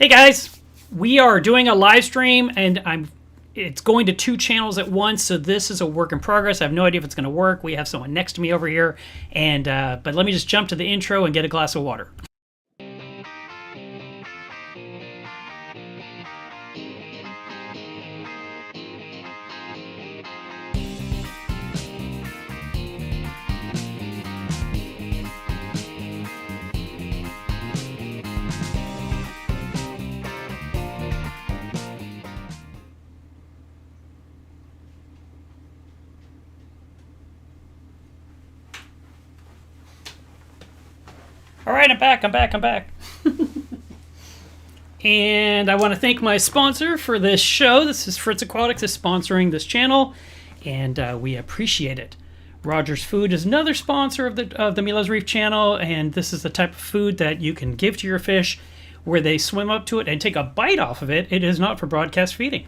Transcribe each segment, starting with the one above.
Hey guys, we are doing a live stream and it's going to two channels at once, so this is a work in progress. I have no idea if it's going to work. We have someone next to me over here, and but let me just jump to the intro and get a glass of water. All right, I'm back. And I want to thank my sponsor for this show. This is Fritz Aquatics is sponsoring this channel, and we appreciate it. Rogers Food is another sponsor of the melevsreef channel, and this is the type of food that you can give to your fish where they swim up to it and take a bite off of it. It is not for broadcast feeding.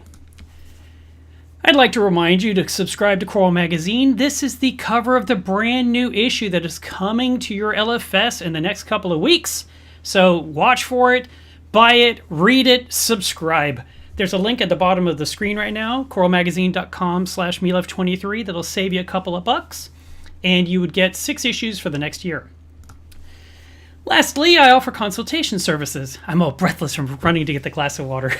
I'd like to remind you to subscribe to Coral Magazine. This is the cover of the brand new issue that is coming to your LFS in the next couple of weeks. So watch for it, buy it, read it, subscribe. There's a link at the bottom of the screen right now, coralmagazine.com/melev23. That'll save you a couple of bucks, and you would get 6 issues for the next year. Lastly, I offer consultation services. I'm all breathless from running to get the glass of water.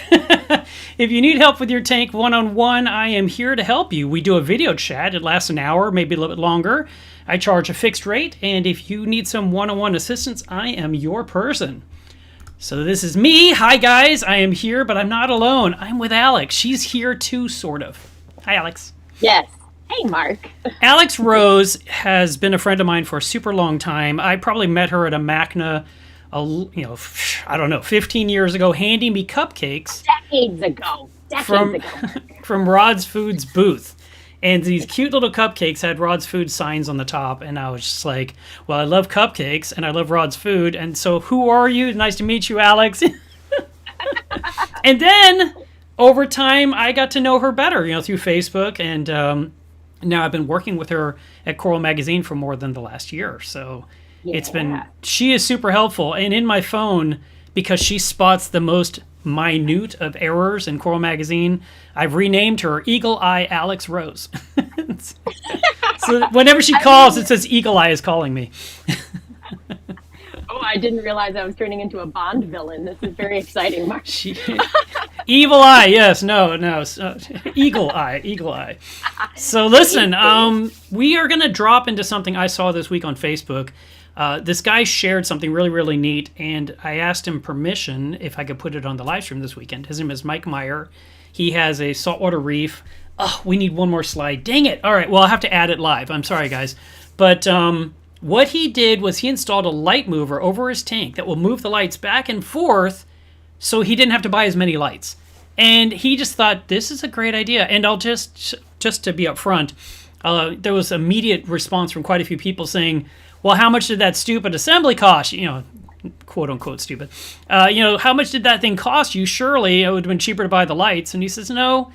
If you need help with your tank one-on-one, I am here to help you. We do a video chat. It lasts an hour, maybe a little bit longer. I charge a fixed rate, and if you need some one-on-one assistance, I am your person. So this is me. Hi, guys. I am here, but I'm not alone. I'm with Alex. She's here too, sort of. Hi, Alex. Yes. Hey, Mark. Alex Rose has been a friend of mine for a super long time. I probably met her at a MACNA, I don't know, 15 years ago, handing me cupcakes. Decades ago. From Rod's Foods booth. And these cute little cupcakes had Rod's Food signs on the top. And I was just like, well, I love cupcakes and I love Rod's Food. And so who are you? Nice to meet you, Alex. And then over time, I got to know her better, through Facebook. And now I've been working with her at Coral Magazine for more than the last year. So she is super helpful. And in my phone, because she spots the most minute of errors in Coral Magazine, I've renamed her Eagle Eye Alex Rose. So whenever she calls, it says Eagle Eye is calling me. Oh, I didn't realize I was turning into a Bond villain. This is very exciting, Mark. Evil Eye, yes, no, Eagle Eye. So listen, we are going to drop into something I saw this week on Facebook. This guy shared something really, really neat, and I asked him permission if I could put it on the live stream this weekend. His name is Mike Meyer. He has a saltwater reef. Oh, we need one more slide. Dang it. All right, well, I'll have to add it live. I'm sorry, guys. But what he did was he installed a light mover over his tank that will move the lights back and forth so he didn't have to buy as many lights. And he just thought, this is a great idea. And I'll just to be upfront, there was immediate response from quite a few people saying, well, how much did that stupid assembly cost? Quote unquote stupid. How much did that thing cost you? Surely it would have been cheaper to buy the lights. And he says, no,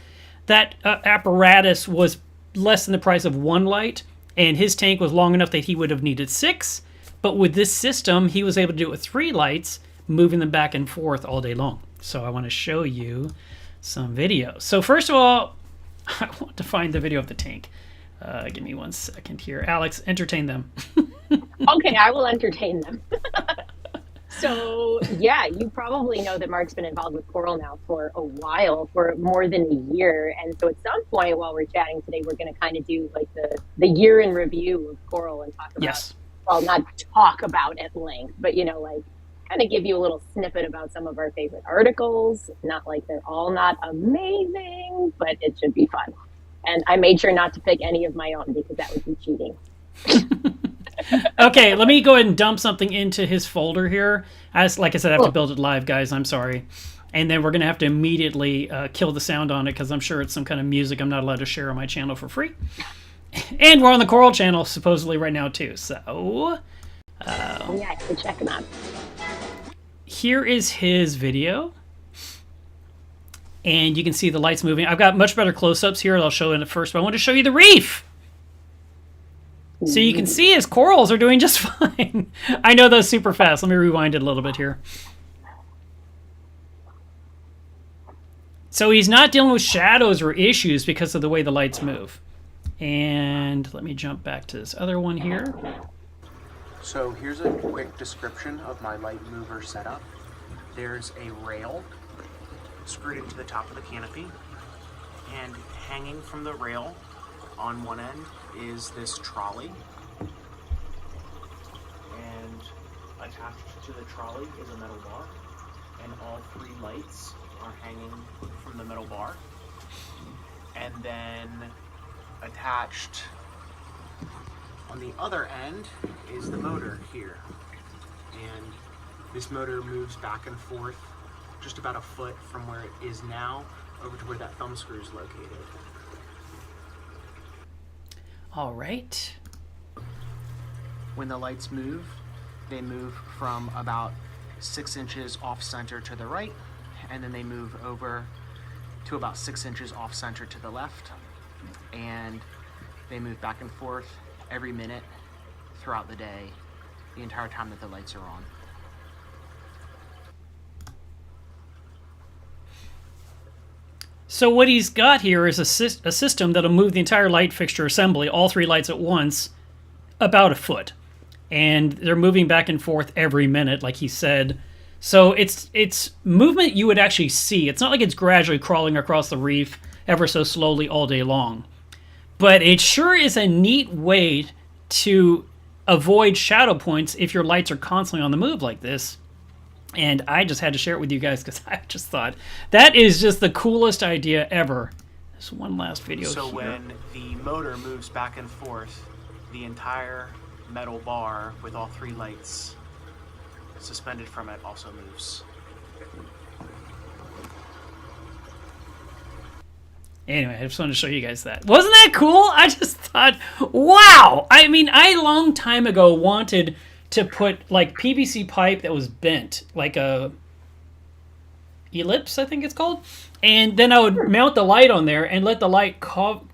that apparatus was less than the price of one light. And his tank was long enough that he would have needed 6. But with this system, he was able to do it with 3 lights, moving them back and forth all day long. So I want to show you some videos. So first of all, I want to find the video of the tank. Give me 1 second here. Alex, entertain them. Okay, I will entertain them. So, yeah, you probably know that Mark's been involved with Coral now for a while, for more than a year. And so at some point while we're chatting today, we're going to kind of do like the year in review of Coral and talk about, well, not talk about at length, but, kind of give you a little snippet about some of our favorite articles. Not like they're all not amazing, but it should be fun. And I made sure not to pick any of my own because that would be cheating. Okay, let me go ahead and dump something into his folder here. Like I said, I have to build it live, guys. I'm sorry. And then we're going to have to immediately kill the sound on it because I'm sure it's some kind of music I'm not allowed to share on my channel for free. And we're on the Coral channel supposedly right now too. So, yeah, I can check him out. Here is his video. And you can see the lights moving. I've got much better close-ups here. I'll show in it first, but I want to show you the reef. So you can see his corals are doing just fine. I know that's super fast. Let me rewind it a little bit here. So he's not dealing with shadows or issues because of the way the lights move. And let me jump back to this other one here. So here's a quick description of my light mover setup. There's a rail screwed into the top of the canopy, and hanging from the rail on one end is this trolley, and attached to the trolley is a metal bar, and all 3 lights are hanging from the metal bar. And then attached on the other end is the motor here, and this motor moves back and forth just about a foot from where it is now over to where that thumb screw is located. All right. When the lights move, they move from about 6 inches off center to the right, and then they move over to about 6 inches off center to the left, and they move back and forth every minute throughout the day, the entire time that the lights are on. So what he's got here is a system that'll move the entire light fixture assembly, all 3 lights at once, about a foot. And they're moving back and forth every minute, like he said. So it's movement you would actually see. It's not like it's gradually crawling across the reef ever so slowly all day long. But it sure is a neat way to avoid shadow points if your lights are constantly on the move like this. And I just had to share it with you guys because I just thought that is just the coolest idea ever. There's one last video So here. when the motor moves back and forth, the entire metal bar with all 3 lights suspended from it also moves. Anyway, I just wanted to show you guys that. Wasn't that cool? I just thought, wow! I mean, I a long time ago wanted to put like PVC pipe that was bent, like a ellipse, I think it's called. And then I would mount the light on there and let the light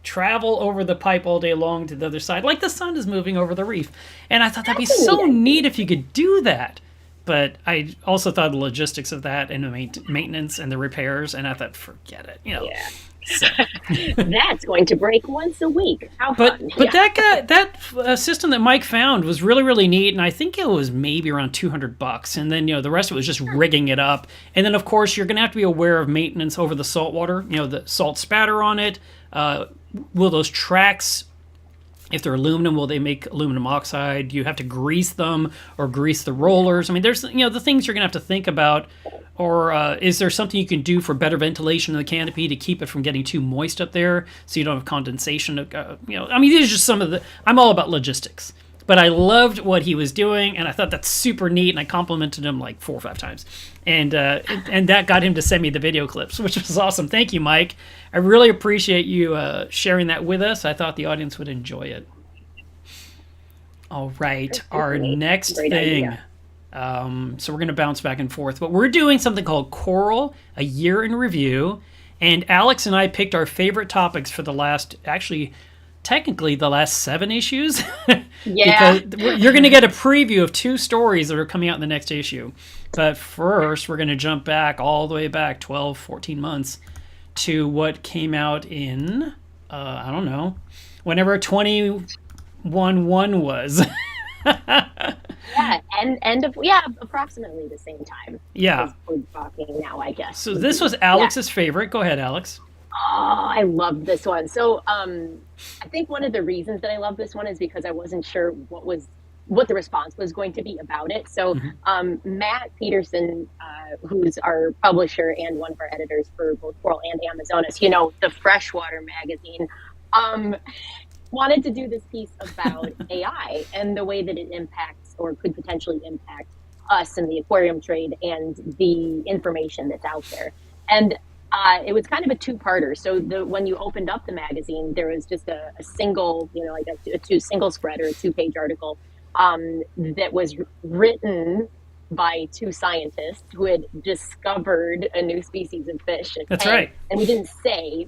travel over the pipe all day long to the other side, like the sun is moving over the reef. And I thought that'd be so neat if you could do that. But I also thought the logistics of that and the maintenance and the repairs, and I thought, forget it, you know. Yeah. So. That's going to break once a week. How fun. But that system that Mike found was really, really neat, and I think it was maybe around $200. And then, you know, the rest of it was just rigging it up. And then, of course, you're going to have to be aware of maintenance over the salt water, you know, the salt spatter on it. Will those tracks, if they're aluminum, will they make aluminum oxide? Do you have to grease them or grease the rollers? I mean, there's, you know, the things you're going to have to think about. Or is there something you can do for better ventilation of the canopy to keep it from getting too moist up there so you don't have condensation? You know, I mean, these are just some of the... I'm all about logistics. But I loved what he was doing, and I thought that's super neat, and I complimented him like 4 or 5 times. And that got him to send me the video clips, which was awesome. Thank you, Mike. I really appreciate you sharing that with us. I thought the audience would enjoy it. All right, our next thing... Idea. So we're going to bounce back and forth, but we're doing something called Coral, a year in review. And Alex and I picked our favorite topics for the last, actually, technically the last 7 issues. Yeah. Because you're going to get a preview of 2 stories that are coming out in the next issue. But first, we're going to jump back all the way back 12, 14 months to what came out in, I don't know, whenever 21-1 was. Yeah, approximately the same time. Yeah. As we're talking now, I guess. So this was Alex's favorite. Go ahead, Alex. Oh, I love this one. So I think one of the reasons that I love this one is because I wasn't sure what the response was going to be about it. So Matt Peterson, who's our publisher and one of our editors for both Coral and Amazonas, you know, the freshwater magazine, wanted to do this piece about AI and the way that it impacts or could potentially impact us in the aquarium trade and the information that's out there. And it was kind of a 2-parter. So when you opened up the magazine, there was just a single, you know, like a single spread or a 2-page article that was written by 2 scientists who had discovered a new species of fish. That's right. And we didn't say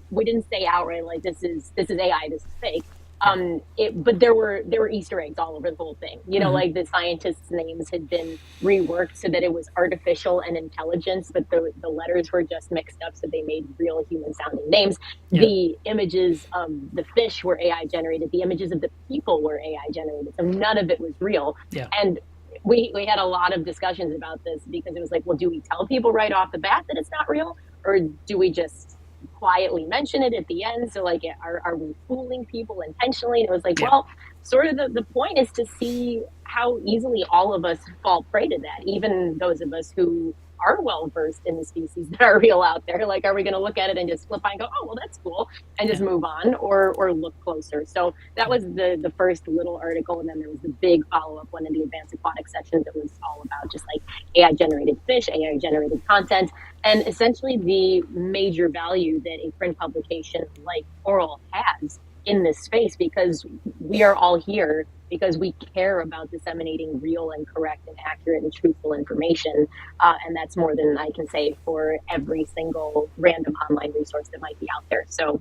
outright like this is AI, this is fake. But there were Easter eggs all over the whole thing. You know, like the scientists' names had been reworked so that it was artificial and intelligence, but the letters were just mixed up, so they made real human-sounding names. Yeah. The images of the fish were AI generated. The images of the people were AI generated. So none of it was real. Yeah. And we had a lot of discussions about this because it was like, well, do we tell people right off the bat that it's not real, or do we just quietly mention it at the end? So like, are we fooling people intentionally? And it was like, well, sort of the point is to see how easily all of us fall prey to that, even those of us who are well versed in the species that are real out there. Like, are we going to look at it and just flip by and go, oh, well, that's cool, and just move on, or look closer? So that was the first little article, and then there was the big follow-up one in the advanced aquatic section that was all about just like AI generated fish, AI generated content, and essentially the major value that a print publication like Coral has in this space, because we are all here because we care about disseminating real and correct and accurate and truthful information. And that's more than I can say for every single random online resource that might be out there. So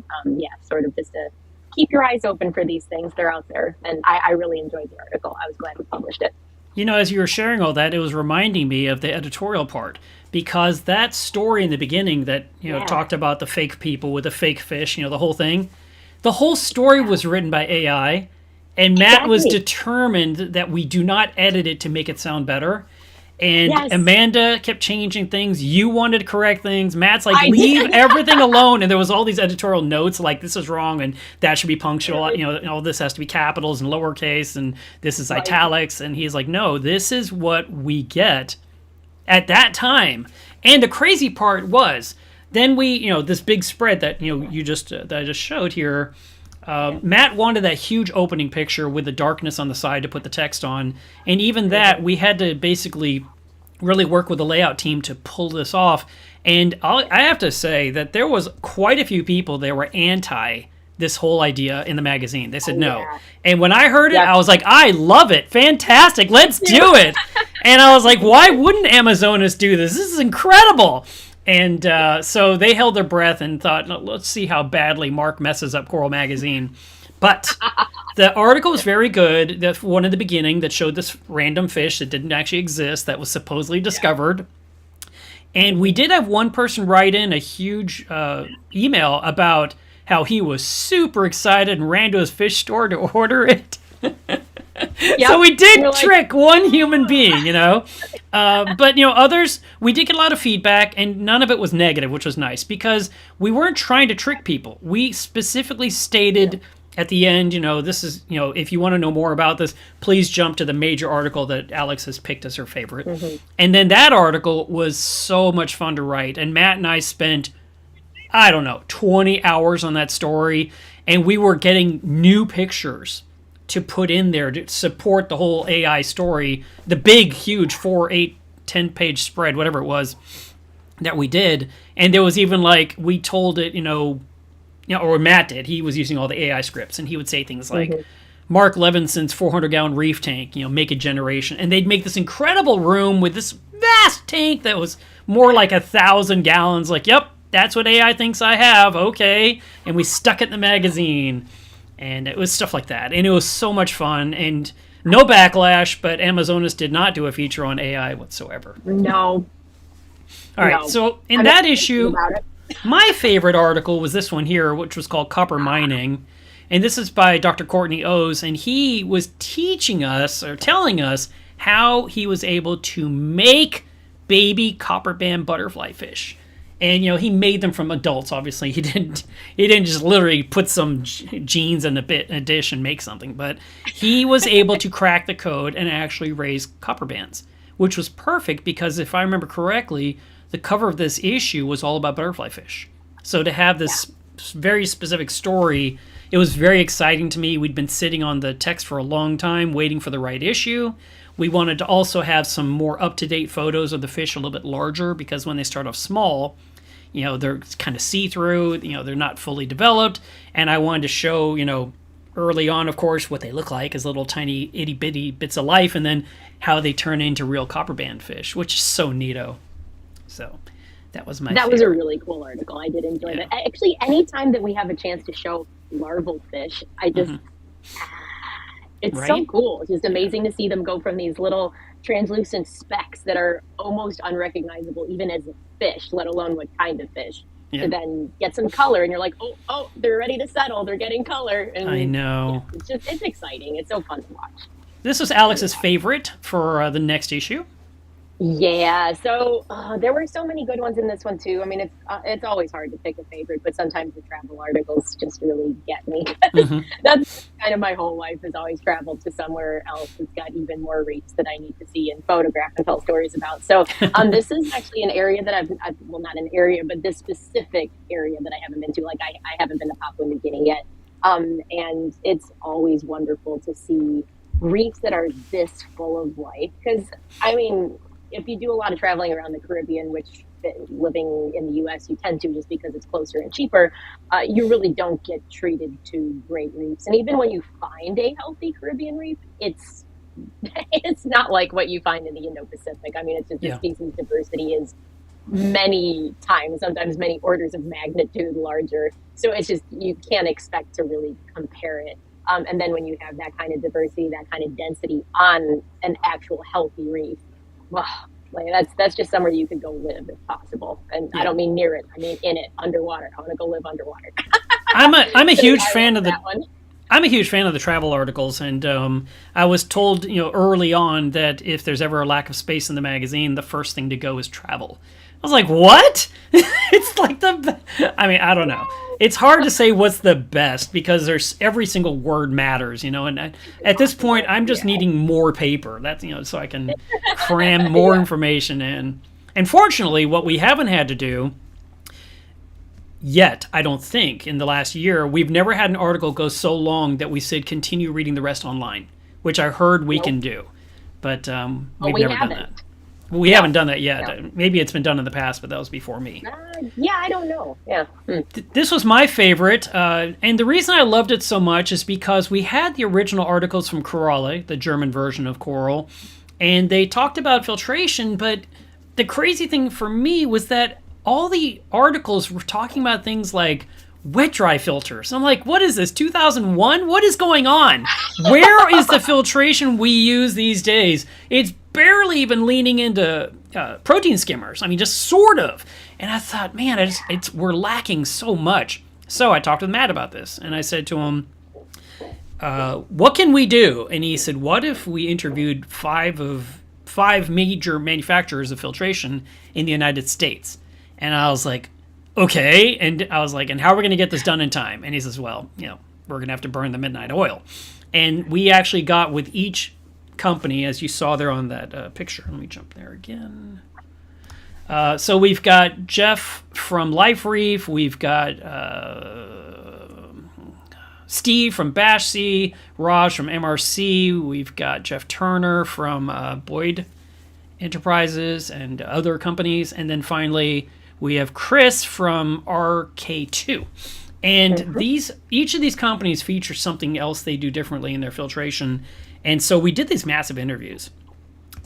sort of just to keep your eyes open for these things. They're out there. And I really enjoyed the article. I was glad we published it. You know, as you were sharing all that, it was reminding me of the editorial part, because that story in the beginning that, talked about the fake people with the fake fish, the whole thing, the whole story was written by AI, and Matt was determined that we do not edit it to make it sound better. And Amanda kept changing things. You wanted to correct things. Matt's like, leave everything alone. And there was all these editorial notes like, this is wrong and that should be punctual. All this has to be capitals and lowercase and this is italics. And he's like, no, this is what we get at that time. And the crazy part was, then we, this big spread that, that I just showed here, Matt wanted that huge opening picture with the darkness on the side to put the text on. And even that, we had to basically really work with the layout team to pull this off. And I have to say that there was quite a few people that were anti this whole idea in the magazine. They said no. Yeah. And when I heard it, I was like, I love it. Fantastic. Let's do it. And I was like, why wouldn't Amazonas do this? This is incredible. And so they held their breath and thought, let's see how badly Mark messes up Coral Magazine. But the article was very good. The one at the beginning that showed this random fish that didn't actually exist that was supposedly discovered. And we did have one person write in a huge email about how he was super excited and ran to his fish store to order it. So we did trick one human being, but others, we did get a lot of feedback, and none of it was negative, which was nice because we weren't trying to trick people. We specifically stated at the end, this is, if you want to know more about this, please jump to the major article that Alex has picked as her favorite. And then that article was so much fun to write, and Matt and I spent 20 hours on that story, and we were getting new pictures to put in there to support the whole AI story, the big, huge 4, 8, 10-page spread, whatever it was, that we did. And there was even we told it, or Matt did. He was using all the AI scripts, and he would say things like, Mark Levinson's 400-gallon reef tank, make a generation. And they'd make this incredible room with this vast tank that was more like 1,000 gallons. Like, yep, that's what AI thinks I have. Okay. And we stuck it in the magazine. And it was stuff like that. And it was so much fun. And no backlash, but Amazonas did not do a feature on AI whatsoever. No. All right. So in that issue, my favorite article was this one here, which was called Copper Mining. And this is by Dr. Courtney O's. And he was teaching us or telling us how he was able to make baby copper band butterfly fish. And, he made them from adults, obviously. He didn't just literally put some genes in a dish and make something. But he was able to crack the code and actually raise copper bands, which was perfect because if I remember correctly, the cover of this issue was all about butterfly fish. So to have this very specific story, it was very exciting to me. We'd been sitting on the text for a long time, waiting for the right issue. We wanted to also have some more up-to-date photos of the fish a little bit larger because when they start off small, they're kind of see-through, they're not fully developed. And I wanted to show, early on, of course, what they look like as little tiny itty-bitty bits of life and then how they turn into real copper band fish, which is so neato. So that was my favorite. Was a really cool article. I did enjoy that. Actually, anytime that we have a chance to show larval fish, It's so right? cool. It's just amazing to see them go from these little translucent specks that are almost unrecognizable, even as a fish, let alone what kind of fish, Yeah, to then get some color, and you're like, oh, they're ready to settle. They're getting color, I and yeah, know. it's exciting. It's so fun to watch. This was Fun to Alex's watch. favorite for the next issue. Yeah, so there were so many good ones in this one too. I mean, it's always hard to pick a favorite, but sometimes the travel articles just really get me. Hmm. That's kind of my whole life, is always traveled to somewhere else that's got even more reefs that I need to see and photograph and tell stories about. So this is actually an area that well, not an area, but this specific area that I haven't been to. Like I haven't been to Papua New Guinea yet, and it's always wonderful to see reefs that are this full of life. Because I mean, if you do a lot of traveling around the Caribbean, which living in the U.S. you tend to, just because it's closer and cheaper, you really don't get treated to great reefs. And even when you find a healthy Caribbean reef, it's it's not like what you find in the Indo-Pacific. I mean, it's just the Yeah, species diversity is many times, sometimes many orders of magnitude larger. So it's just, you can't expect to really compare it. And then when you have that kind of diversity, that kind of density on an actual healthy reef, well, like that's just somewhere you could go live if possible. And I yeah. don't mean near it; I mean in it, underwater. I want to go live underwater. I'm a So huge I fan love of the that one. I'm a huge fan of the travel articles, and I was told, early on that if there's ever a lack of space in the magazine, the first thing to go is travel. I was like, what? It's like I mean, I don't know. It's hard to say what's the best because there's every single word matters, and at this point, I'm just Yeah, needing more paper. That's, so I can cram more yeah, information in. And fortunately, what we haven't had to do yet, I don't think, in the last year, we've never had an article go so long that we said continue reading the rest online, which I heard we nope. can do. But Oh, we've we never done that. haven't. We No, haven't done that yet. no. Maybe it's been done in the past, but that was before me. Yeah, I don't know. Yeah. This was my favorite, and the reason I loved it so much is because we had the original articles from Corale, the German version of Coral, and they talked about filtration, but the crazy thing for me was that all the articles were talking about things like wet dry filters. I'm like, what is this, 2001? What is going on? Where is the filtration we use these days? It's barely even leaning into protein skimmers. I mean, just sort of. And I thought, man, we're lacking so much. So I talked with Matt about this, and I said to him, what can we do? And he said, what if we interviewed five major manufacturers of filtration in the United States? And I was like, okay. And I was like, and how are we going to get this done in time? And he says, well, we're going to have to burn the midnight oil. And we actually got with each company, as you saw there on that picture. Let me jump there again. So we've got Jeff from Life Reef. We've got Steve from Bash Sea, Raj from MRC. We've got Jeff Turner from Boyd Enterprises and other companies. And then finally, we have Chris from RK2. And each of these companies features something else they do differently in their filtration. And so we did these massive interviews.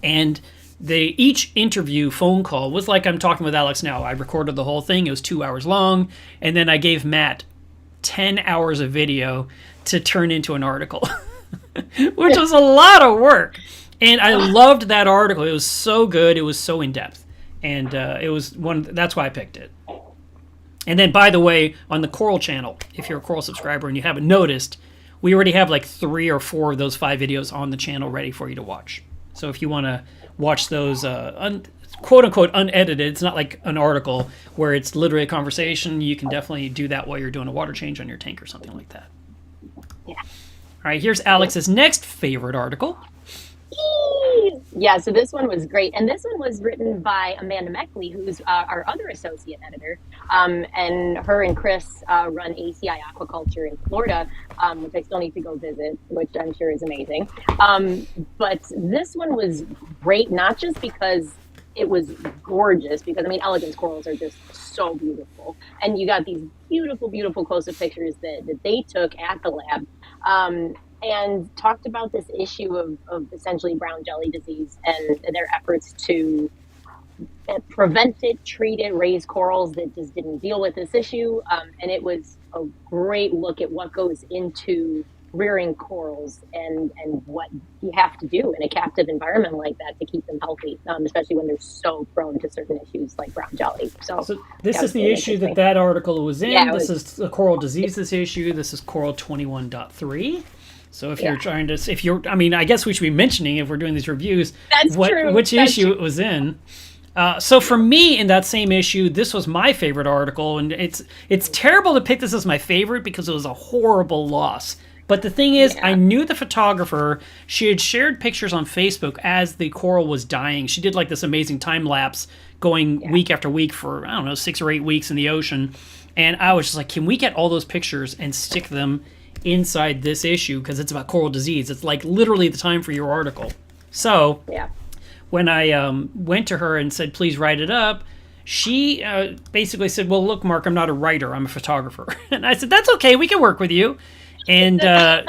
And each interview phone call was like I'm talking with Alex now. I recorded the whole thing. It was 2 hours long. And then I gave Matt 10 hours of video to turn into an article, which was a lot of work. And I loved that article. It was so good. It was so in-depth. And it was that's why I picked it. And then, by the way, on the Coral channel, if you're a Coral subscriber and you haven't noticed, we already have like 3 or 4 of those 5 videos on the channel ready for you to watch. So if you want to watch those quote-unquote unedited, it's not like an article where it's literally a conversation, you can definitely do that while you're doing a water change on your tank or something like that. Yeah. All right, here's Alex's next favorite article. Yeah, so this one was great. And this one was written by Amanda Meckley, who's our other associate editor. And her and Chris run ACI Aquaculture in Florida, which I still need to go visit, which I'm sure is amazing. But this one was great, not just because it was gorgeous, because, I mean, elegance corals are just so beautiful. And you got these beautiful, beautiful close-up pictures that they took at the lab. And talked about this issue of essentially brown jelly disease and their efforts to prevent it, treat it, raise corals that just didn't deal with this issue. And it was a great look at what goes into rearing corals and what you have to do in a captive environment like that to keep them healthy, especially when they're so prone to certain issues like brown jelly. So this is the issue that article was in. Yeah, this is the coral diseases issue. This is Coral 21.3. So if you're trying to, I mean, I guess we should be mentioning if we're doing these reviews, which issue it was in. So for me, in that same issue, this was my favorite article, and it's terrible to pick this as my favorite because it was a horrible loss. But the thing is, I knew the photographer. She had shared pictures on Facebook as the coral was dying. She did like this amazing time lapse going week after week for, I don't know, 6 or 8 weeks in the ocean. And I was just like, can we get all those pictures and stick them inside this issue? Because it's about coral disease. It's like literally the time for your article. So when I went to her and said, please write it up, she basically said, well, look, Mark, I'm not a writer. I'm a photographer. And I said, that's okay. We can work with you. And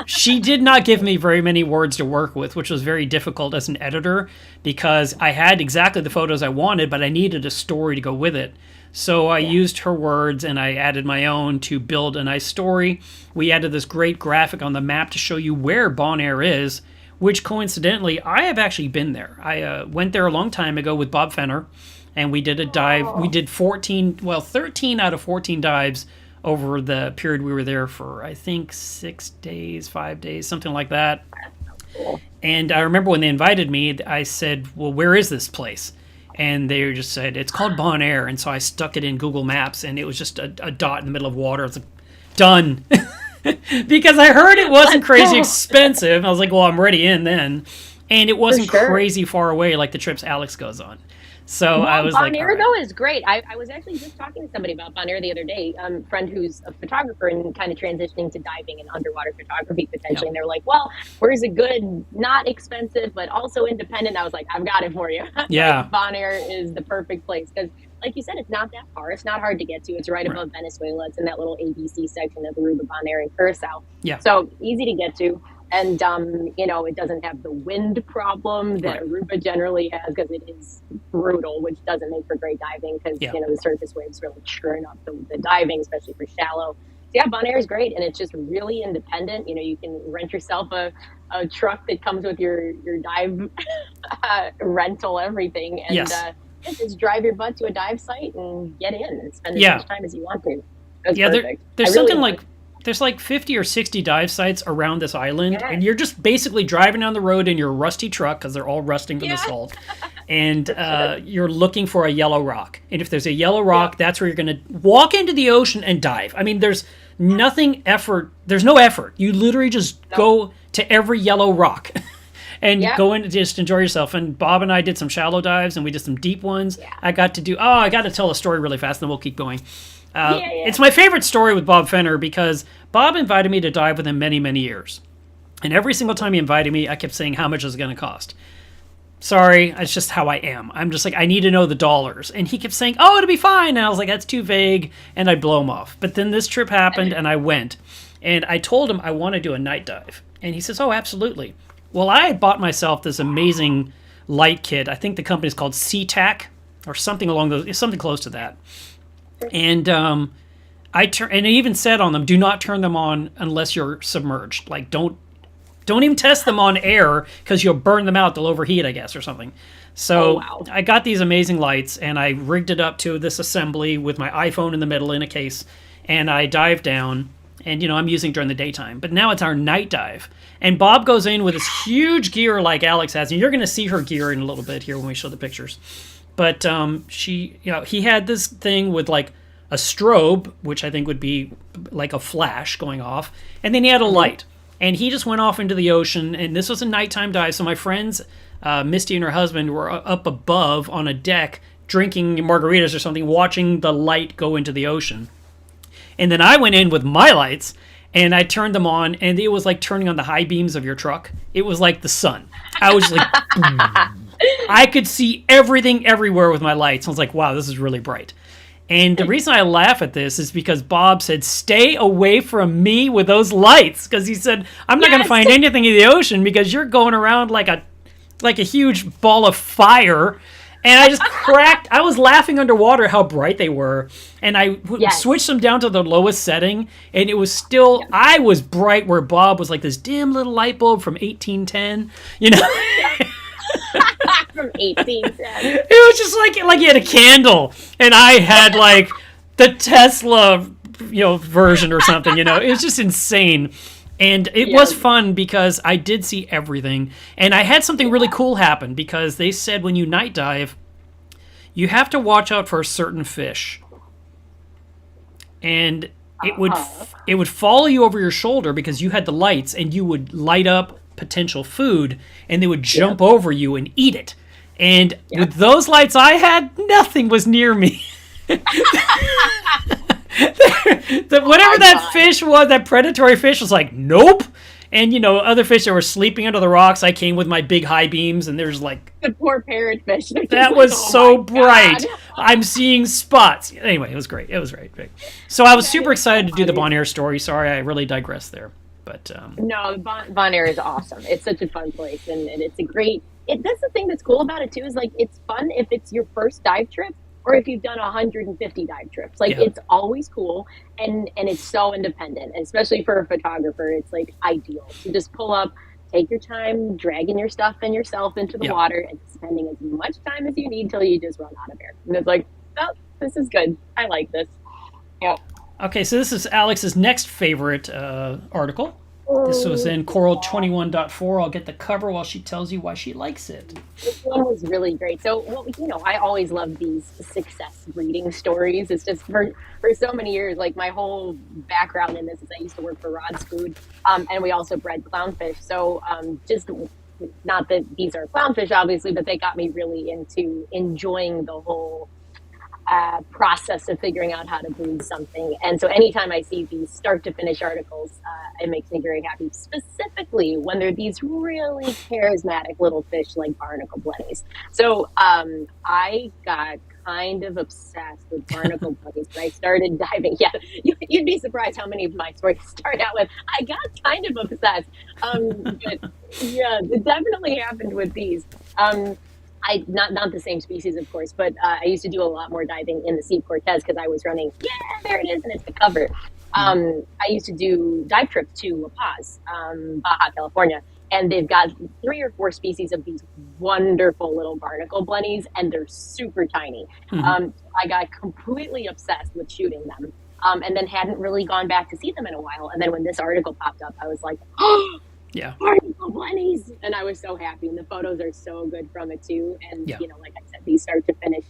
she did not give me very many words to work with, which was very difficult as an editor because I had exactly the photos I wanted, but I needed a story to go with it. So I used her words and I added my own to build a nice story. We added this great graphic on the map to show you where Bonaire is, which coincidentally, I have actually been there. I went there a long time ago with Bob Fenner, and we did a dive. We did 13 out of 14 dives over the period we were there for, I think, 6 days, 5 days, something like that. And I remember when they invited me, I said, well, where is this place? And they just said, it's called Bonaire. And so I stuck it in Google Maps, and it was just a dot in the middle of water. It's like, done. Because I heard it wasn't crazy expensive. I was like, well, I'm already in then. And it wasn't crazy far away like the trips Alex goes on. So I was like, Bonaire, though, is great. I was actually just talking to somebody about Bonaire the other day, a friend who's a photographer and kind of transitioning to diving and underwater photography potentially. And they're like, well, where's a good, not expensive, but also independent? I was like, I've got it for you. Yeah. Bonaire is the perfect place because, like you said, it's not that far. It's not hard to get to. It's right above Venezuela. It's in that little ABC section of Aruba, Bonaire, and Curacao. Yeah. So easy to get to. And, it doesn't have the wind problem that Aruba generally has because it is brutal, which doesn't make for great diving because, the surface waves really churn up the diving, especially for shallow. So, yeah, Bonaire is great, and it's just really independent. You can rent yourself a truck that comes with your dive rental, everything, and just drive your butt to a dive site and get in and spend as much time as you want to. That's perfect. There's something like... There's like 50 or 60 dive sites around this island, and you're just basically driving down the road in your rusty truck because they're all rusting from the salt, and you're looking for a yellow rock. And if there's a yellow rock, that's where you're going to walk into the ocean and dive. I mean, there's no effort. You literally just go to every yellow rock and go in and just enjoy yourself. And Bob and I did some shallow dives, and we did some deep ones. I got to tell a story really fast, and then we'll keep going. It's my favorite story with Bob Fenner because Bob invited me to dive with him many, many years. And every single time he invited me, I kept saying how much it was going to cost. Sorry, it's just how I am. I'm just like, I need to know the dollars. And he kept saying, oh, it'll be fine. And I was like, that's too vague. And I'd blow him off. But then this trip happened and I went. And I told him I want to do a night dive. And he says, oh, absolutely. Well, I had bought myself this amazing light kit. I think the company's called SeaTac or something something close to that. And and it even said on them, do not turn them on unless you're submerged. Like, don't even test them on air because you'll burn them out. They'll overheat, I guess, or something. So I got these amazing lights, and I rigged it up to this assembly with my iPhone in the middle in a case, and I dived down, and, I'm using during the daytime. But now it's our night dive. And Bob goes in with this huge gear like Alex has, and you're going to see her gear in a little bit here when we show the pictures. But he had this thing with like a strobe, which I think would be like a flash going off, and then he had a light. And he just went off into the ocean, and this was a nighttime dive. So my friends, Misty and her husband, were up above on a deck drinking margaritas or something, watching the light go into the ocean. And then I went in with my lights, and I turned them on, and it was like turning on the high beams of your truck. It was like the sun. I was just like, boom. I could see everything everywhere with my lights. I was like, wow, this is really bright. And the reason I laugh at this is because Bob said, stay away from me with those lights. Because he said, I'm not going to find anything in the ocean because you're going around like a huge ball of fire. And I just cracked. I was laughing underwater how bright they were. And I switched them down to the lowest setting. And it was still, I was bright where Bob was like this dim little light bulb from 1810. You know? From 1810. It was just like you had a candle. And I had like the Tesla, version or something, It was just insane. And it was fun because I did see everything. And I had something really cool happen because they said when you night dive, you have to watch out for a certain fish. And it would follow you over your shoulder because you had the lights and you would light up potential food and they would jump over you and eat it. And with those lights I had, nothing was near me. Whatever that fish was, that predatory fish was like, nope. And, other fish that were sleeping under the rocks, I came with my big high beams, and there's like... The poor parrotfish. That was so bright. I'm seeing spots. Anyway, it was great. It was great. So I was super excited to do the Bonaire story. Sorry, I really digressed there. But no, Bonaire is awesome. It's such a fun place, and it's a great... That's the thing that's cool about it, too, is like it's fun if it's your first dive trip, or if you've done 150 dive trips. Like, it's always cool, and it's so independent, and especially for a photographer, it's, like, ideal. To just pull up, take your time, dragging your stuff and yourself into the water, and spending as much time as you need till you just run out of air. And it's like, oh, this is good. I like this. Yeah. Okay, so this is Alex's next favorite article. This was in Coral 21.4. I'll get the cover while she tells you why she likes it. This one was really great. So, I always love these success breeding stories. It's just for so many years, like my whole background in this is I used to work for Rod's Food, and we also bred clownfish. So, just not that these are clownfish, obviously, but they got me really into enjoying the whole process of figuring out how to breed something. And so anytime I see these start to finish articles, it makes me very happy, specifically when they're these really charismatic little fish like barnacle bunnies. So I got kind of obsessed with barnacle bunnies when I started diving. Yeah, you'd be surprised how many of my stories start out with, I got kind of obsessed. But yeah, it definitely happened with these. Not the same species, of course, but I used to do a lot more diving in the Sea Cortez because I was running, there it is, and it's the cover. I used to do dive trips to La Paz, Baja California, and they've got 3 or 4 species of these wonderful little barnacle bunnies, and they're super tiny. I got completely obsessed with shooting them, and then hadn't really gone back to see them in a while. And then when this article popped up, I was like, oh, yeah, barnacle bunnies, and I was so happy. And the photos are so good from it too. And like I said, these start to finish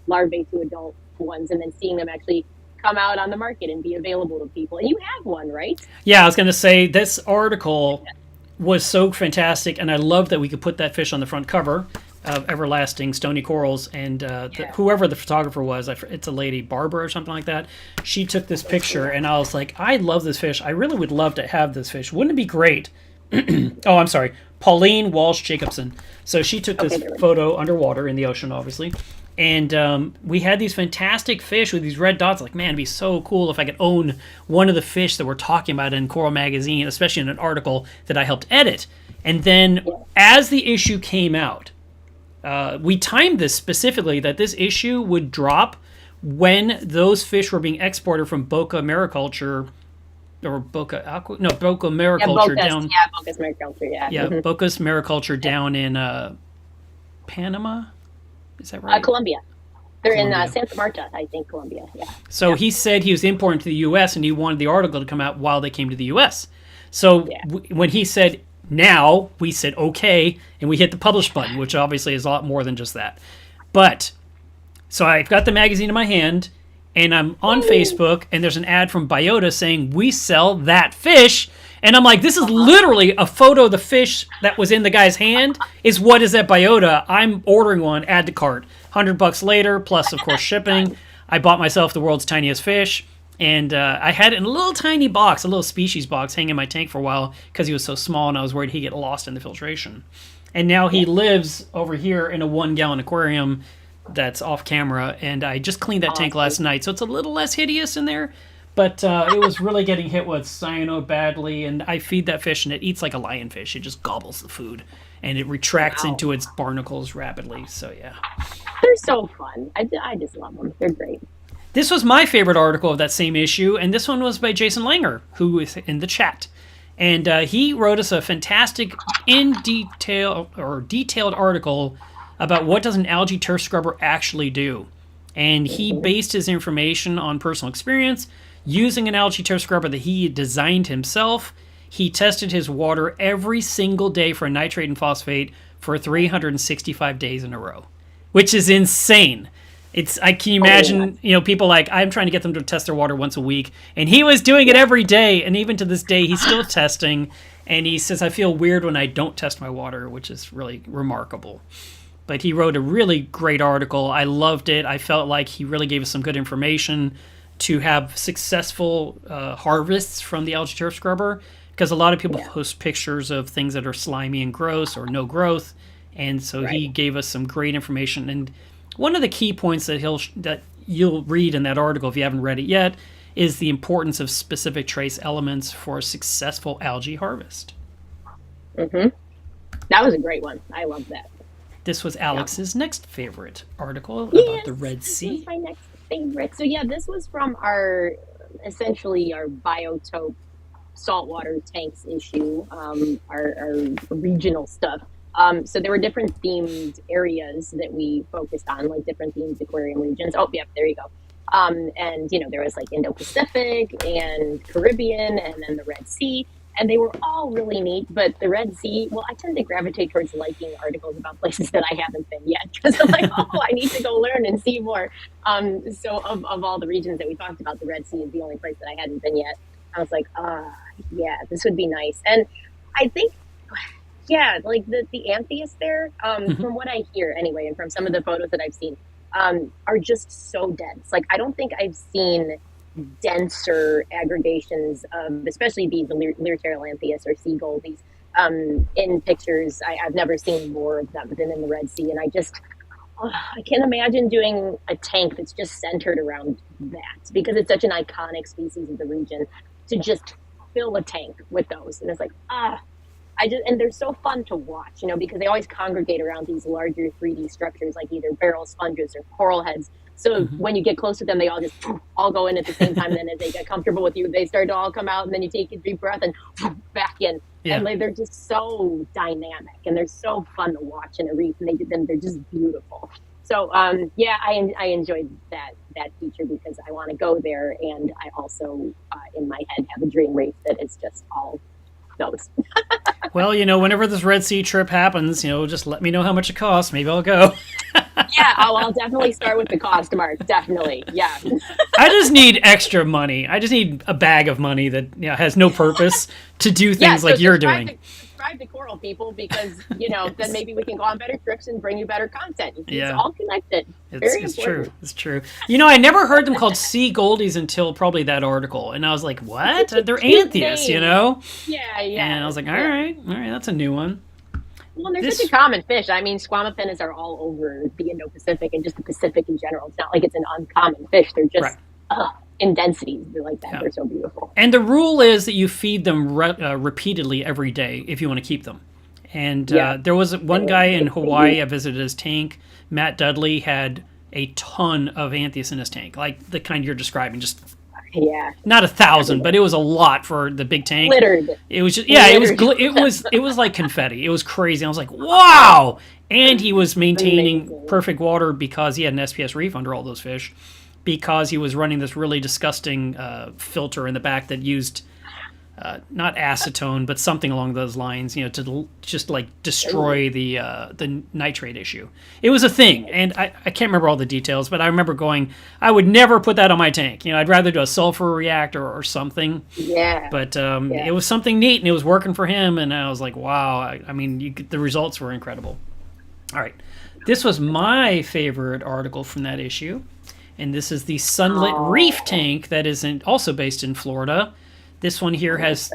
larvae to adult ones, and then seeing them actually come out on the market and be available to people. And you have one, right? Yeah, I was going to say this article was so fantastic, and I love that we could put that fish on the front cover of Everlasting Stony Corals, and whoever the photographer was, it's a lady, Barbara or something like that, she took this picture, and I was like, I love this fish. I really would love to have this fish. Wouldn't it be great? Oh, I'm sorry. Pauline Walsh Jacobson. So she took this photo underwater in the ocean, obviously, and we had these fantastic fish with these red dots. Like, man, it'd be so cool if I could own one of the fish that we're talking about in Coral Magazine, especially in an article that I helped edit. And then as the issue came out, we timed this specifically that this issue would drop when those fish were being exported from Boca Mariculture, or Boca Mariculture down. Yeah, Boca's Mariculture. Yeah, Boca's Mariculture down in Panama. Is that right? Colombia. They're Colombia. In Santa Marta, I think, Colombia. Yeah. So he said he was importing to the U.S. and he wanted the article to come out while they came to the U.S. So when he said now, we said okay, and we hit the publish button, which obviously is a lot more than just that. But so I've got the magazine in my hand, and I'm on Facebook, and there's an ad from Biota saying we sell that fish. And I'm like, this is literally a photo of the fish that was in the guy's hand is what is at Biota. I'm ordering one, add to cart. $100 later, plus, of course, shipping. I bought myself the world's tiniest fish. And I had it in a little tiny box, a little species box, hanging in my tank for a while because he was so small and I was worried he'd get lost in the filtration. And now he lives over here in a 1-gallon aquarium that's off camera. And I just cleaned that tank last night. So it's a little less hideous in there. But it was really getting hit with cyano badly, and I feed that fish, and it eats like a lionfish. It just gobbles the food, and it retracts into its barnacles rapidly. So, yeah. They're so fun. I just love them. They're great. This was my favorite article of that same issue, and this one was by Jason Langer, who is in the chat. And he wrote us a fantastic, detailed article about what does an algae turf scrubber actually do. And he based his information on personal experience. Using an algae turf scrubber that he designed himself, he tested his water every single day for nitrate and phosphate for 365 days in a row, which is insane. Can you imagine, people I'm trying to get them to test their water once a week, and he was doing it every day, and even to this day, he's still testing, and he says, I feel weird when I don't test my water, which is really remarkable. But he wrote a really great article. I loved it. I felt like he really gave us some good information to have successful harvests from the algae turf scrubber, because a lot of people post pictures of things that are slimy and gross or no growth, and so he gave us some great information. And one of the key points that you'll read in that article, if you haven't read it yet, is the importance of specific trace elements for a successful algae harvest. Mm-hmm. That was a great one. I love that. This was Alex's next favorite article about the Red Sea. This was my next favorite. So this was from our biotope saltwater tanks issue, our regional stuff. So there were different themed areas that we focused on, like different themed aquarium regions. Oh, yeah, there you go. And, there was like Indo-Pacific and Caribbean and then the Red Sea. And they were all really neat. But the Red Sea, I tend to gravitate towards liking articles about places that I haven't been yet. Because I'm like, I need to go learn and see more. So of all the regions that we talked about, the Red Sea is the only place that I hadn't been yet. I was like, this would be nice. And I think... like the Anthias there, from what I hear anyway, and from some of the photos that I've seen, are just so dense. Like, I don't think I've seen denser aggregations of, especially these Leartail Anthias or sea goldies, in pictures. I've never seen more of them than in the Red Sea. And I can't imagine doing a tank that's just centered around that, because it's such an iconic species of the region, to just fill a tank with those. And it's like, and they're so fun to watch, because they always congregate around these larger 3D structures, like either barrel sponges or coral heads. So when you get close to them, they all just all go in at the same time. And then as they get comfortable with you, they start to all come out, and then you take a deep breath and back in. Yeah. And they're just so dynamic, and they're so fun to watch in a reef, and they're just beautiful. So I enjoyed that feature, because I want to go there, and I also in my head have a dream reef that is just all those. Well, whenever this Red Sea trip happens, just let me know how much it costs. Maybe I'll go. I'll definitely start with the cost, Mark. Definitely, yeah. I just need extra money. I just need a bag of money that has no purpose to do things like you're doing. Subscribe to Coral, people, because then maybe we can go on better trips and bring you better content. It's all connected. It's true. It's true. I never heard them called sea goldies until probably that article, and I was like, "What? They're Anthias," Yeah. And I was like, "All right, that's a new one." Well, they're such a common fish. I mean, squamopinnas are all over the Indo-Pacific and just the Pacific in general. It's not like it's an uncommon fish. They're just in densities. They're like that. Yeah. They're so beautiful. And the rule is that you feed them repeatedly every day if you want to keep them. And there was one guy in Hawaii I visited his tank. Matt Dudley had a ton of Anthias in his tank, like the kind you're describing, just not 1,000, but it was a lot for the big tank. Glittered. It was just it was like confetti. It was crazy. I was like, wow. And he was maintaining perfect water because he had an SPS reef under all those fish, because he was running this really disgusting filter in the back that used not acetone, but something along those lines, to just like destroy the nitrate issue. It was a thing, and I can't remember all the details, but I remember going, I would never put that on my tank. I'd rather do a sulfur reactor or something. Yeah. But it was something neat, and it was working for him, and I was like, wow. The results were incredible. All right. This was my favorite article from that issue, and this is the Sunlit Reef tank that is also based in Florida. This one here has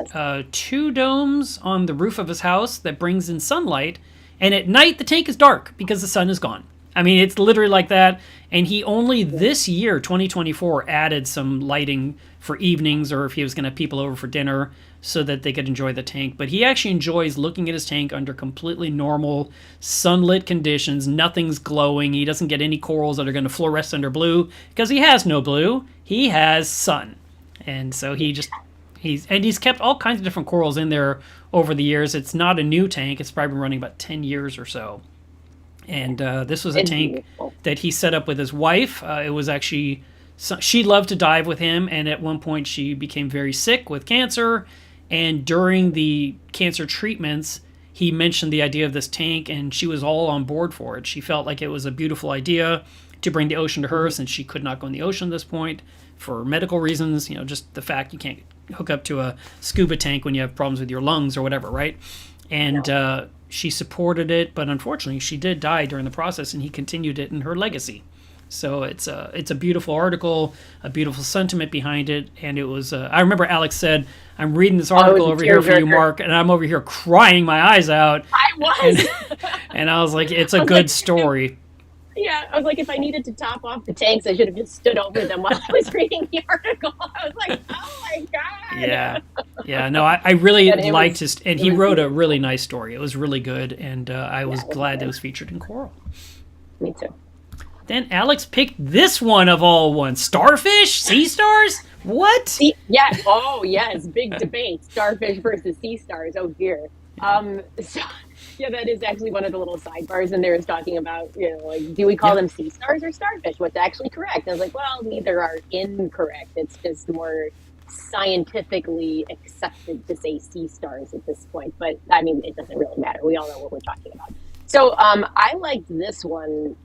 2 domes on the roof of his house that brings in sunlight, and at night the tank is dark because the sun is gone. I mean, it's literally like that. And he only this year, 2024, added some lighting for evenings or if he was going to have people over for dinner so that they could enjoy the tank. But he actually enjoys looking at his tank under completely normal sunlit conditions. Nothing's glowing. He doesn't get any corals that are going to fluoresce under blue because he has no blue. He has sun. And so he's kept all kinds of different corals in there over the years. It's not a new tank. It's probably been running about 10 years or so. And this was a tank that he set up with his wife. It was actually, she loved to dive with him, and at one point she became very sick with cancer. And during the cancer treatments, he mentioned the idea of this tank, and she was all on board for it. She felt like it was a beautiful idea to bring the ocean to her, since she could not go in the ocean at this point for medical reasons. You know, just the fact you can't hook up to a scuba tank when you have problems with your lungs or whatever, right? And she supported it, but unfortunately she did die during the process, and he continued it in her legacy. So it's a beautiful article, a beautiful sentiment behind it, and it was. I remember Alex said, "I'm reading this article over here for you, Mark," and I'm over here crying my eyes out. I was, and I was like, "It's a good story." Yeah, I was like, if I needed to top off the tanks, I should have just stood over them while I was reading the article. I was like, oh my god. Yeah. No, I really liked his, and he wrote a really nice story. It was really good, and I was glad that it was featured in Coral. Me too. Then Alex picked this one of all ones: starfish, sea stars. What? Yeah. Oh, yes. Big debate: starfish versus sea stars. Oh dear. So, yeah, that is actually one of the little sidebars, and there is talking about, like, do we call them sea stars or starfish? What's actually correct? And I was like, well, neither are incorrect. It's just more scientifically accepted to say sea stars at this point. But I mean, it doesn't really matter. We all know what we're talking about. So, I liked this one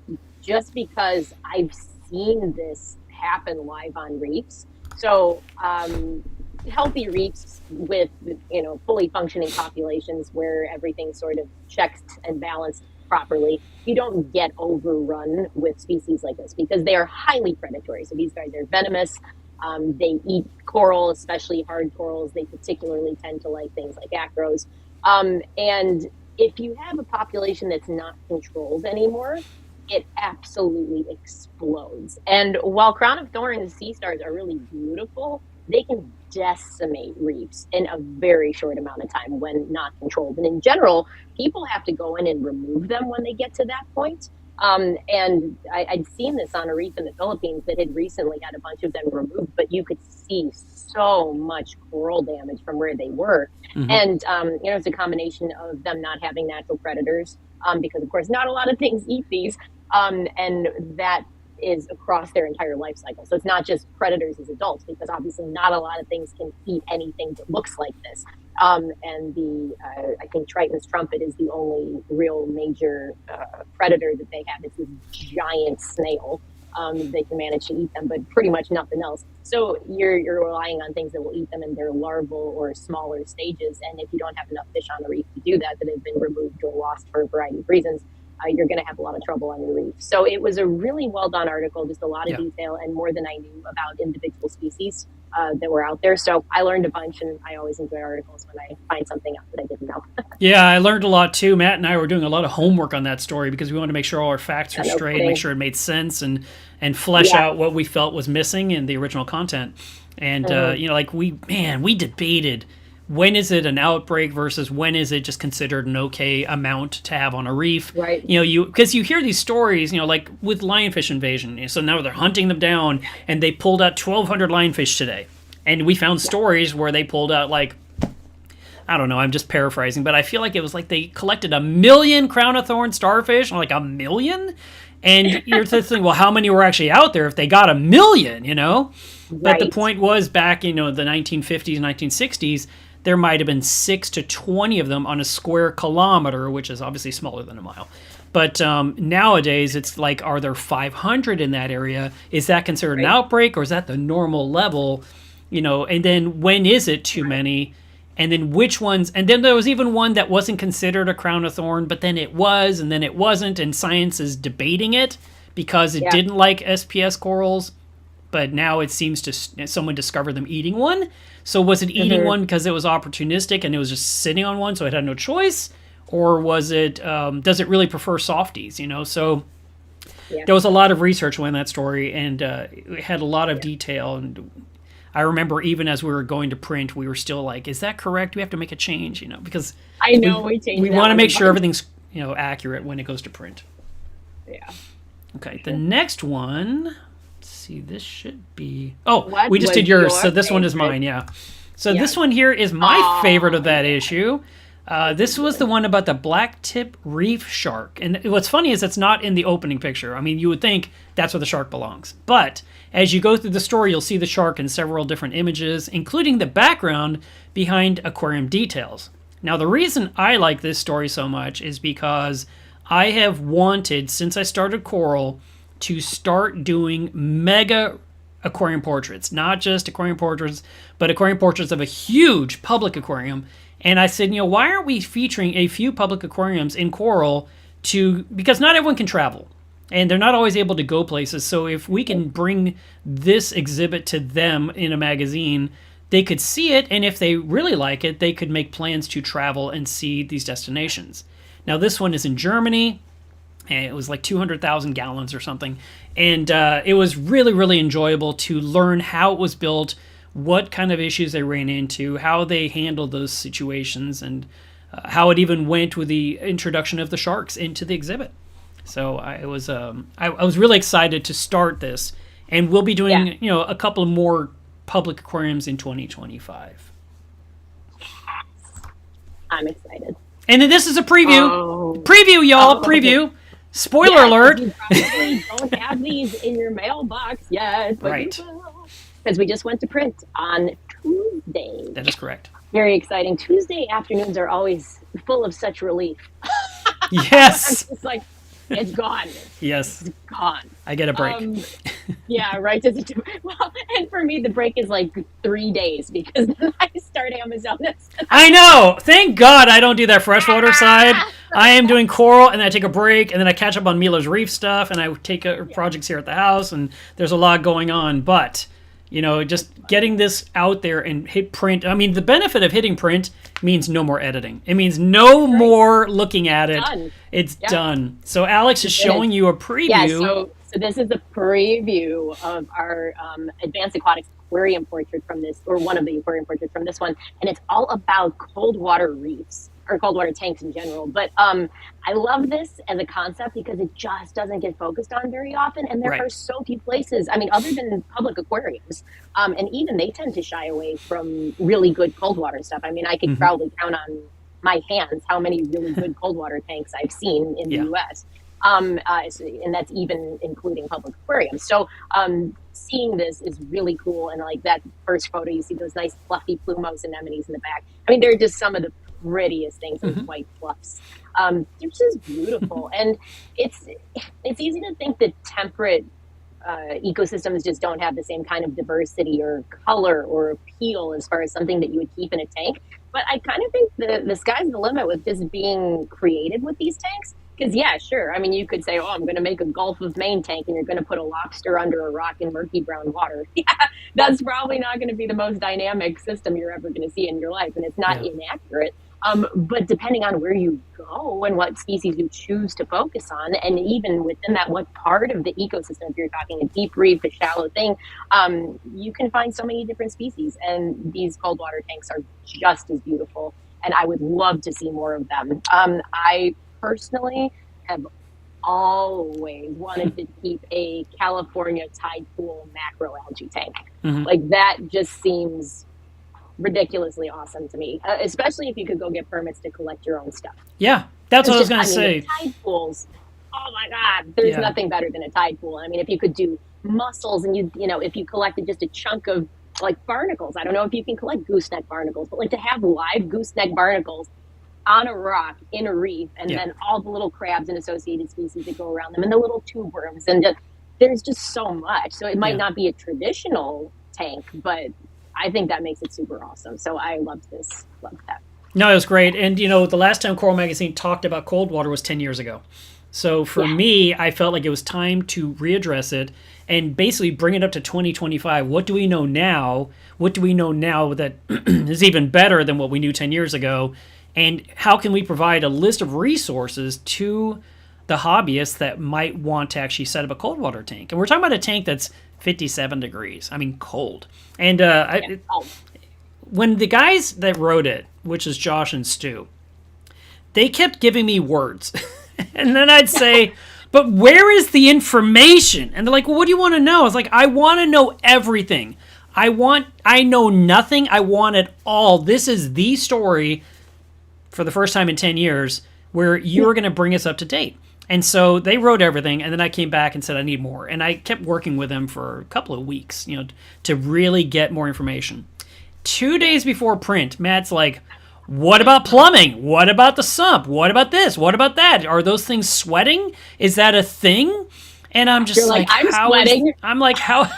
just because I've seen this happen live on reefs. So, healthy reefs with fully functioning populations where everything sort of checks and balanced properly, you don't get overrun with species like this because they are highly predatory. So these guys are venomous. They eat coral, especially hard corals. They particularly tend to like things like acros. And if you have a population that's not controlled anymore, it absolutely explodes. And while crown of thorns sea stars are really beautiful, they can decimate reefs in a very short amount of time when not controlled. And in general, people have to go in and remove them when they get to that point. And I'd seen this on a reef in the Philippines that had recently had a bunch of them removed, but you could see so much coral damage from where they were. Mm-hmm. And, it's a combination of them not having natural predators, because of course, not a lot of things eat these. And that is across their entire life cycle. So it's not just predators as adults, because obviously not a lot of things can eat anything that looks like this. And I think Triton's trumpet is the only real major predator that they have. It's this giant snail. They can manage to eat them, but pretty much nothing else. So you're relying on things that will eat them in their larval or smaller stages. And if you don't have enough fish on the reef to do that have been removed or lost for a variety of reasons, you're going to have a lot of trouble on your reef. So it was a really well done article, just a lot of detail and more than I knew about individual species that were out there. So I learned a bunch, and I always enjoy articles when I find something out that I didn't know. Yeah, I learned a lot too. Matt and I were doing a lot of homework on that story because we wanted to make sure all our facts were straight, make sure it made sense, and flesh out what we felt was missing in the original content. And, we debated, when is it an outbreak versus when is it just considered an okay amount to have on a reef? Right. Because you hear these stories, like with lionfish invasion. So now they're hunting them down, and they pulled out 1,200 lionfish today. And we found stories where they pulled out, I don't know, I'm just paraphrasing, but I feel like it was like they collected 1 million crown of thorn starfish. I'm like, 1 million? And you're thinking, well, how many were actually out there if they got 1 million, But Right. the point was, back in the 1950s, 1960s, there might have been 6 to 20 of them on a square kilometer, which is obviously smaller than a mile. But nowadays, it's like, are there 500 in that area? Is that considered an outbreak, or is that the normal level? And then when is it too many? And then which ones? And then there was even one that wasn't considered a crown of thorn, but then it was, and then it wasn't, and science is debating it because it didn't like SPS corals. But now it seems to someone discovered them eating one. So was it eating one because it was opportunistic and it was just sitting on one, so it had no choice? Or was it, does it really prefer softies, So Yeah. there was a lot of research in that story, and it had a lot of detail. And I remember even as we were going to print, we were still like, "Is that correct? Do we have to make a change?" Because I know we changed. we that want to one make a sure bunch. everything's accurate when it goes to print. Yeah. Okay, the next one. Let's see, this should be. Oh, What we just was did yours, your so this one is favorite? mine. Yeah. So Yeah. this one here is my Aw, favorite of that issue. This was the one about the black tip reef shark. And what's funny is it's not in the opening picture. I mean, you would think that's where the shark belongs. But as you go through the story, you'll see the shark in several different images, including the background behind aquarium details. Now, the reason I like this story so much is because I have wanted, since I started Coral, to start doing mega aquarium portraits. Not just aquarium portraits, but aquarium portraits of a huge public aquarium. And I said, why aren't we featuring a few public aquariums in Coral because not everyone can travel and they're not always able to go places. So if we can bring this exhibit to them in a magazine, they could see it. And if they really like it, they could make plans to travel and see these destinations. Now, this one is in Germany. And it was like 200,000 gallons or something. And it was really, really enjoyable to learn how it was built, what kind of issues they ran into, how they handled those situations, and how it even went with the introduction of the sharks into the exhibit. So I was really excited to start this, and we'll be doing a couple of more public aquariums in 2025. I'm excited. And then this is a preview. Preview, y'all. Preview. Spoiler alert. You probably don't have these in your mailbox yet, but Right. you will. Because we just went to print on Tuesday. That is correct. Very exciting. Tuesday afternoons are always full of such relief. Yes. It's like, it's gone. Yes. It's gone. I get a break. Yeah, right. Well, and for me, the break is like 3 days because then I start Amazon. I know. Thank God I don't do that freshwater side. I am doing Coral, and then I take a break, and then I catch up on melevsreef stuff, and I take projects here at the house, and there's a lot going on. But, just getting this out there and hit print. I mean, the benefit of hitting print means no more editing. It means no more looking at it. Done. It's done. So Alex is showing you a preview. Yeah, so this is a preview of our Advanced Aquatics aquarium portrait from this, or one of the aquarium portraits from this one, and it's all about cold water reefs, or cold water tanks in general. But I love this as a concept because it just doesn't get focused on very often, and there are so few places, I mean, other than public aquariums, and even they tend to shy away from really good cold water stuff. I mean, I could probably count on my hands how many really good cold water tanks I've seen in the U.S., and that's even including public aquariums. So seeing this is really cool. And like that first photo, you see those nice fluffy plumose anemones in the back. I mean, they're just some of the prettiest things, those white fluffs. They're just beautiful. And it's easy to think that temperate ecosystems just don't have the same kind of diversity or color or appeal as far as something that you would keep in a tank. But I kind of think the sky's the limit with just being creative with these tanks. Because, yeah, sure. I mean, you could say, I'm going to make a Gulf of Maine tank and you're going to put a lobster under a rock in murky brown water. Yeah, that's probably not going to be the most dynamic system you're ever going to see in your life. And it's not inaccurate. But depending on where you go and what species you choose to focus on, and even within that, what part of the ecosystem, if you're talking a deep reef, a shallow thing, you can find so many different species. And these cold water tanks are just as beautiful. And I would love to see more of them. I personally have always wanted to keep a California tide pool macroalgae tank. Like that just seems ridiculously awesome to me, especially if you could go get permits to collect your own stuff. Yeah, that's what I was going to say. Tide pools, oh my God, there's nothing better than a tide pool. I mean, if you could do mussels and if you collected just a chunk of like barnacles, I don't know if you can collect gooseneck barnacles, but like to have live gooseneck barnacles on a rock in a reef, and then all the little crabs and associated species that go around them, and the little tube worms, and there's just so much. So it might not be a traditional tank, but I think that makes it super awesome. So I loved this. Loved that. No, it was great. And, the last time Coral Magazine talked about cold water was 10 years ago. So for me, I felt like it was time to readdress it and basically bring it up to 2025. What do we know now? What do we know now that is even better than what we knew 10 years ago? And how can we provide a list of resources to the hobbyists that might want to actually set up a cold water tank. And we're talking about a tank that's 57 degrees. I mean, cold. And when the guys that wrote it, which is Josh and Stu, they kept giving me words. And then I'd say, but where is the information? And they're like, well, what do you want to know? It's like, I want to know everything. I know nothing. I want it all. This is the story for the first time in 10 years where you're going to bring us up to date. And so they wrote everything, and then I came back and said I need more. And I kept working with them for a couple of weeks, to really get more information. 2 days before print, Matt's like, what about plumbing? What about the sump? What about this? What about that? Are those things sweating? Is that a thing? And I'm just like, I'm sweating. I'm like, how is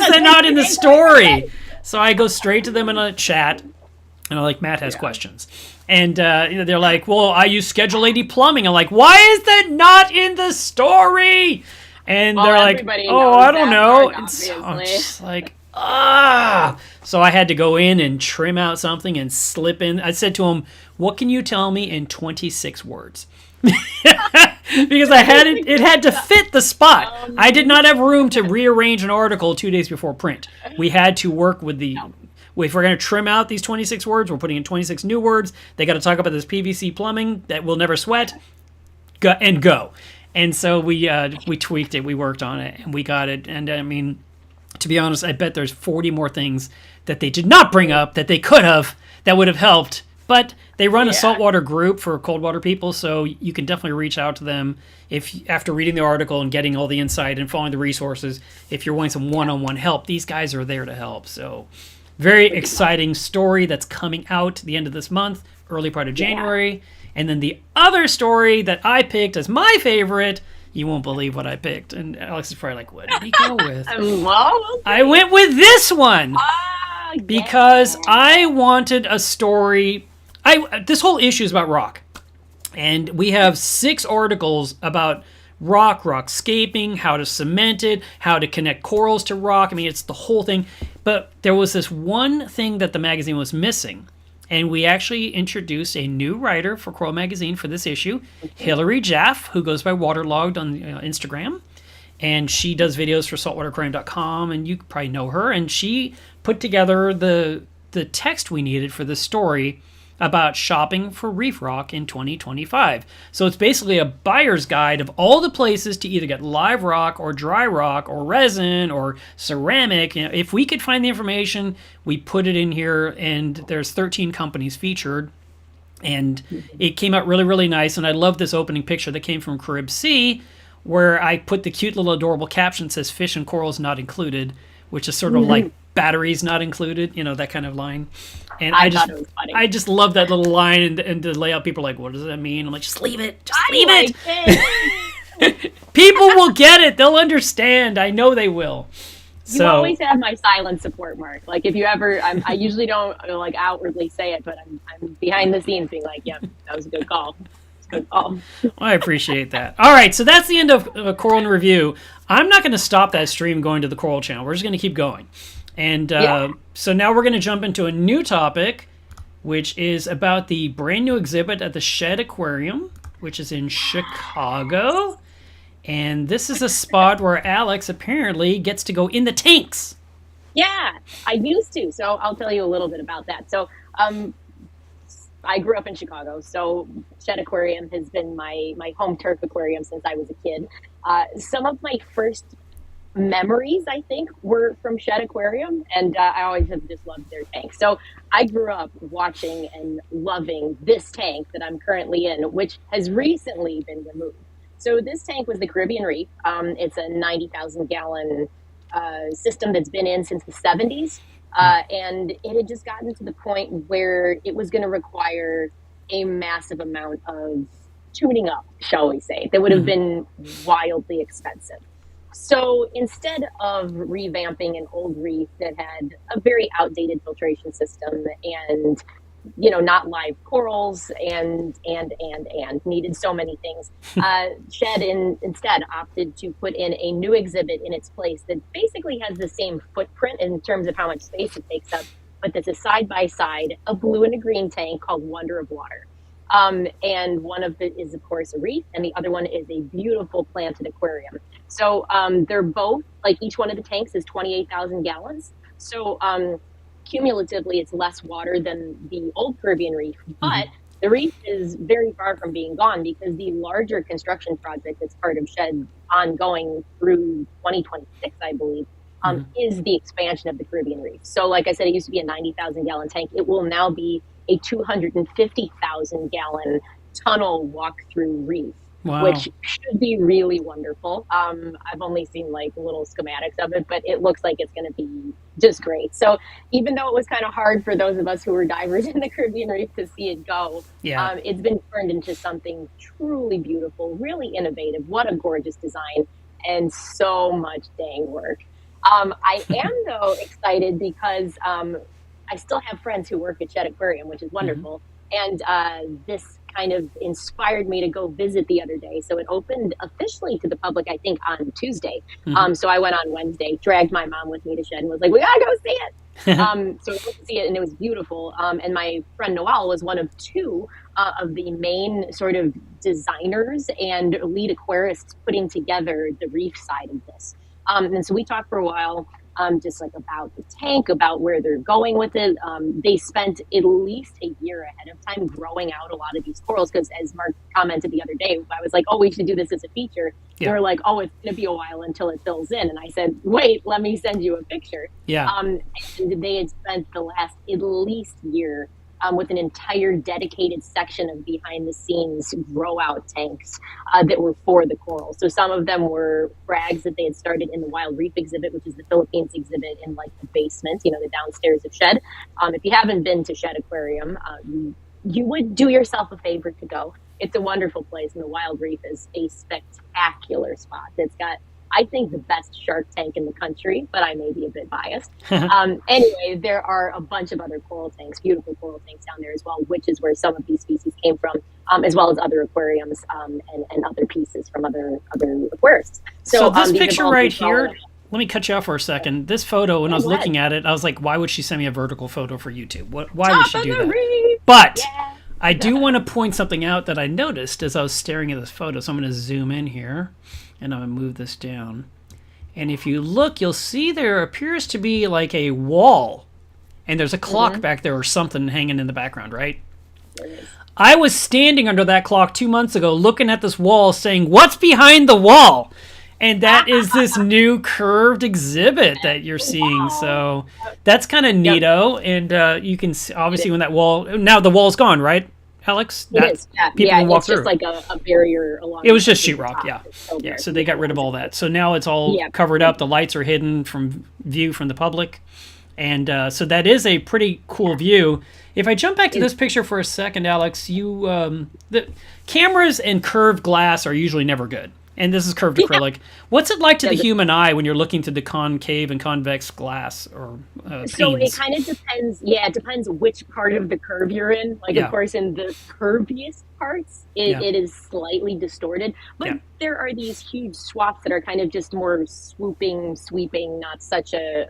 that not in the story? So I go straight to them in a chat, and I'm like, Matt has questions. And they're like, well, I use Schedule 80 plumbing. I'm like, why is that not in the story? And they're like, oh, I don't know. And so I'm just like, So I had to go in and trim out something and slip in. I said to him, what can you tell me in 26 words? Because it had to fit the spot. I did not have room to rearrange an article 2 days before print. We had to work with if we're going to trim out these 26 words, we're putting in 26 new words. They got to talk about this PVC plumbing that will never sweat. Go. And so we tweaked it. We worked on it, and we got it. And I mean, to be honest, I bet there's 40 more things that they did not bring up that they could have that would have helped. But they run a saltwater group for cold water people, so you can definitely reach out to them if after reading the article and getting all the insight and following the resources. If you're wanting some one-on-one help, these guys are there to help. So very exciting story that's coming out the end of this month, early part of January. And then the other story that I picked as my favorite, you won't believe what I picked. And Alex is probably like, what did he go with? I went with this one because I wanted a story. This whole issue is about rock. And we have 6 articles about rockscaping, how to cement it, how to connect corals to rock. I mean, it's the whole thing. But there was this one thing that the magazine was missing. And we actually introduced a new writer for Coral Magazine for this issue, Hillary Jaff, who goes by Waterlogged on Instagram. And she does videos for saltwateraquarium.com, and you probably know her. And she put together the text we needed for this story about shopping for reef rock in 2025. So it's basically a buyer's guide of all the places to either get live rock or dry rock or resin or ceramic. If we could find the information, we put it in here, and there's 13 companies featured. And it came out really, really nice. And I love this opening picture that came from Carib Sea, where I put the cute little adorable caption that says fish and corals not included, which is sort of like batteries not included, that kind of line. And I just love that little line, and the layout. People are like, what does that mean? I'm like, just leave it. Just leave it. People will get it. They'll understand. I know they will. You always have my silent support, Mark. Like, if you ever, I usually don't outwardly say it, but I'm behind the scenes being like, yep, that was a good call. Good call. Well, I appreciate that. All right, so that's the end of Coral in Review. I'm not going to stop that stream going to the Coral channel. We're just going to keep going. And so now we're going to jump into a new topic, which is about the brand new exhibit at the Shed Aquarium, which is in Chicago. And this is a spot where Alex apparently gets to go in the tanks. Yeah, I used to. So I'll tell you a little bit about that. So I grew up in Chicago. So Shed Aquarium has been my home turf aquarium since I was a kid. Some of my first memories, I think, were from Shed Aquarium, and I always have just loved their tank. So I grew up watching and loving this tank that I'm currently in, which has recently been removed. So this tank was the Caribbean Reef. It's a 90,000 gallon system that's been in since the 70s, and it had just gotten to the point where it was going to require a massive amount of tuning up, shall we say, that would have been wildly expensive. So instead of revamping an old reef that had a very outdated filtration system and, not live corals and needed so many things, Shed instead opted to put in a new exhibit in its place that basically has the same footprint in terms of how much space it takes up, but that's a side-by-side, a blue and a green tank called Wonder of Water. And one of it is, of course, a reef, and the other one is a beautiful planted aquarium. So they're both, like, each one of the tanks is 28,000 gallons. So cumulatively, it's less water than the old Caribbean reef, but the reef is very far from being gone because the larger construction project that's part of SHED ongoing through 2026, I believe, is the expansion of the Caribbean reef. So like I said, it used to be a 90,000 gallon tank. It will now be a 250,000 gallon tunnel walk-through reef. Wow. Which should be really wonderful. I've only seen like little schematics of it, but it looks like it's going to be just great. So even though it was kind of hard for those of us who were divers in the Caribbean reef to see it go, it's been turned into something truly beautiful, really innovative. What a gorgeous design, and so much dang work. I am, though, excited because I still have friends who work at SHED Aquarium, which is wonderful. And this kind of inspired me to go visit the other day. So it opened officially to the public, I think, on Tuesday. So I went on Wednesday, dragged my mom with me to SHED and was like, we gotta go see it. So we went to see it, and it was beautiful. And my friend Noelle was one of two of the main sort of designers and lead aquarists putting together the reef side of this. And so we talked for a while. Just like about the tank, about where they're going with it. They spent at least a year ahead of time growing out a lot of these corals because, as Mark commented the other day, I was like, oh, we should do this as a feature. They were like, oh, it's going to be a while until it fills in. And I said, wait, let me send you a picture. And they had spent the last at least year with an entire dedicated section of behind the scenes grow out tanks that were for the corals. So some of them were frags that they had started in the Wild Reef exhibit, which is the Philippines exhibit in like the basement, you know, the downstairs of SHED. If you haven't been to SHED Aquarium, you would do yourself a favor to go. It's a wonderful place, and the Wild Reef is a spectacular spot. It's got, I think, the best shark tank in the country, but I may be a bit biased. Anyway, there are a bunch of other coral tanks, beautiful coral tanks down there as well, which is where some of these species came from, as well as other aquariums and other pieces from other aquarists. So this picture right here, let me cut you off for a second. This photo, when I was looking at it, I was like, why would she send me a vertical photo for YouTube? Why would she do that? Reef. But I do want to point something out that I noticed as I was staring at this photo. So I'm going to zoom in here. And I'm going to move this down. And if you look, you'll see there appears to be like a wall. And there's a clock back there or something hanging in the background, right? I was standing under that clock 2 months ago looking at this wall saying, what's behind the wall? And that is this new curved exhibit that you're seeing. So that's kind of neato. And you can see, obviously, when that wall... Now the wall's gone, right? Alex? It is, people can walk through. It's just like a barrier along. It was just sheetrock, so they got rid of all that. So now it's all covered up. The lights are hidden from view from the public. And so that is a pretty cool view. If I jump back to this picture for a second, Alex, the cameras and curved glass are usually never good. And this is curved acrylic. What's it like to the human eye when you're looking through the concave and convex glass or So it kind of depends. Yeah, it depends which part of the curve you're in. Like, of course, in the curviest parts, it is slightly distorted. But there are these huge swaths that are kind of just more sweeping, not such a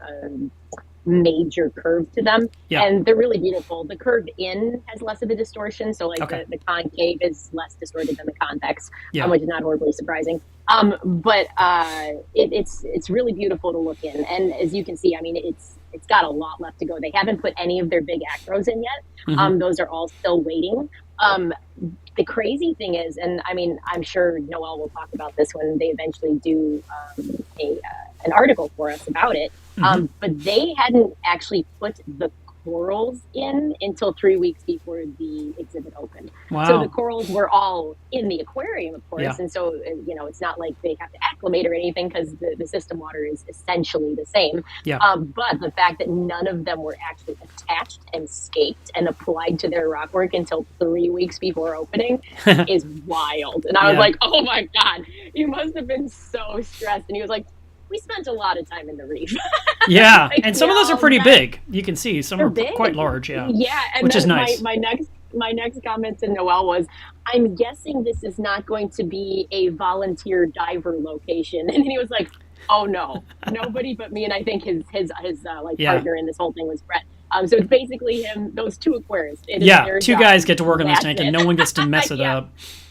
major curve to them. And they're really beautiful. The curved in has less of a distortion. So like the concave is less distorted than the convex, which is not horribly surprising. But it's really beautiful to look in. And as you can see, I mean, it's got a lot left to go. They haven't put any of their big acros in yet. Those are all still waiting. The crazy thing is, and I mean, I'm sure Noelle will talk about this when they eventually do an article for us about it. But they hadn't actually put the corals in until 3 weeks before the exhibit opened. So the corals were all in the aquarium, of course. And so, you know, it's not like they have to acclimate or anything because the system water is essentially the same. But the fact that none of them were actually attached and scaped and applied to their rockwork until 3 weeks before opening is wild. And I was like, oh my God, you must have been so stressed. And he was like, we spent a lot of time in the reef. Like, and some of those are pretty big. You can see some are big. Quite large. And which is nice. My next comment to Noelle was, I'm guessing this is not going to be a volunteer diver location. And he was like, oh no, nobody but me. And I think his partner in this whole thing was Brett. So it's basically him, those two aquarists. It is Yeah, their two job. guys get to work on this That's tank, it. and no one gets to mess it Yeah. up.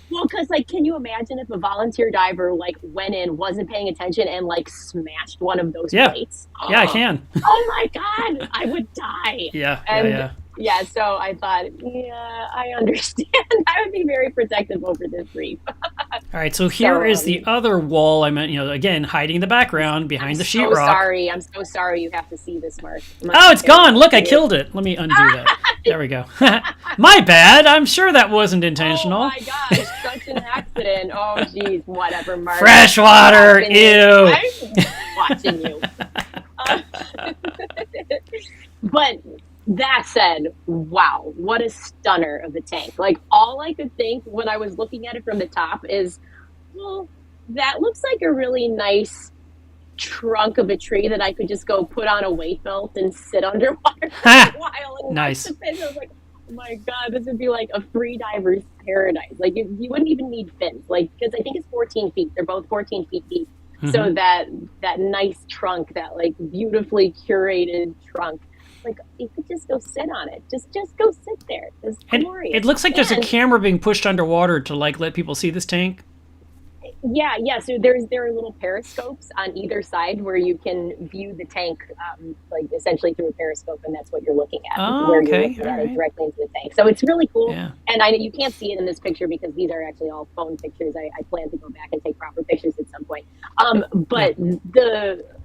Well, because like, can you imagine if a volunteer diver like went in, wasn't paying attention, and like smashed one of those Yeah. plates? Yeah, I can. Oh my god, I would die. Yeah, And yeah, so I thought, yeah, I understand. I would be very protective over this reef. All right, so here is the other wall I meant, again, hiding in the background behind the sheetrock. I'm so sorry you have to see this, Mark. Oh, it's gone. Look, I killed it. Let me undo that. There we go. My bad. I'm sure that wasn't intentional. Oh my gosh, such an accident. Oh, geez, whatever, Mark. Freshwater, ew. I'm watching you. But that said, wow, what a stunner of a tank. Like, all I could think when I was looking at it from the top is, well, that looks like a really nice trunk of a tree that I could just go put on a weight belt and sit underwater for a while and nice. watch the fish. I was like, oh my god, this would be like a free diver's paradise. Like, you wouldn't even need fins, like, because I think it's 14 feet. They're both 14 feet deep. Mm-hmm. So that nice trunk, that like beautifully curated trunk, like, you could just go sit on it. Just go sit there. It's glorious. It looks like there's a camera being pushed underwater to like let people see this tank. Yeah. So there are little periscopes on either side where you can view the tank, like essentially through a periscope, and that's what you're looking at. Oh, where okay. You're looking at it directly into the tank. So it's really cool. Yeah. And I know you can't see it in this picture because these are actually all phone pictures. I plan to go back and take proper pictures at some point. But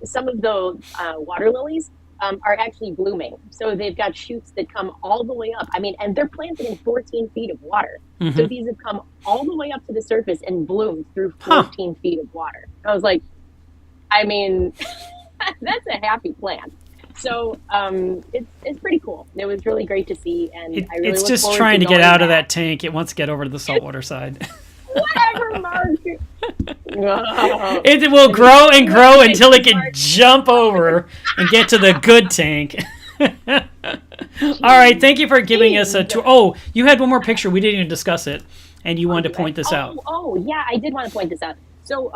some of the water lilies are actually blooming. So they've got shoots that come all the way up. I mean, and they're planted in 14 feet of water. Mm-hmm. So these have come all the way up to the surface and bloomed through 14 feet of water. I was like, I mean, that's a happy plant. So it's pretty cool. It was really great to see. And I really it's just trying to get out of that tank. It wants to get over to the saltwater side. Whatever, Mark. It will grow and grow until it can jump over and get to the good tank. All right, thank you for giving us a tour. Oh, you had one more picture. We didn't even discuss it, and you wanted to point this out. Oh, yeah, I did want to point this out. So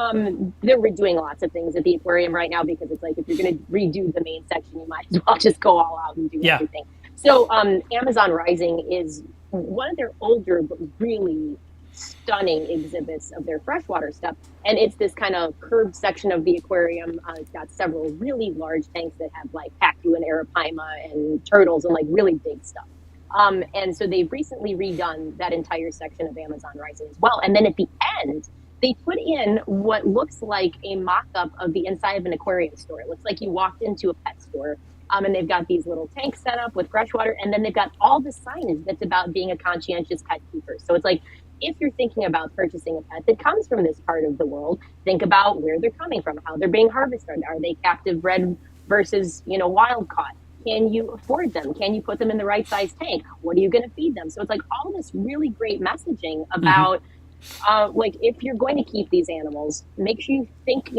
they're redoing lots of things at the aquarium right now because it's like if you're going to redo the main section, you might as well just go all out and do everything. So Amazon Rising is one of their older but really stunning exhibits of their freshwater stuff, and it's this kind of curved section of the aquarium. It's got several really large tanks that have like pacu and arapaima and turtles and like really big stuff. And so they've recently redone that entire section of Amazon Rising as well. And then at the end, they put in what looks like a mock-up of the inside of an aquarium store. It looks like you walked into a pet store. And they've got these little tanks set up with freshwater, and then they've got all the signage that's about being a conscientious pet keeper. So it's like, if you're thinking about purchasing a pet that comes from this part of the world, think about where they're coming from, how they're being harvested. Are they captive bred versus, wild caught? Can you afford them? Can you put them in the right size tank? What are you going to feed them? So it's like all this really great messaging about, like, if you're going to keep these animals, make sure you think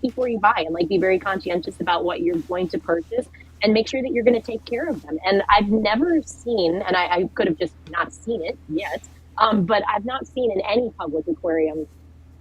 before you buy, and like be very conscientious about what you're going to purchase, and make sure that you're going to take care of them. And I've never seen, and I could have just not seen it yet, but I've not seen in any public aquarium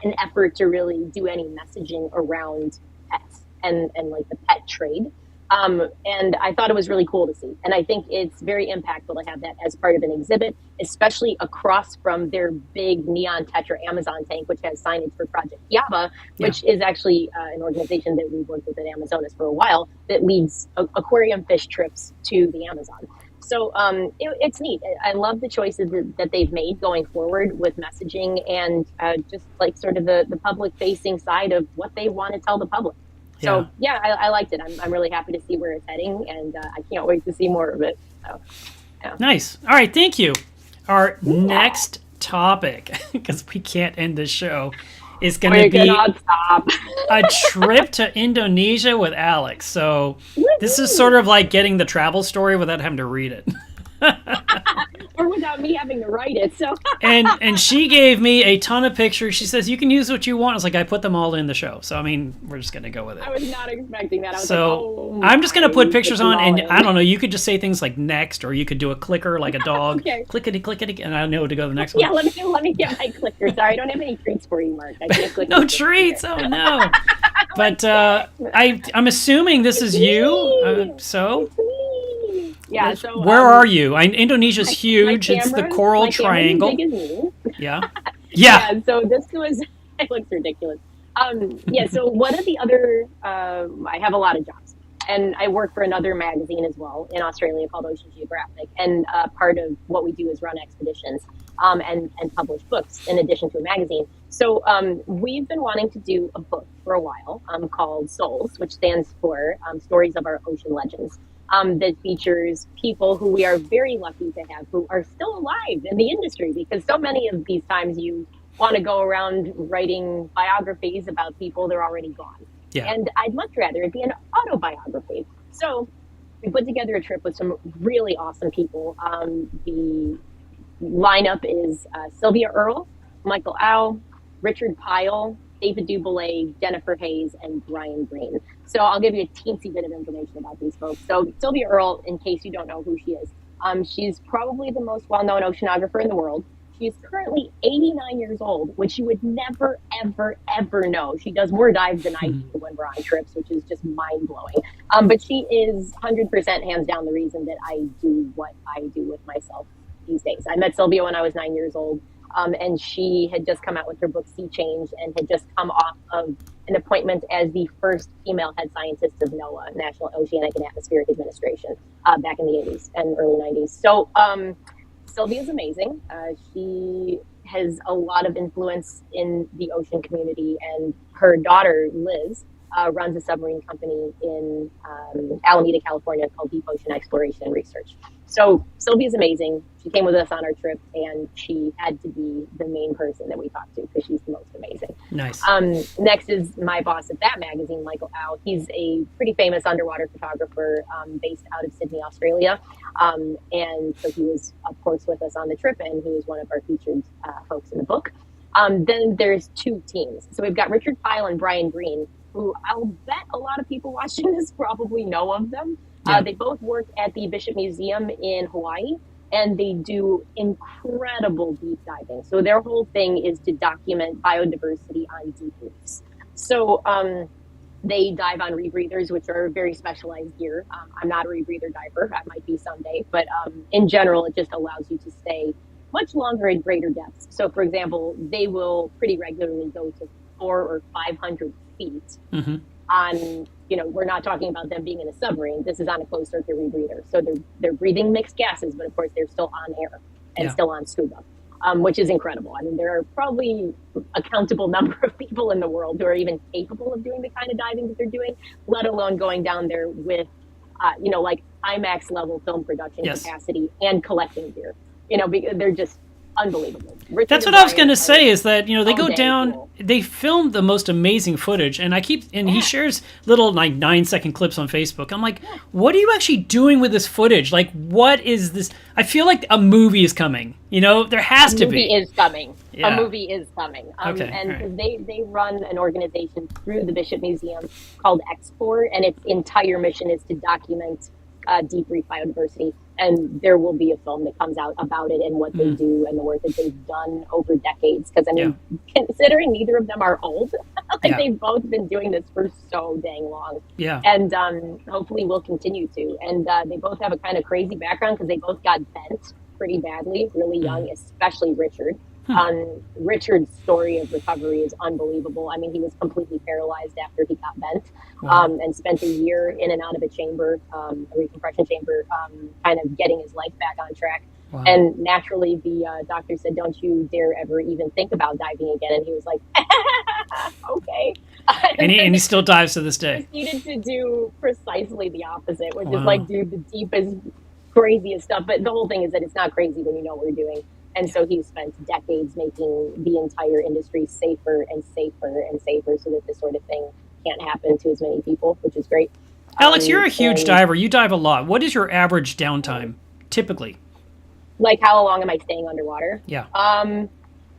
an effort to really do any messaging around pets and like the pet trade. And I thought it was really cool to see. And I think it's very impactful to have that as part of an exhibit, especially across from their big neon Tetra Amazon tank, which has signage for Project Yaba, which is actually an organization that we've worked with at Amazonas for a while that leads aquarium fish trips to the Amazon. So it's neat. I love the choices that they've made going forward with messaging and just like sort of the public facing side of what they want to tell the public. So yeah, I liked it. I'm really happy to see where it's heading, and I can't wait to see more of it. So, yeah. Nice. All right, thank you. Our next topic, because we can't end this show, is going to be a trip to Indonesia with Alex. So this is sort of like getting the travel story without having to read it. Or without me having to write it. So and she gave me a ton of pictures. She says, you can use what you want. I was like, I put them all in the show. So, I mean, we're just going to go with it. I was not expecting that. I was so I'm just going to put pictures on, and I don't know, you could just say things like next, or you could do a clicker like a dog. Okay. Clickety, clickety, and I know to go to the next one. Yeah, let me get my clicker. Sorry, I don't have any treats for you, Mark. I can't click. No treats? Oh, no. But I'm assuming this is you. So... Yeah. So Where are you? Indonesia's huge. It's the Coral my Triangle. camera's as big as me. Yeah. Yeah. So this was. It looks ridiculous. Yeah. So one of the other, I have a lot of jobs, and I work for another magazine as well in Australia called Ocean Geographic. And part of what we do is run expeditions and publish books in addition to a magazine. So we've been wanting to do a book for a while called Souls, which stands for Stories of Our Ocean Legends. That features people who we are very lucky to have who are still alive in the industry, because so many of these times you want to go around writing biographies about people that are already gone. Yeah. And I'd much rather it be an autobiography. So we put together a trip with some really awesome people. The lineup is Sylvia Earle, Michael Au, Richard Pyle, David Duboulet, Jennifer Hayes, and Brian Green. So I'll give you a teensy bit of information about these folks. So Sylvia Earle, in case you don't know who she is, she's probably the most well-known oceanographer in the world. She's currently 89 years old, which you would never, ever, ever know. She does more dives than I do when we're on trips, which is just mind-blowing. But she is 100% hands down the reason that I do what I do with myself these days. I met Sylvia when I was 9 years old, and she had just come out with her book Sea Change and had just come off of an appointment as the first female head scientist of NOAA, National Oceanic and Atmospheric Administration, back in the 80s and early 90s. So Sylvia's amazing. She has a lot of influence in the ocean community, and her daughter, Liz, runs a submarine company in Alameda, California called Deep Ocean Exploration and Research. So Sylvia's amazing. She came with us on our trip, and she had to be the main person that we talked to because she's the most amazing. Nice. Next is my boss at that magazine, Michael Au. He's a pretty famous underwater photographer based out of Sydney, Australia. And so he was, of course, with us on the trip, and he was one of our featured folks in the book. Then there's two teams. So we've got Richard Pyle and Brian Green, who I'll bet a lot of people watching this probably know of them. Yeah. They both work at the Bishop Museum in Hawaii, and they do incredible deep diving. So their whole thing is to document biodiversity on deep reefs. So they dive on rebreathers, which are very specialized gear. I'm not a rebreather diver. I might be someday. But in general, it just allows you to stay much longer at greater depths. So, for example, they will pretty regularly go to 400 or 500 feet on, we're not talking about them being in a submarine. This is on a closed circuit rebreather. So they're breathing mixed gases, but of course they're still on air and still on scuba, which is incredible. I mean, there are probably a countable number of people in the world who are even capable of doing the kind of diving that they're doing, let alone going down there with, like IMAX level film production capacity and collecting gear. They're just unbelievable. Richard That's what I was going to say is that, they go down, they film the most amazing footage, and he shares little 9-second clips on Facebook. I'm like, what are you actually doing with this footage? Like, what is this? I feel like a movie is coming. There has to be. A movie is coming. Yeah. A movie is coming. Okay, and they run an organization through the Bishop Museum called Export, and its entire mission is to document deep reef biodiversity. And there will be a film that comes out about it and what they do and the work that they've done over decades. Because, considering neither of them are old, they've both been doing this for so dang long. Yeah. And hopefully we'll continue to. And they both have a kind of crazy background because they both got bent pretty badly, really young, especially Richard. Richard's story of recovery is unbelievable. I mean, he was completely paralyzed after he got bent and spent a year in and out of a chamber, a recompression chamber, kind of getting his life back on track. Wow. And naturally, the doctor said, "Don't you dare ever even think about diving again." And he was like, "Okay." And he still dives to this day. Proceeded to do precisely the opposite, which is like do the deepest, craziest stuff. But the whole thing is that it's not crazy when you know what we're doing. And so he's spent decades making the entire industry safer and safer and safer so that this sort of thing can't happen to as many people, which is great. Alex, you're a huge diver. You dive a lot. What is your average downtime, typically? Like, how long am I staying underwater? Yeah.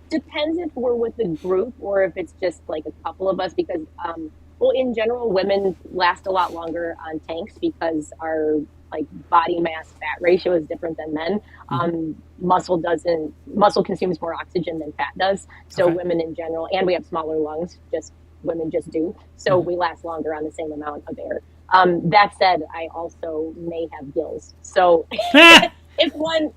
Depends if we're with a group or if it's just like a couple of us because, in general, women last a lot longer on tanks because our body mass fat ratio is different than men. Muscle consumes more oxygen than fat does. So women in general, and we have smaller lungs, women just do. So we last longer on the same amount of air. That said, I also may have gills. So if one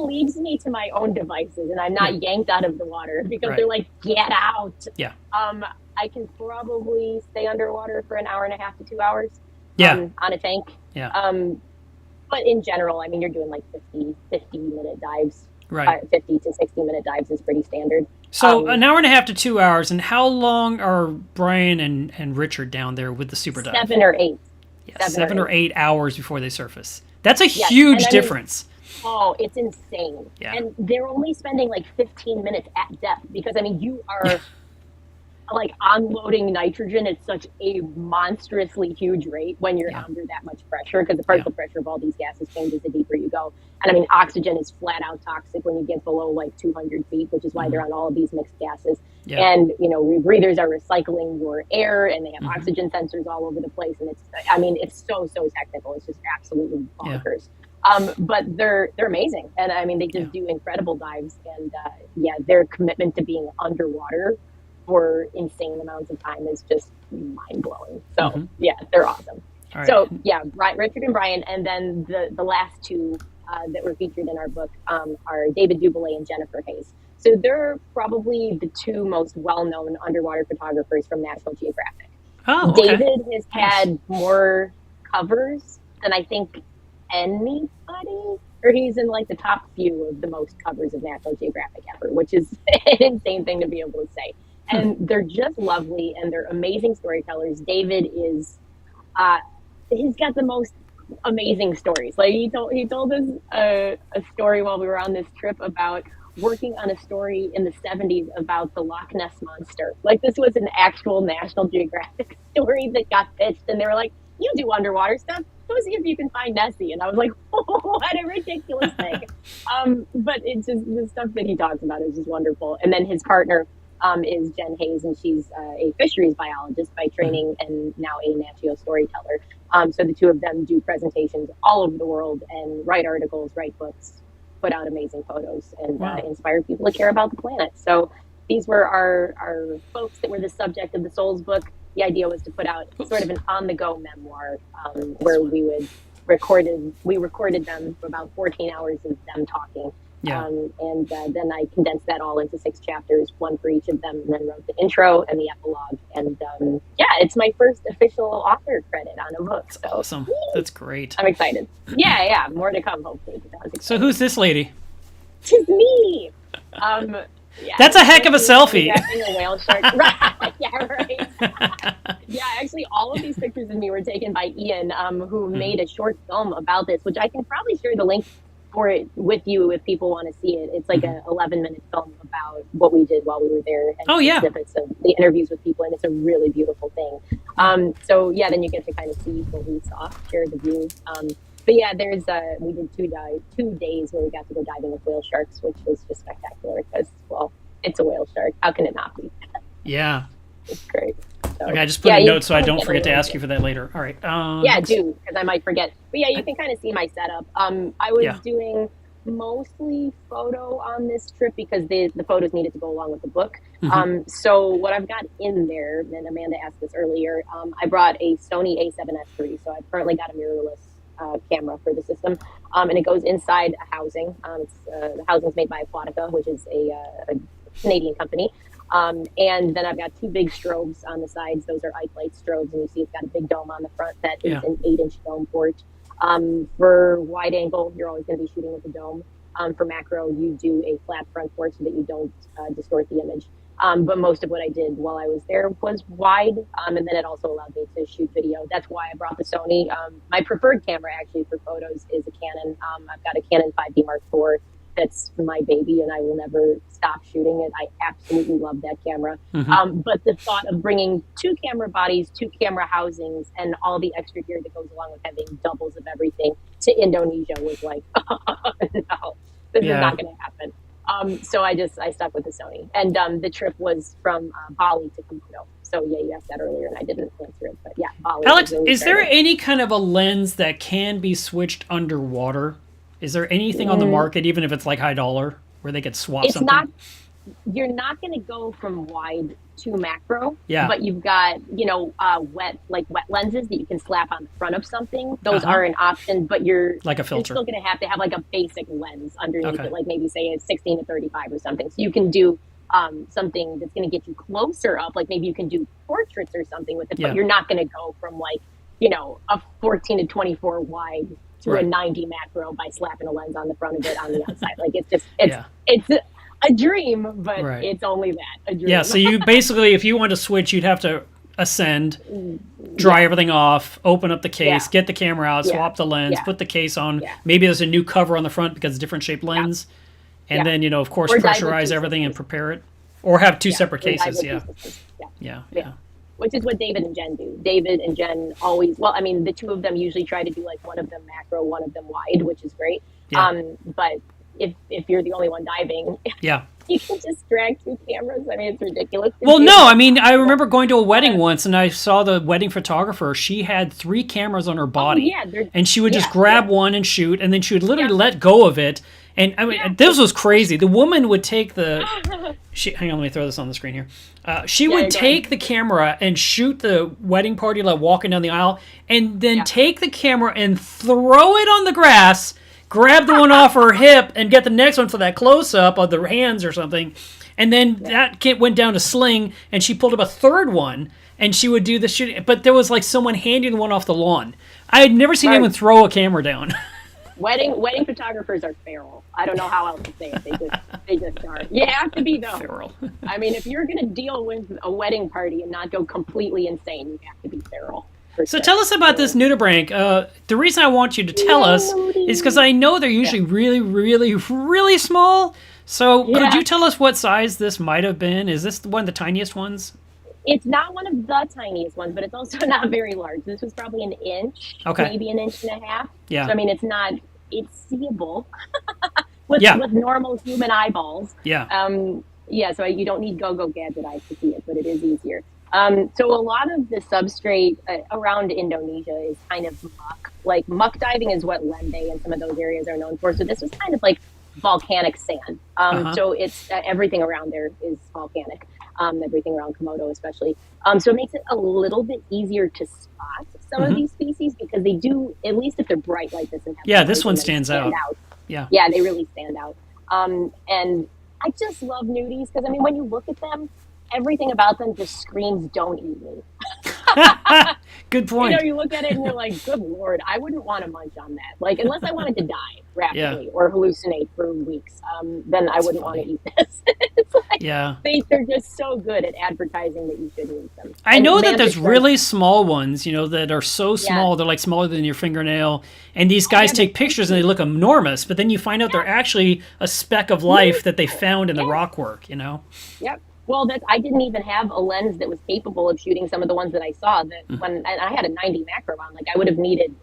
leaves me to my own devices and I'm not yanked out of the water because they're like, get out. Yeah. I can probably stay underwater for an hour and a half to 2 hours. Yeah. On a tank. Yeah. But in general, I mean, you're doing like 50-minute dives. Right. 50 to 60-minute dives is pretty standard. So an hour and a half to 2 hours. And how long are Brian and Richard down there with the super dive? 7 or 8. Yeah, 7 or 8 hours before they surface. That's a huge difference. Oh, it's insane. Yeah. And they're only spending like 15 minutes at depth because, I mean, you are like unloading nitrogen at such a monstrously huge rate when you're under that much pressure, because the particle pressure of all these gases changes the deeper you go. And I mean, oxygen is flat out toxic when you get below like 200 feet, which is why they're on all of these mixed gases. And, you know, rebreathers are recycling your air, and they have oxygen sensors all over the place. And it's, I mean, it's so technical. It's just absolutely bonkers. But they're amazing. And I mean, they just do incredible dives. And their commitment to being underwater for insane amounts of time is just mind blowing. So they're awesome. Right. So Richard and Brian, and then the last two that were featured in our book are David Duboulet and Jennifer Hayes. So they're probably the two most well-known underwater photographers from National Geographic. Oh, okay. David has had more covers than I think anybody, or he's in like the top few of the most covers of National Geographic ever, which is an insane thing to be able to say. And they're just lovely, and they're amazing storytellers. David is, he's got the most amazing stories. Like he told us a story while we were on this trip about working on a story in the 70s about the Loch Ness Monster. Like, this was an actual National Geographic story that got pitched, and they were like, you do underwater stuff, go see if you can find Nessie. And I was like, oh, what a ridiculous thing. But it's just, the stuff that he talks about is just wonderful. And then his partner is Jen Hayes, and she's a fisheries biologist by training and now a Nat Geo storyteller. So the two of them do presentations all over the world and write articles, write books, put out amazing photos, and inspire people to care about the planet. So these were our folks that were the subject of the Souls book. The idea was to put out sort of an on-the-go memoir where we recorded them for about 14 hours of them talking. And then I condensed that all into 6 chapters, one for each of them, and then wrote the intro and the epilogue. And it's my first official author credit on a book. That's awesome. That's great. I'm excited. Yeah, more to come, hopefully. So who's this lady? Tis me. That's a heck of a selfie. A whale shark. Right. Yeah, right. Actually, all of these pictures of me were taken by Ian, who made a short film about this, which I can probably share the link for it with you if people want to see it. It's like a 11-minute film about what we did while we were there, and snippets of the interviews with people, and it's a really beautiful thing. Then you get to kind of see what we saw, share the view. There's we did 2 days where we got to go diving with whale sharks, which was just spectacular because, well, it's a whale shark. How can it not be? Yeah. It's great. So, okay, I just put a note so I don't forget to ask you for that later. All right. Do, because I might forget. But you can kind of see my setup. I was doing mostly photo on this trip because the photos needed to go along with the book. So what I've got in there, and Amanda asked this earlier, I brought a Sony A7S III. So I've currently got a mirrorless camera for the system, and it goes inside a housing. The housing's made by Aquatica, which is a Canadian company. And then I've got 2 big strobes on the sides. Those are iFlight strobes, and you see it's got a big dome on the front that is an 8-inch dome port. For wide angle, you're always going to be shooting with a dome. For macro, you do a flat front port so that you don't distort the image. But most of what I did while I was there was wide, and then it also allowed me to shoot video. That's why I brought the Sony. My preferred camera, actually, for photos is a Canon. I've got a Canon 5D Mark IV. That's my baby, and I will never stop shooting it. I absolutely love that camera. But the thought of bringing 2 camera bodies, 2 camera housings, and all the extra gear that goes along with having doubles of everything to Indonesia was like, no, this is not going to happen. So I stuck with the Sony. And the trip was from Bali to Komodo. So you asked that earlier, and I didn't answer it. But Bali. Alex, is there any kind of a lens that can be switched underwater? Is there anything on the market, even if it's like high dollar, where they could swap something? You're not going to go from wide 2 macro. Yeah. But you've got, wet lenses that you can slap on the front of something. Those Uh-huh. are an option, but you're Like a you're filter. still going to have like a basic lens underneath Okay. it, like maybe say it's 16 to 35 or something. So you can do something that's going to get you closer up, like maybe you can do portraits or something with it, Yeah. but you're not going to go from like, a 14 to 24 wide to Right. a 90 macro by slapping a lens on the front of it on the outside. Like it's Yeah. it's a dream, but Right. it's only that, a dream. Yeah, so you basically, if you want to switch, you'd have to ascend, dry everything off, open up the case, Yeah. get the camera out, Yeah. swap the lens, Yeah. put the case on. Yeah. Maybe there's a new cover on the front because it's a different shaped lens. And Yeah. then, of course, Or dive with pressurize 2 everything and systems. prepare it. Or have 2 Yeah, separate or dive cases, with yeah. 2 systems. Yeah. Yeah, Yeah. yeah. Which is what David and Jen do. David and Jen always, well, I mean, the 2 of them usually try to do like one of them macro, one of them wide, which is great. Yeah. But if you're the only one diving, Yeah. you can just drag 2 cameras. I mean, it's ridiculous. Well, no, I mean, I remember going to a wedding once and I saw the wedding photographer. She had 3 cameras on her body. yeah, they're- and she would just yeah, grab yeah. one and shoot, and then she would literally Yeah. let go of it. And I mean, Yeah. this was crazy. The woman would take the. Hang on, let me throw this on the screen here. She would go take the camera and shoot the wedding party, like walking down the aisle, and then Yeah. take the camera and throw it on the grass, grab the one off her hip, and get the next one for that close up of the hands or something. And then that kid went down to sling, and she pulled up a third one, and she would do the shooting. But there was like someone handing the one off the lawn. I had never seen Right. anyone throw a camera down. Wedding photographers are feral. I don't know how else to say it. They just are. You have to be though. Feral. I mean, if you're gonna deal with a wedding party and not go completely insane, you have to be feral. for So sure. tell us about this nudibranch. The reason I want you to tell us is because I know they're usually really, really, really small. So could Yeah. you tell us what size this might have been? Is this one of the tiniest ones? It's not one of the tiniest ones, but it's also not very large. This was probably an inch, Okay. maybe an inch and a half. Yeah. So I mean, it's seeable with Yeah. with normal human eyeballs. Yeah. So you don't need go-go gadget eyes to see it, but it is easier. So a lot of the substrate around Indonesia is kind of muck. Like muck diving is what Lembeh and some of those areas are known for. So this was kind of like volcanic sand. So it's everything around there is volcanic. Everything around Komodo especially. So it makes it a little bit easier to spot some of these species because they do, at least if they're bright like this. And have Yeah, this something one that stands stand out. Yeah. Yeah, they really stand out. And I just love nudies because, I mean, when you look at them, everything about them just screams, don't eat me. Good point. You look at it and you're like, good Lord, I wouldn't want to munch on that. Like, unless I wanted to die rapidly or hallucinate for weeks, then I wouldn't want to eat this. It's like, Yeah. they're just so good at advertising that you shouldn't eat them. I And know that mantis there's shrimp- really small ones, that are so small, they're like smaller than your fingernail. And these guys take pictures and they look enormous, but then you find out they're actually a speck of life that they found in the rockwork, Yep. Well, I didn't even have a lens that was capable of shooting some of the ones that I saw. And I had a 90 macro on, like I would have needed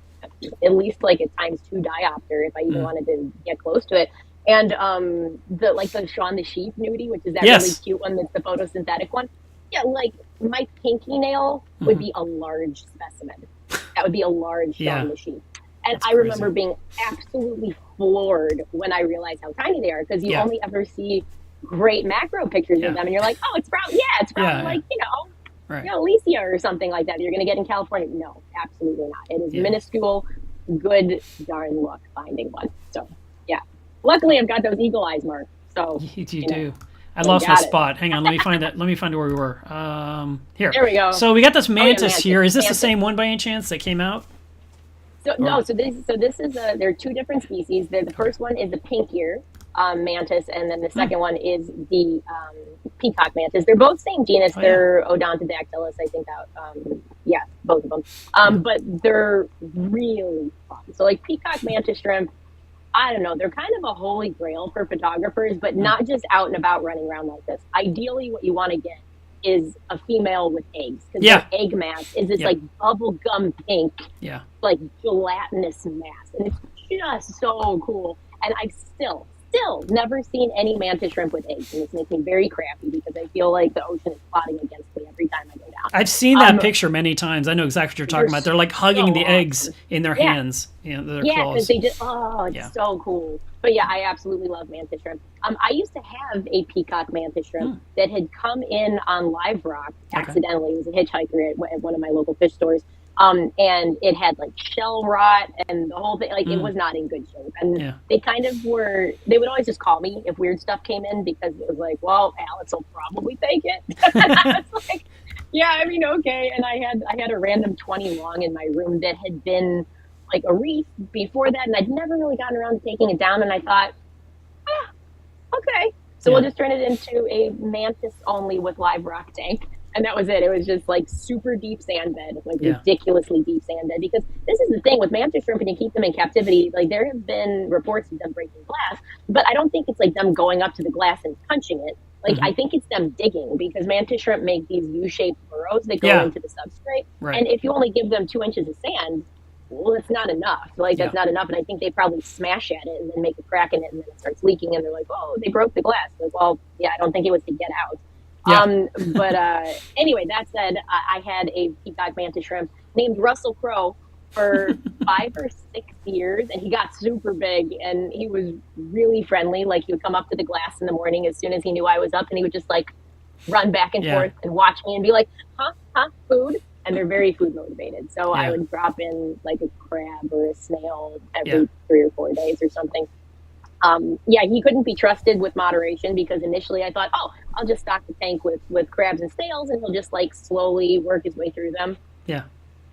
at least like a ×2 diopter if I even wanted to get close to it. And the Shaun the Sheep nudie, which is that really cute one that's the photosynthetic one. Yeah, like my pinky nail would be a large specimen. That would be a large Shaun the Sheep. And That's I remember being absolutely floored when I realized how tiny they are because you only ever see great macro pictures of them and you're like, oh, it's probably like, Right. Alicia or something like that you're going to get in California. No, absolutely not. It is minuscule, good darn luck finding one. So, yeah. Luckily, I've got those eagle eyes, Mark. So You do. I lost my spot. Hang on, let me find that. Let me find where we were. Here. There we go. So we got this mantis mantis. here. Is this the Mantis. same one by any chance that came out? So no, so this is there are 2 different species. The first one is the pink ear mantis, and then the second one is the peacock mantis. They're both same genus. They're Odontodactylus, I think. Both of them. But they're really fun. So like peacock mantis shrimp, I don't know. They're kind of a holy grail for photographers, but not just out and about running around like this. Ideally, what you want to get is a female with eggs because their egg mass is this like bubblegum pink, like gelatinous mass, and it's just so cool. And I've still still never seen any mantis shrimp with eggs, and this makes me very crappy because I feel like the ocean is plotting against me every time I go down. I've seen that picture many times. I know exactly what you're talking about. They're like hugging so the eggs awesome. in their Yeah. hands, their Yeah, claws. because they just, it's Yeah. so cool. But yeah, I absolutely love mantis shrimp. I used to have a peacock mantis shrimp that had come in on Live Rock accidentally. It was a hitchhiker at one of my local fish stores. And it had like shell rot and the whole thing. Like it was not in good shape. And they kind of were, they would always just call me if weird stuff came in because it was like, well, Alex will probably take it. And I was like, yeah, I mean, okay. And I had a random 20 long in my room that had been like a reef before that, and I'd never really gotten around to taking it down. And I thought, okay, so we'll just turn it into a mantis only with live rock tank, and that was it. It was just like super deep sand bed, like ridiculously deep sand bed. Because this is the thing with mantis shrimp, and you keep them in captivity. Like there have been reports of them breaking glass, but I don't think it's like them going up to the glass and punching it. Like I think it's them digging, because mantis shrimp make these U-shaped burrows that go into the substrate, and if you only give them 2 inches of sand, well, it's not enough. Like that's not enough. And I think they probably smash at it and then make a crack in it, and then it starts leaking, and they're like, oh, they broke the glass. Like, well, yeah, I don't think it was to get out. But anyway, that said, I had a peacock mantis shrimp named Russell Crowe for 5 or 6 years, and he got super big, and he was really friendly. Like he would come up to the glass in the morning as soon as he knew I was up, and he would just like run back and forth and watch me and be like, huh, food? And they're very food motivated. So I would drop in like a crab or a snail every 3 or 4 days or something. He couldn't be trusted with moderation, because initially I thought, oh, I'll just stock the tank with crabs and snails, and he'll just like slowly work his way through them. Yeah.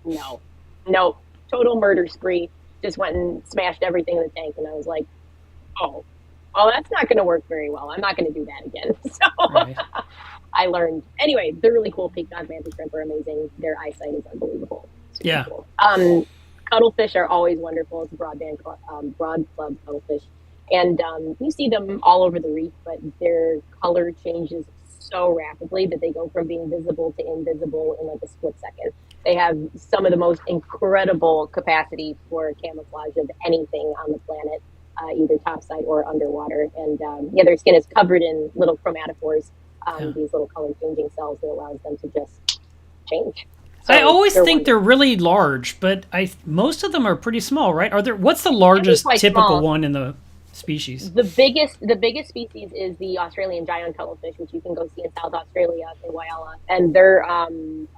No, total murder spree. Just went and smashed everything in the tank, and I was like, oh, well, that's not going to work very well. I'm not going to do that again. So I learned. Anyway, they're really cool. Peacock mantis shrimp are amazing. Their eyesight is unbelievable. Super cool. Cuttlefish are always wonderful. It's a broad club cuttlefish. And you see them all over the reef, but their color changes so rapidly that they go from being visible to invisible in like a split second. They have some of the most incredible capacity for camouflage of anything on the planet, either topside or underwater. And their skin is covered in little chromatophores, these little color changing cells that allows them to just change. So I always think they're really large, but most of them are pretty small, right? What's the largest typical one in the species? The biggest species is the Australian giant cuttlefish, which you can go see in South Australia in Whyalla, and they're a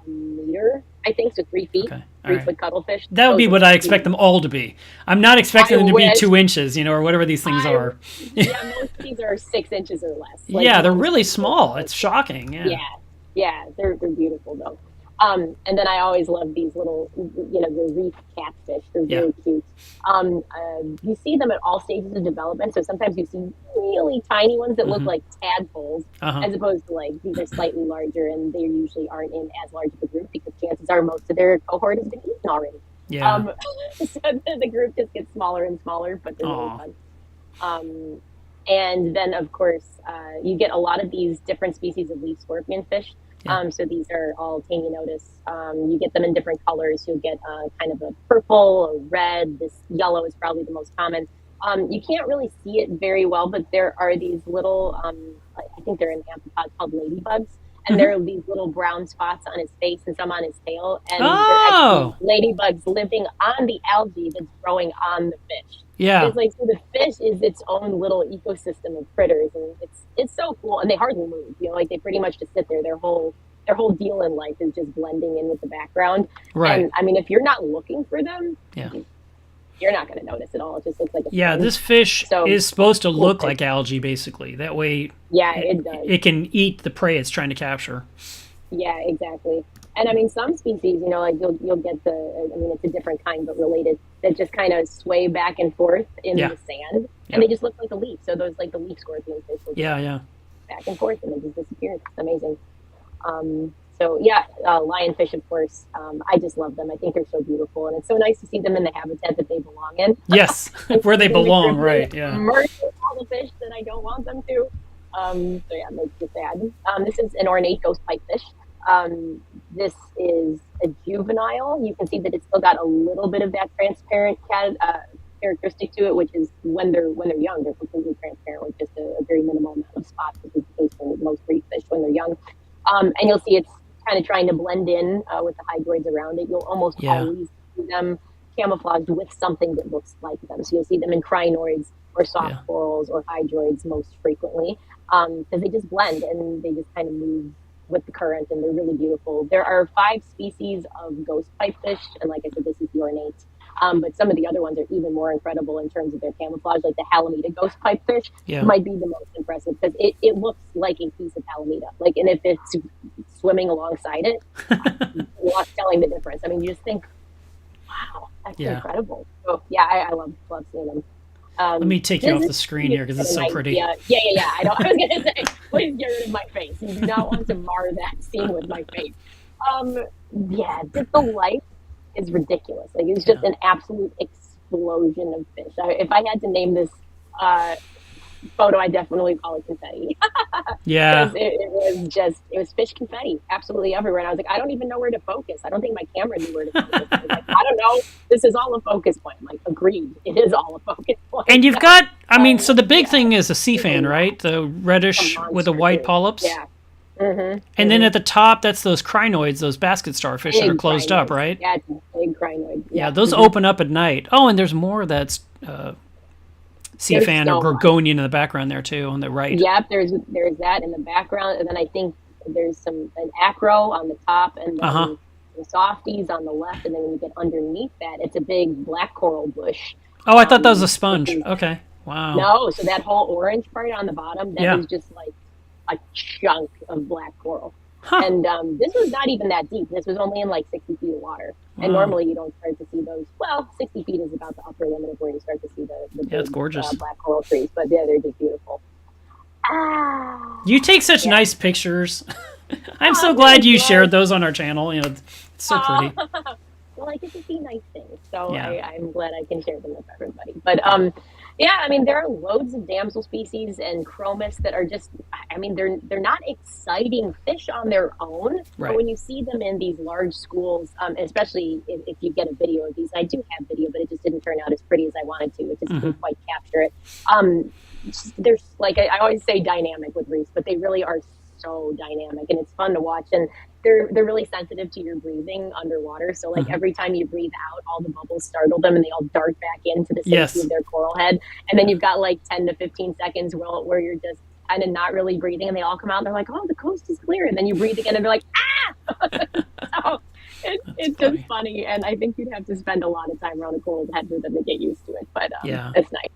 meter, I think, so 3 feet. Okay. 3-foot cuttlefish. That would be what I expect them all to be. I'm not expecting them to be 2 inches, or whatever these things are. Most of these are 6 inches or less. Like, they're really small. It's shocking. Yeah, they're beautiful though. And then I always love these little, the reef catfish. They're very cute. You see them at all stages of development. So sometimes you see really tiny ones that look like tadpoles, as opposed to like these are slightly larger, and they usually aren't in as large of a group because chances are most of their cohort has been eaten already. So the group just gets smaller and smaller, but they're really fun. And then of course you get a lot of these different species of leaf scorpion fish. So these are all Taenionotus. You get them in different colors. You'll get kind of a purple, a red. This yellow is probably the most common. You can't really see it very well, but there are these little, I think they're an amphipod called ladybugs. And there are these little brown spots on his face and some on his tail. And they're actually ladybugs living on the algae that's growing on the fish. It's like, so the fish is its own little ecosystem of critters, and it's so cool. And they hardly move, like they pretty much just sit there. Their whole deal in life is just blending in with the background. Right. And I mean, if you're not looking for them, you're not going to notice at all. It just looks like a thing. This fish is supposed to look like algae, basically. That way, it does. It can eat the prey it's trying to capture. Yeah, exactly. And I mean, some species, like you'll get it's a different kind, but related, that just kind of sway back and forth in the sand, and they just look like a leaf. So those like the leaf scorpion fish will back and forth, and they just disappear. It's amazing. Lionfish, of course. I just love them. I think they're so beautiful, and it's so nice to see them in the habitat that they belong in. Yes, where they belong, right? Yeah. Murdering all the fish that I don't want them to. It makes me sad. This is an ornate ghost pipefish. This is a juvenile. You can see that it's still got a little bit of that transparent characteristic to it, which is when they're young, they're completely transparent with just a very minimal amount of spots, which is the case for most reef fish when they're young. And you'll see it's kind of trying to blend in with the hydroids around it. You'll almost always see them camouflaged with something that looks like them. So you'll see them in crinoids or soft corals or hydroids most frequently, because they just blend and they just kind of move with the current, and they're really beautiful. There are 5 species of ghost pipefish, and like I said, this is the ornate. But some of the other ones are even more incredible in terms of their camouflage, like the Halimeda ghost pipefish might be the most impressive, because it looks like a piece of Halimeda. Like, and if it's swimming alongside it, you're not telling the difference. I mean, you just think, wow, that's incredible. So yeah, I love seeing them. Let me take you off the screen here because it's so pretty. Yeah. I was going to say, please get rid of my face. You do not want to mar that scene with my face. Just the light is ridiculous. Like, it's just an absolute explosion of fish. If I had to name this photo, I definitely call it confetti. Yeah. It was fish confetti absolutely everywhere. And I was like, I don't even know where to focus. I don't think my camera knew where to focus. I was like, I don't know. This is all a focus point. I'm like, agreed. It is all a focus point. And you've got, I mean, so the big thing is a sea fan, right? The reddish with the white polyps. Yeah. And then at the top, that's those crinoids, those basket starfish that are closed up, right? Yeah, it's a big crinoid. Yeah, those open up at night. Oh, and there's more that's sea fan or gorgonian in the background there too, on the right. Yep, there's that in the background, and then I think there's an acro on the top, and then the softies on the left, and then when you get underneath that, it's a big black coral bush. Oh, I thought that was a sponge. Okay, wow. No, so that whole orange part on the bottom, that is just like a chunk of black coral. And this was not even that deep. This was only in like 60 feet of water. And normally you don't start to see those. Well, 60 feet is about the upper limit of where you start to see the big, it's gorgeous. Black coral trees. But yeah, they're just beautiful. You take such nice pictures. I'm so glad you shared those on our channel. You know, it's so pretty. Well, I get to see nice things, so I'm glad I can share them with everybody. But I mean, there are loads of damsel species and chromis that are just, I mean, they're not exciting fish on their own, but when you see them in these large schools, especially if you get a video of these, I do have video, but it just didn't turn out as pretty as I wanted to. It just didn't quite capture it. There's, like, I always say dynamic with reefs, but they really are so dynamic, and it's fun to watch. And they're really sensitive to your breathing underwater. So like every time you breathe out, all the bubbles startle them and they all dart back into the safety of their coral head. And then you've got like 10 to 15 seconds where you're just kind of not really breathing, and they all come out and they're like, oh, the coast is clear. And then you breathe again and they're like, ah! So it's just funny. And I think you'd have to spend a lot of time around a coral's head for them to get used to it. But it's nice.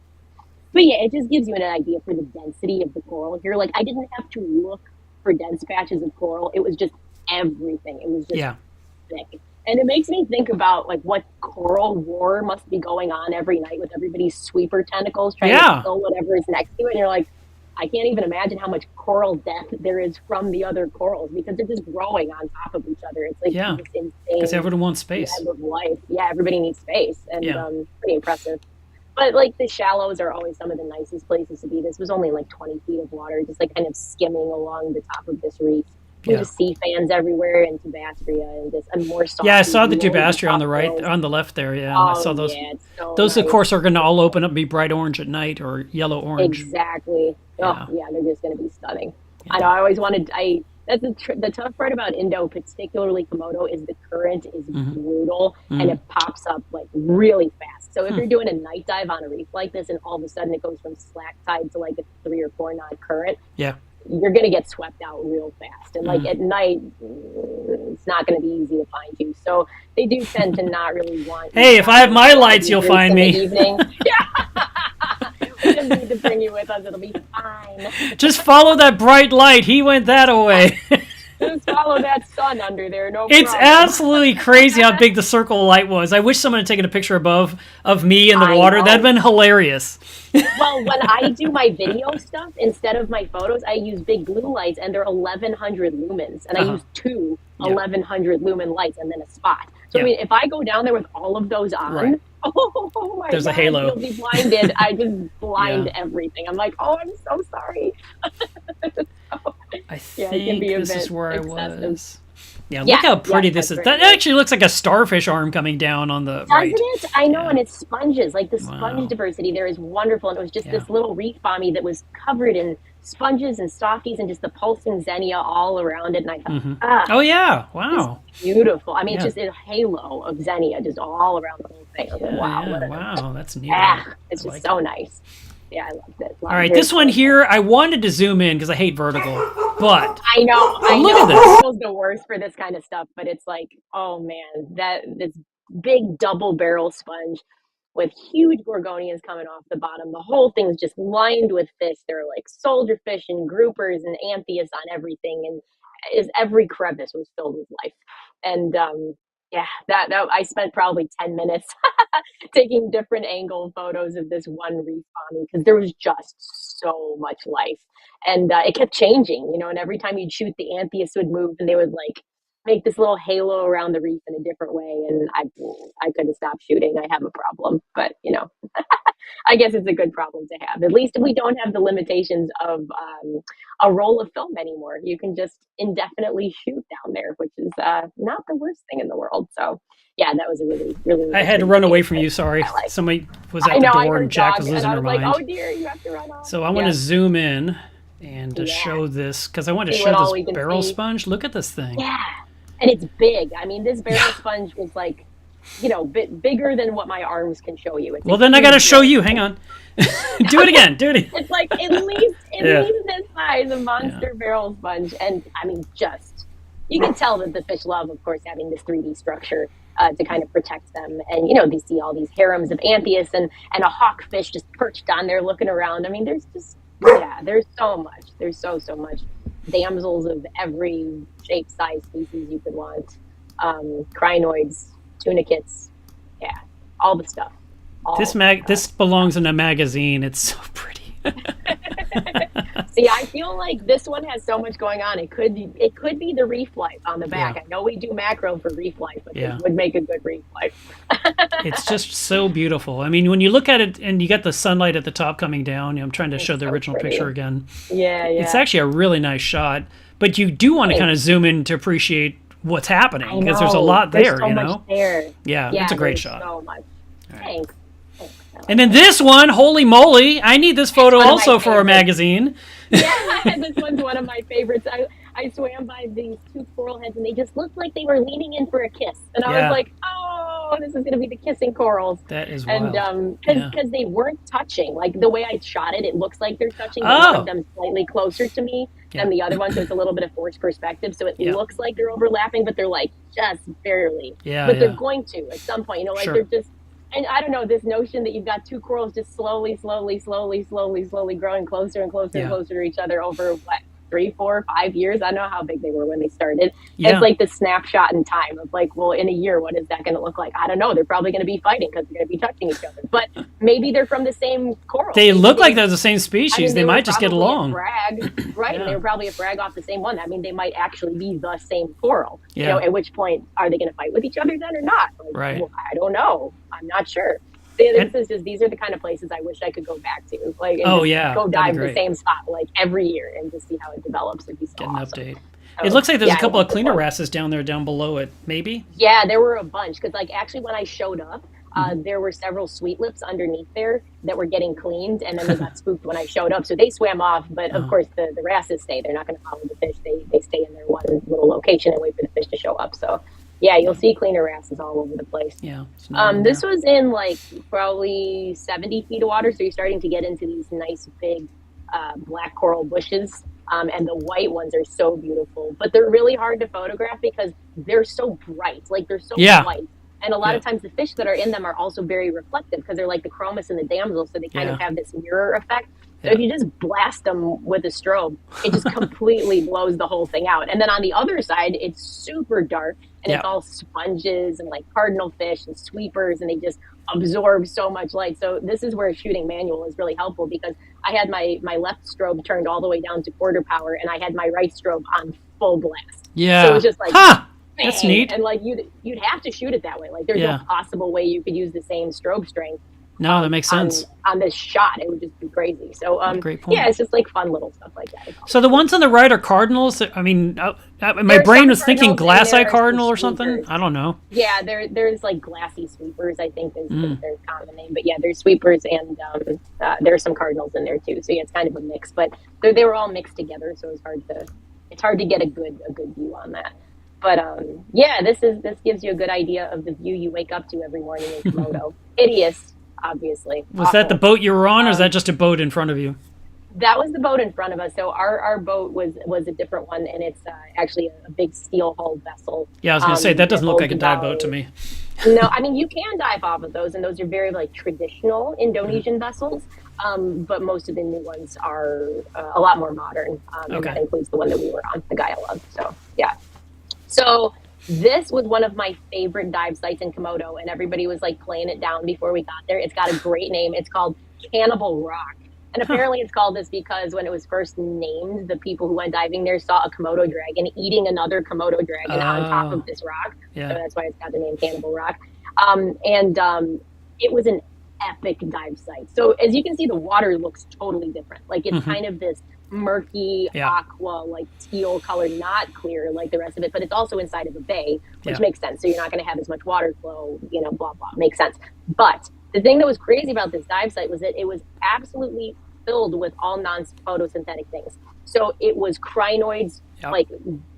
But yeah, it just gives you an idea for the density of the coral here. Like, I didn't have to look for dense patches of coral. It was just everything. It was just thick. And it makes me think about like what coral war must be going on every night with everybody's sweeper tentacles trying to kill whatever is next to it. And you're like, I can't even imagine how much coral death there is from the other corals, because they're just growing on top of each other. It's like this insane. Because everyone wants space. Web of life. Yeah, everybody needs space, and pretty impressive. But like the shallows are always some of the nicest places to be. This was only like 20 feet of water, just like kind of skimming along the top of this reef. There's just sea fans everywhere, and tubastria, and just more soft. Yeah, I saw the tubastria on the right, on the left there. Yeah, I saw those. Yeah, those, of course, are going to all open up and be bright orange at night, or yellow orange. Exactly. Oh, yeah, they're just going to be stunning. I know. I always wanted. That's the tough part about Indo, particularly Komodo, is the current is brutal and it pops up like really fast. So if you're doing a night dive on a reef like this, and all of a sudden it goes from slack tide to like a 3 or 4 knot current, you're going to get swept out real fast. And like at night, it's not going to be easy to find you. So they do tend to not really want. Hey, if I have my lights, you'll find me. Evening. We just need to bring you with us. It'll be fine. Just follow that bright light. He went that way. Just follow that sun under there. No It's problem. Absolutely crazy how big the circle of light was. I wish someone had taken a picture above of me in the water. That'd been hilarious. Well, when I do my video stuff, instead of my photos, I use big blue lights, and they're 1,100 lumens. And I use 2 1,100 lumen lights and then a spot. So, I mean, if I go down there with all of those on, oh my There's God, a halo. You'll be blinded. I just blind everything. I'm like, oh, I'm so sorry. I think this is where I was. Yeah, Yeah, look how pretty yes, this that's is. very That nice. actually looks like a starfish arm coming down on the Doesn't right. it? I know, Yeah. and it's sponges. Like the Wow. sponge diversity there is wonderful. And it was just Yeah. this little reef bommy that was covered in sponges and softies and just the pulsing xenia all around it. And I thought, Oh yeah. this is Wow. beautiful. I mean, Yeah. it's just a halo of xenia just all around the whole thing. I was like, wow, Yeah. what a, Wow. That's neat. it's I just like so it. nice. Yeah, I loved it. All right, this one here, I wanted to zoom in because I hate vertical, but I know, I look know. at this. Vertical's the worst for this kind of stuff, but it's like, oh man, this big double barrel sponge with huge gorgonias coming off the bottom. The whole thing's just lined with fish. There are like soldier fish and groupers and anthias on everything, and every crevice was filled with life. And yeah, that I spent probably 10 minutes taking different angle photos of this one reef bommy because there was just so much life, and it kept changing, and every time you'd shoot, the anthias would move, and they would like make this little halo around the reef in a different way, and I couldn't stop shooting. I have a problem, but I guess it's a good problem to have. At least we don't have the limitations of a roll of film anymore. You can just indefinitely shoot down there, which is not the worst thing in the world. So, yeah, that was a really, really I nice had to run away from experience. you. Sorry, I like. somebody was I at the know, I door heard and Jack dog, was and losing I her was like, mind. oh dear, you have to run off. So I want to zoom in and just Yeah. show this because I want to See what show all we this can barrel see. sponge. Look at this thing. Yeah, and it's big. I mean, this barrel sponge was like, bigger than what my arms can show you. It's Well, then I got to show you. Hang on. Do it again. Do it again. It's like at least Yeah. this size, a monster barrel sponge, and I mean, you can tell that the fish love, of course, having this 3D structure to kind of protect them. And they see all these harems of anthias and a hawkfish just perched on there looking around. I mean, there's so much. There's so much. Damsels of every shape, size, species you could want. Crinoids, tunicates, yeah, all the stuff. This belongs in a magazine. It's so pretty. See, I feel like this one has so much going on. It could be the reef life on the back. Yeah. I know we do macro for reef life, but Yeah. it would make a good reef life. It's just so beautiful. I mean, when you look at it and you got the sunlight at the top coming down, I'm trying to show the so original pretty. picture again. Yeah. It's actually a really nice shot, but you do want to kind of zoom in to appreciate what's happening because there's a lot there, There's so much there. Yeah, it's a great there's shot. So much. Thanks. And then this one, holy moly, I need this photo one of my also for our favorites. magazine. Yeah, this one's one of my favorites. I swam by these two coral heads, and they just looked like they were leaning in for a kiss. And I Yeah. was like, oh, this is going to be the kissing corals. That is wild. And Yeah. because they weren't touching. Like, the way I shot it, it looks like they're touching, but one Oh. of them's slightly closer to me Yeah. than the other one, so it's a little bit of forced perspective. So it Yeah. looks like they're overlapping, but they're, like, just barely. Yeah, But yeah. they're going to at some point. Like, Sure. they're just... And I don't know, this notion that you've got two corals just slowly growing closer and closer Yeah. and closer to each other over, 3, 4, 5 years? I don't know how big they were when they started. Yeah. It's like the snapshot in time of like, well, in a year, what is that going to look like? I don't know. They're probably going to be fighting because they're going to be touching each other. But maybe they're from the same coral. They Maybe look like they're the same species. They were might just get probably a along. frag, right? Yeah. And they were probably a frag off the same one. I mean, they might actually be the same coral. Yeah. At which point, are they going to fight with each other then or not? Like, Right. Well, I don't know. I'm not sure. These are the kind of places I wish I could go back to. Like, and Oh, just yeah. go That'd be dive the great. same spot like every year and just see how it develops. It'd be so Get an awesome. update. So, It looks like there's yeah, a couple it of was cleaner fun. wrasses down below it, maybe? Yeah, there were a bunch because, like, actually, when I showed up, Mm-hmm. there were several sweet lips underneath there that were getting cleaned, and then they got spooked when I showed up. So they swam off, but of course, the wrasses stay. They're not going to follow the fish. They stay in their one little location and wait for the fish to show up. So, yeah, you'll see cleaner wrasses all over the place. Yeah. it's not in This there. was in like probably 70 feet of water, so you're starting to get into these nice big black coral bushes. And the white ones are so beautiful, but they're really hard to photograph because they're so bright. Like, they're so Yeah. white. And a lot of times the fish that are in them are also very reflective because they're like the chromis and the damsel, so they kind of have this mirror effect. So if you just blast them with a strobe, it just completely blows the whole thing out. And then on the other side, it's super dark, and it's all sponges and like cardinal fish and sweepers, and they just absorb so much light. So this is where shooting manual is really helpful because I had my left strobe turned all the way down to quarter power, and I had my right strobe on full blast. Yeah. So it was just like... Huh! bang, That's neat. And like you'd have to shoot it that way. Like, there's no possible way you could use the same strobe strength No, that makes sense. On this shot. It would just be crazy. So Great point. yeah, it's just like fun little stuff like that. So the ones on the right are cardinals. I mean, my There's brain some was thinking cardinals and glass there eye are cardinal some or something. sweepers. I don't know. Yeah, there's like glassy sweepers, I think is their common name. But yeah, there's sweepers and there's some cardinals in there too. So yeah, it's kind of a mix. But they were all mixed together, so it's hard to get a good view on that. But yeah, this gives you a good idea of the view you wake up to every morning in Komodo. Hideous, obviously. Was that the boat you were on, or is that just a boat in front of you? That was the boat in front of us. So our boat was a different one, and it's actually a big steel-hulled vessel. Yeah, I was going to say, that doesn't look like a dive about- boat to me. No, I mean, you can dive off of those, and those are very like traditional Indonesian vessels. But most of the new ones are a lot more modern. And that includes the one that we were on, the Gaia Love. So yeah. So this was one of my favorite dive sites in Komodo, and everybody was like playing it down before we got there. It's got a great name. It's called Cannibal Rock. And apparently it's called this because when it was first named, the people who went diving there saw a Komodo dragon eating another Komodo dragon on top of this rock. Yeah. So that's why it's got the name Cannibal Rock. It was an epic dive site. So as you can see, the water looks totally different. Like it's kind of this murky aqua, like teal color, not clear like the rest of it, but it's also inside of a bay, which makes sense. So you're not going to have as much water flow, blah, blah, makes sense. But the thing that was crazy about this dive site was that it was absolutely filled with all non-photosynthetic things. So it was crinoids, like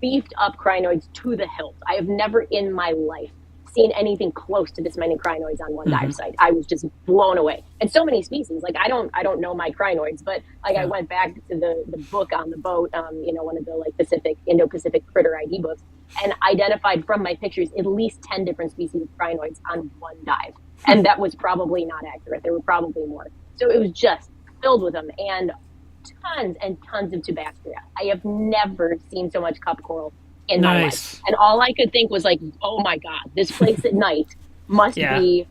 beefed up crinoids to the hilt. I have never in my life seen anything close to this many crinoids on one dive site. I was just blown away. And so many species. Like I don't know my crinoids, but like I went back to the book on the boat, one of the like Indo-Pacific critter ID books, and identified from my pictures at least 10 different species of crinoids on one dive. And that was probably not accurate. There were probably more. So it was just filled with them, and tons and tons of tubastria. I have never seen so much cup coral in my life. And all I could think was like, oh my God, this place at night must be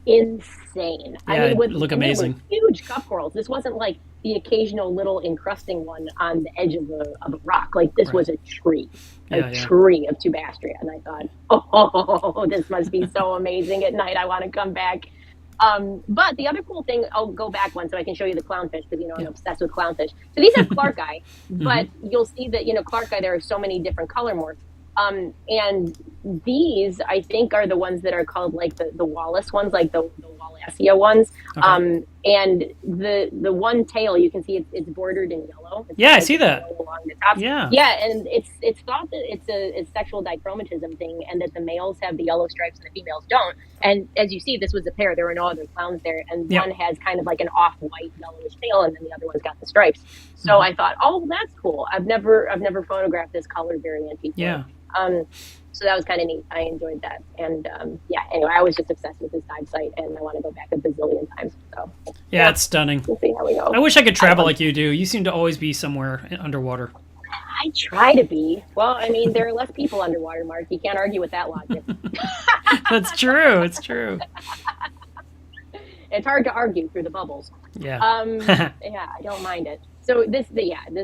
insane. Yeah, I mean, look amazing. Huge cup corals. This wasn't like the occasional little encrusting one on the edge of a rock. Like this was a tree, tree of tubastria. And I thought, oh, this must be so amazing at night. I want to come back. But the other cool thing, I'll go back one so I can show you the clownfish because, I'm obsessed with clownfish. So these are Clarkeye, but you'll see that, Clarkeye, there are so many different color morphs. And these, I think, are the ones that are called like the Wallace ones, like the Wallacea ones. Okay. And the one tail, you can see it's bordered in yellow. It's I see that. Along the top. Yeah. Yeah, and it's thought that it's a sexual dichromatism thing, and that the males have the yellow stripes and the females don't. And as you see, this was a pair. There were no other clowns there, and one has kind of like an off-white yellowish tail, and then the other one's got the stripes. So I thought, oh, that's cool. I've never photographed this color variant before. Yeah. So that was kind of neat. I enjoyed that. And anyway, I was just obsessed with this dive site, and I want to go back a bazillion times. So yeah, it's stunning. We'll see how we go. I wish I could travel like you do. You seem to always be somewhere underwater. I try to be. Well, I mean, there are less people underwater, Mark. You can't argue with that logic. That's true. It's true. It's hard to argue through the bubbles. Yeah. I don't mind it. So this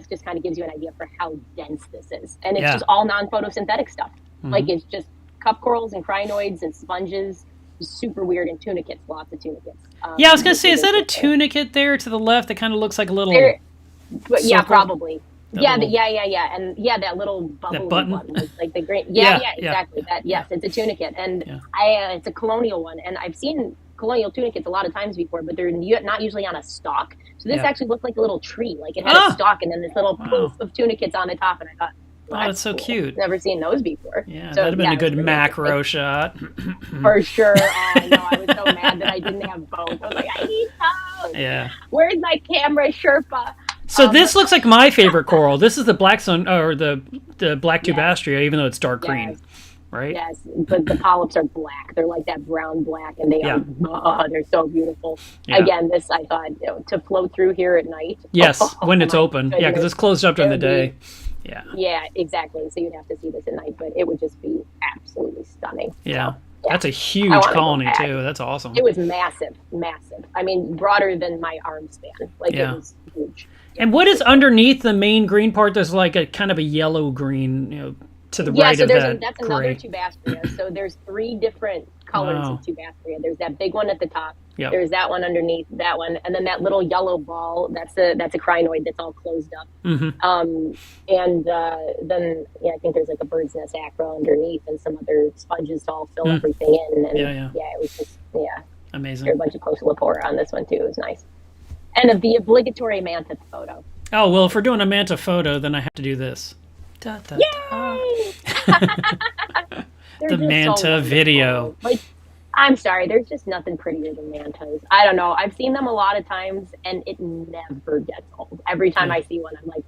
just kind of gives you an idea for how dense this is. And it's just all non-photosynthetic stuff. Like it's just cup corals and crinoids and sponges, super weird, and tunicates, lots of tunicates. I was going to say, is that a tunicate there to the left that kind of looks like a little probably. That and that little bubble one, like the green. Exactly. That it's a tunicate, and it's a colonial one, and I've seen colonial tunicates a lot of times before, but they're not usually on a stalk. So this actually looked like a little tree, like it had a stalk and then this little poof of tunicates on the top, and I thought, oh, that's so cool. cute. Never seen those before. Yeah, so, that'd have been a good macro shot. For sure. I know. I was so mad that I didn't have both. I was like, I need both. Yeah. Where's my camera Sherpa? So this looks like my favorite coral. This is the black sun, or the black tubastria, even though it's dark green, right? Yes, but the polyps are black. They're like that brown black, and they are they're so beautiful. Yeah. Again, this I thought to float through here at night. Yes, when it's open. Goodness. Yeah, because it's closed up during the day. Yeah, exactly. So you'd have to see this at night, but it would just be absolutely stunning. Yeah. So, that's a huge colony too. That's awesome. It was massive. I mean, broader than my arm span. Like it was huge. And what is underneath the main green part? There's like a kind of a yellow green, to the right of that. That's another tubastria. So there's 3 different colors of tubastria. There's that big one at the top. Yep. There's that one underneath that one, and then that little yellow ball. That's a crinoid that's all closed up. And then I think there's like a bird's nest acra underneath, and some other sponges to all fill everything in. And it was just Amazing. There's a bunch of Cotylepora on this one too. It was nice, and the obligatory manta photo. Oh well, if we're doing a manta photo, then I have to do this. Da, da, Yay! The manta video. Like, I'm sorry, there's just nothing prettier than mantas. I don't know. I've seen them a lot of times, and it never gets old. Every time I see one, I'm like,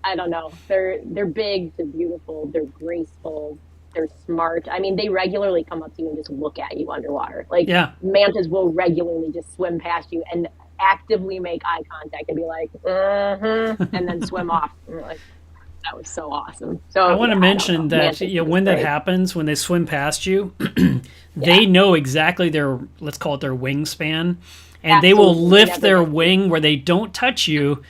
I don't know. They're big, they're beautiful, they're graceful, they're smart. I mean, they regularly come up to you and just look at you underwater. Like, mantas will regularly just swim past you and actively make eye contact and be like, and then swim off. And like, that was so awesome. So I want to mention that when that happens, when they swim past you, they know exactly their, let's call it their wingspan, and they will lift their wing where they don't touch you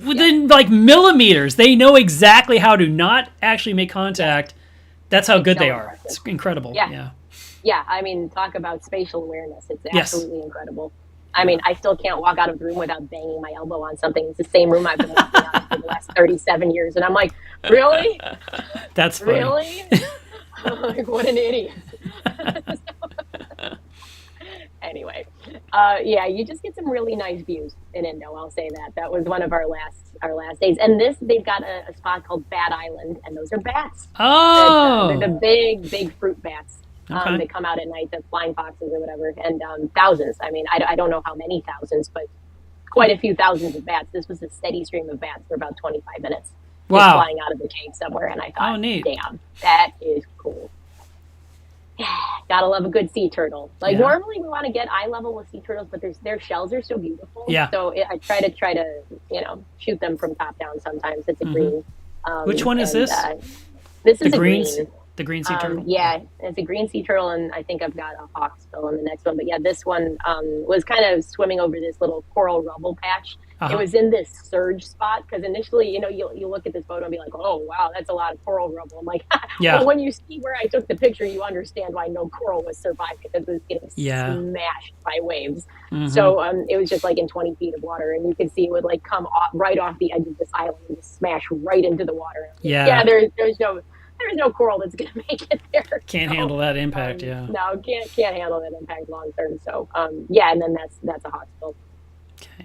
within like millimeters. They know exactly how to not actually make contact. That's how good they are. It's incredible. Yeah. I mean, talk about spatial awareness. It's absolutely incredible. I mean, I still can't walk out of the room without banging my elbow on something. It's the same room I've been walking out of for the last 37 years. And I'm like, really? That's funny. Really? I'm like, what an idiot. Anyway, you just get some really nice views in Indo. I'll say that. That was one of our last days. And they've got a spot called Bat Island, and those are bats. Oh. They're the big fruit bats. Okay. They come out at night, the flying foxes or whatever, and thousands. I mean, I don't know how many thousands, but quite a few thousands of bats. This was a steady stream of bats for about 25 minutes. Wow. Flying out of the cave somewhere, and I thought, neat. Damn, that is cool. Gotta love a good sea turtle. Like normally we want to get eye level with sea turtles, but their shells are so beautiful. Yeah. So I try to shoot them from top down. Sometimes it's a green. Which one is this? This is the a green. The green sea turtle? Yeah, it's a green sea turtle, and I think I've got a hawksbill in the next one. But yeah, this one was kind of swimming over this little coral rubble patch. It was in this surge spot, because initially, you look at this photo and be like, oh, wow, that's a lot of coral rubble. I'm like, well, when you see where I took the picture, you understand why no coral was surviving, because it was getting smashed by waves. So it was just like in 20 feet of water, and you could see it would like come right off the edge of this island and just smash right into the water. There's no coral that's going to make it there. Can't handle that impact, No, can't handle that impact long term. So, and then that's a hawksbill.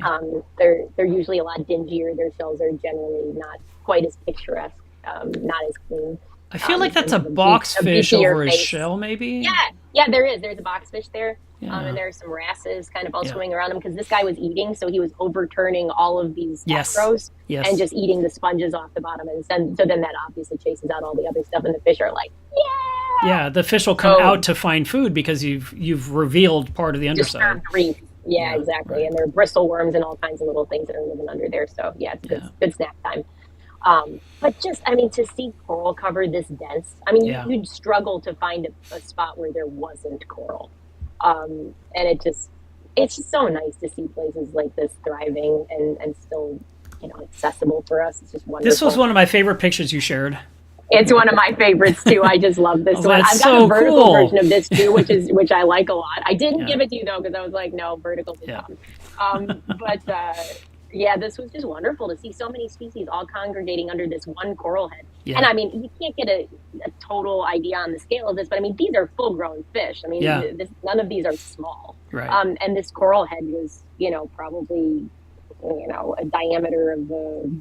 Okay. They're usually a lot dingier. Their shells are generally not quite as picturesque, not as clean. I feel like that's a boxfish over his shell, maybe? Yeah, there is. There's a boxfish there. And there's some wrasses kind of all swimming around him, because this guy was eating, so he was overturning all of these macros and just eating the sponges off the bottom. And so then that obviously chases out all the other stuff, and the fish are like, yeah, the fish will come out to find food because you've revealed part of the underside. Disturbed reef. Yeah, exactly. Right. And there are bristle worms and all kinds of little things that are living under there. So yeah, it's good snack time. But just, I mean, to see coral cover this dense, I mean, you'd struggle to find a spot where there wasn't coral. And it's just so nice to see places like this thriving and still, accessible for us. It's just wonderful. This was one of my favorite pictures you shared. It's one of my favorites too. I just love this one. I've got a vertical version of this too, which I like a lot. I didn't give it to you though, because I was like, no, vertical. But this was just wonderful to see so many species all congregating under this one coral head. Yeah. And I mean, you can't get a total idea on the scale of this, but I mean, these are full-grown fish. I mean, none of these are small. Right. And this coral head was, probably, a diameter of a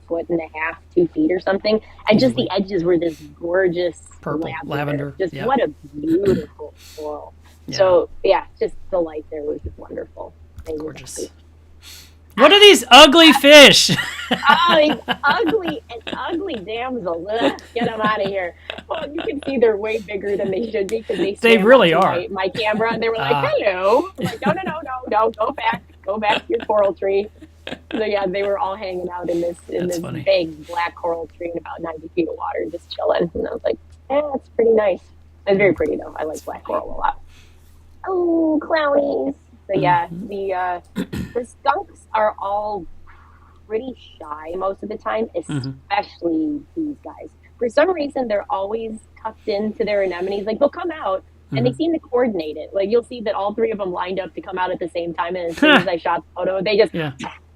foot and a half, 2 feet or something. And just the edges were this gorgeous purple lavender. Just what a beautiful coral. Yeah. So just the light there was just wonderful. Gorgeous. What are these ugly fish? These ugly damsel. Ugh, get them out of here. Well, you can see they're way bigger than they should be, because they really are. My camera, and they were like, hello. I'm like, no, go back to your coral tree. So yeah, they were all hanging out in this big black coral tree in about 90 feet of water, just chilling. And I was like, it's pretty nice. It's very pretty though. I like black coral a lot. Oh, clownies. So yeah, the skunks are all pretty shy most of the time, especially these guys. For some reason, they're always tucked into their anemones. Like, they'll come out, and they seem to coordinate it. Like you'll see that all three of them lined up to come out at the same time, and as soon as I shot the photo, they just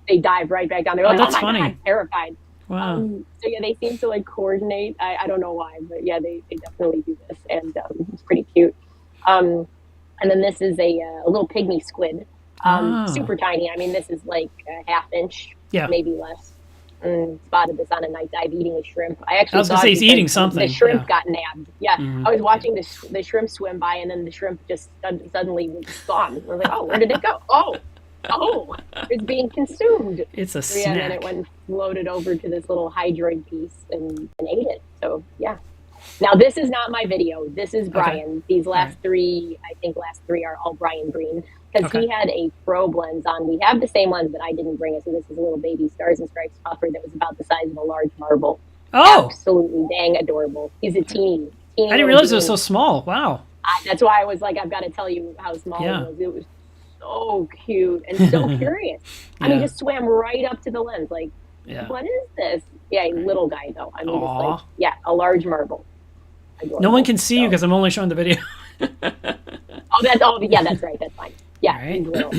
they dive right back down. They're like, that's oh my funny. God, terrified. Wow. So yeah, they seem to like coordinate. I don't know why, but yeah, they definitely do this, and it's pretty cute. And then this is a little pygmy squid, super tiny. I mean, this is like a half inch, maybe less. Spotted this on a night dive eating a shrimp. I was gonna say he's eating something. The shrimp got nabbed. Yeah, I was watching the shrimp swim by, and then the shrimp just suddenly was gone. I was like, oh, where did it go? Oh, it's being consumed. It's a snack. And then it went and floated over to this little hydroid piece and ate it. So yeah. Now this is not my video. This is Brian. These last three are all Brian Green. Because he had a probe lens on. We have the same lens, but I didn't bring it. So this is a little baby Stars and Stripes puffer that was about the size of a large marble. Oh! Absolutely dang adorable. He's a teeny I didn't realize it was so small. Wow. That's why I was like, I've got to tell you how small it was. It was so cute and so curious. I mean, just swam right up to the lens. Like, what is this? Yeah, little guy, though. I mean, just like, a large marble. Adorable. No one can see you because I'm only showing the video. That's right. That's fine. Yeah, he's little.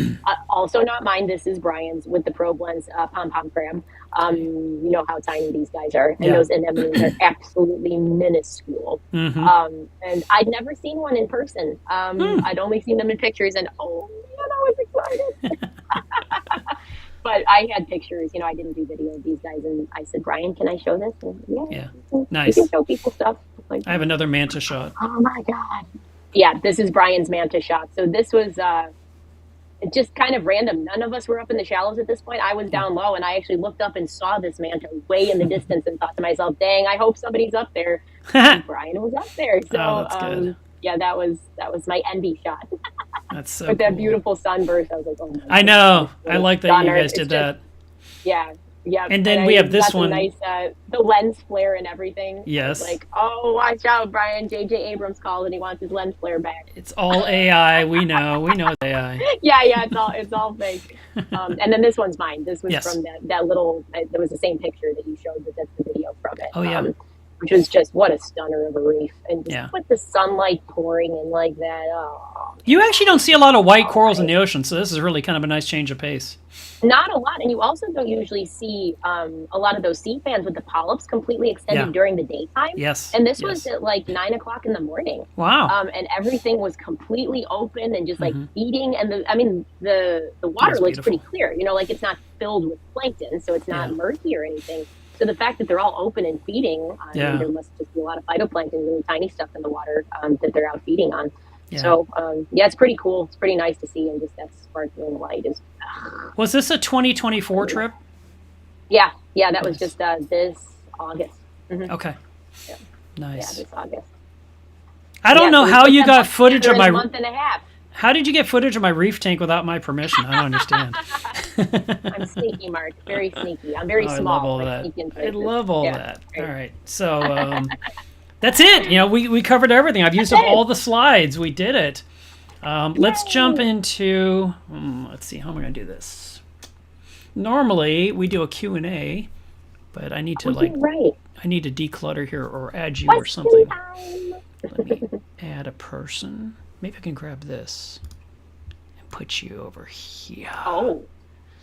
Also not mine. This is Brian's with the probe lens, pom-pom crab. You know how tiny these guys are. And those anemones are absolutely minuscule. And I'd never seen one in person. I'd only seen them in pictures, and oh man, I was excited. But I had pictures. You know, I didn't do video of these guys, and I said, Brian, can I show this? And, nice. You can show people stuff. Like, I have another manta shot. Oh my God. Yeah, this is Brian's manta shot. So this was just kind of random. None of us were up in the shallows at this point. I was down low, and I actually looked up and saw this manta way in the distance and thought to myself, dang, I hope somebody's up there. And Brian was up there. So that's good. Yeah, that was my envy shot. That's so with that beautiful sunburst. I was like, oh my God. I know. I like that you guys did that. Yeah. Yeah, and then we have this one. Nice, the lens flare and everything. Yes. Like, oh, watch out, Brian. J.J. Abrams called and he wants his lens flare back. It's all AI. We know it's AI. Yeah, it's all fake. And then this one's mine. This was from that little. There was the same picture that you showed, but that's the video from it. Oh yeah. Which was just what a stunner of a reef, and just with the sunlight pouring in like that. Oh. You actually don't see a lot of white corals in the ocean, so this is really kind of a nice change of pace. Not a lot, and you also don't usually see a lot of those sea fans with the polyps completely extended during the daytime. Yes. And this was at like 9 o'clock in the morning. Wow. And everything was completely open and just like feeding, and the water looks pretty clear. You know, like it's not filled with plankton, so it's not murky or anything. So the fact that they're all open and feeding, there must just be a lot of phytoplankton, really tiny stuff in the water that they're out feeding on. Yeah. So, it's pretty cool. It's pretty nice to see, and just that sparkling light is... Was this a 2024 trip? Yeah, that was just this August. Mm-hmm. Okay. Yeah. Nice. Yeah, this August. I don't know how you got footage of my... A month and a half. How did you get footage of my reef tank without my permission? I don't understand. I'm sneaky, Mark. Very sneaky. I'm very small. I love all that. I love all that. All right. So that's it. You know, we covered everything. I've used up all the slides. We did it. Let's jump into... let's see. How am I going to do this? Normally, we do a Q&A, but I need to I need to declutter here or add you or something. Let me add a person. Maybe I can grab this and put you over here. Oh,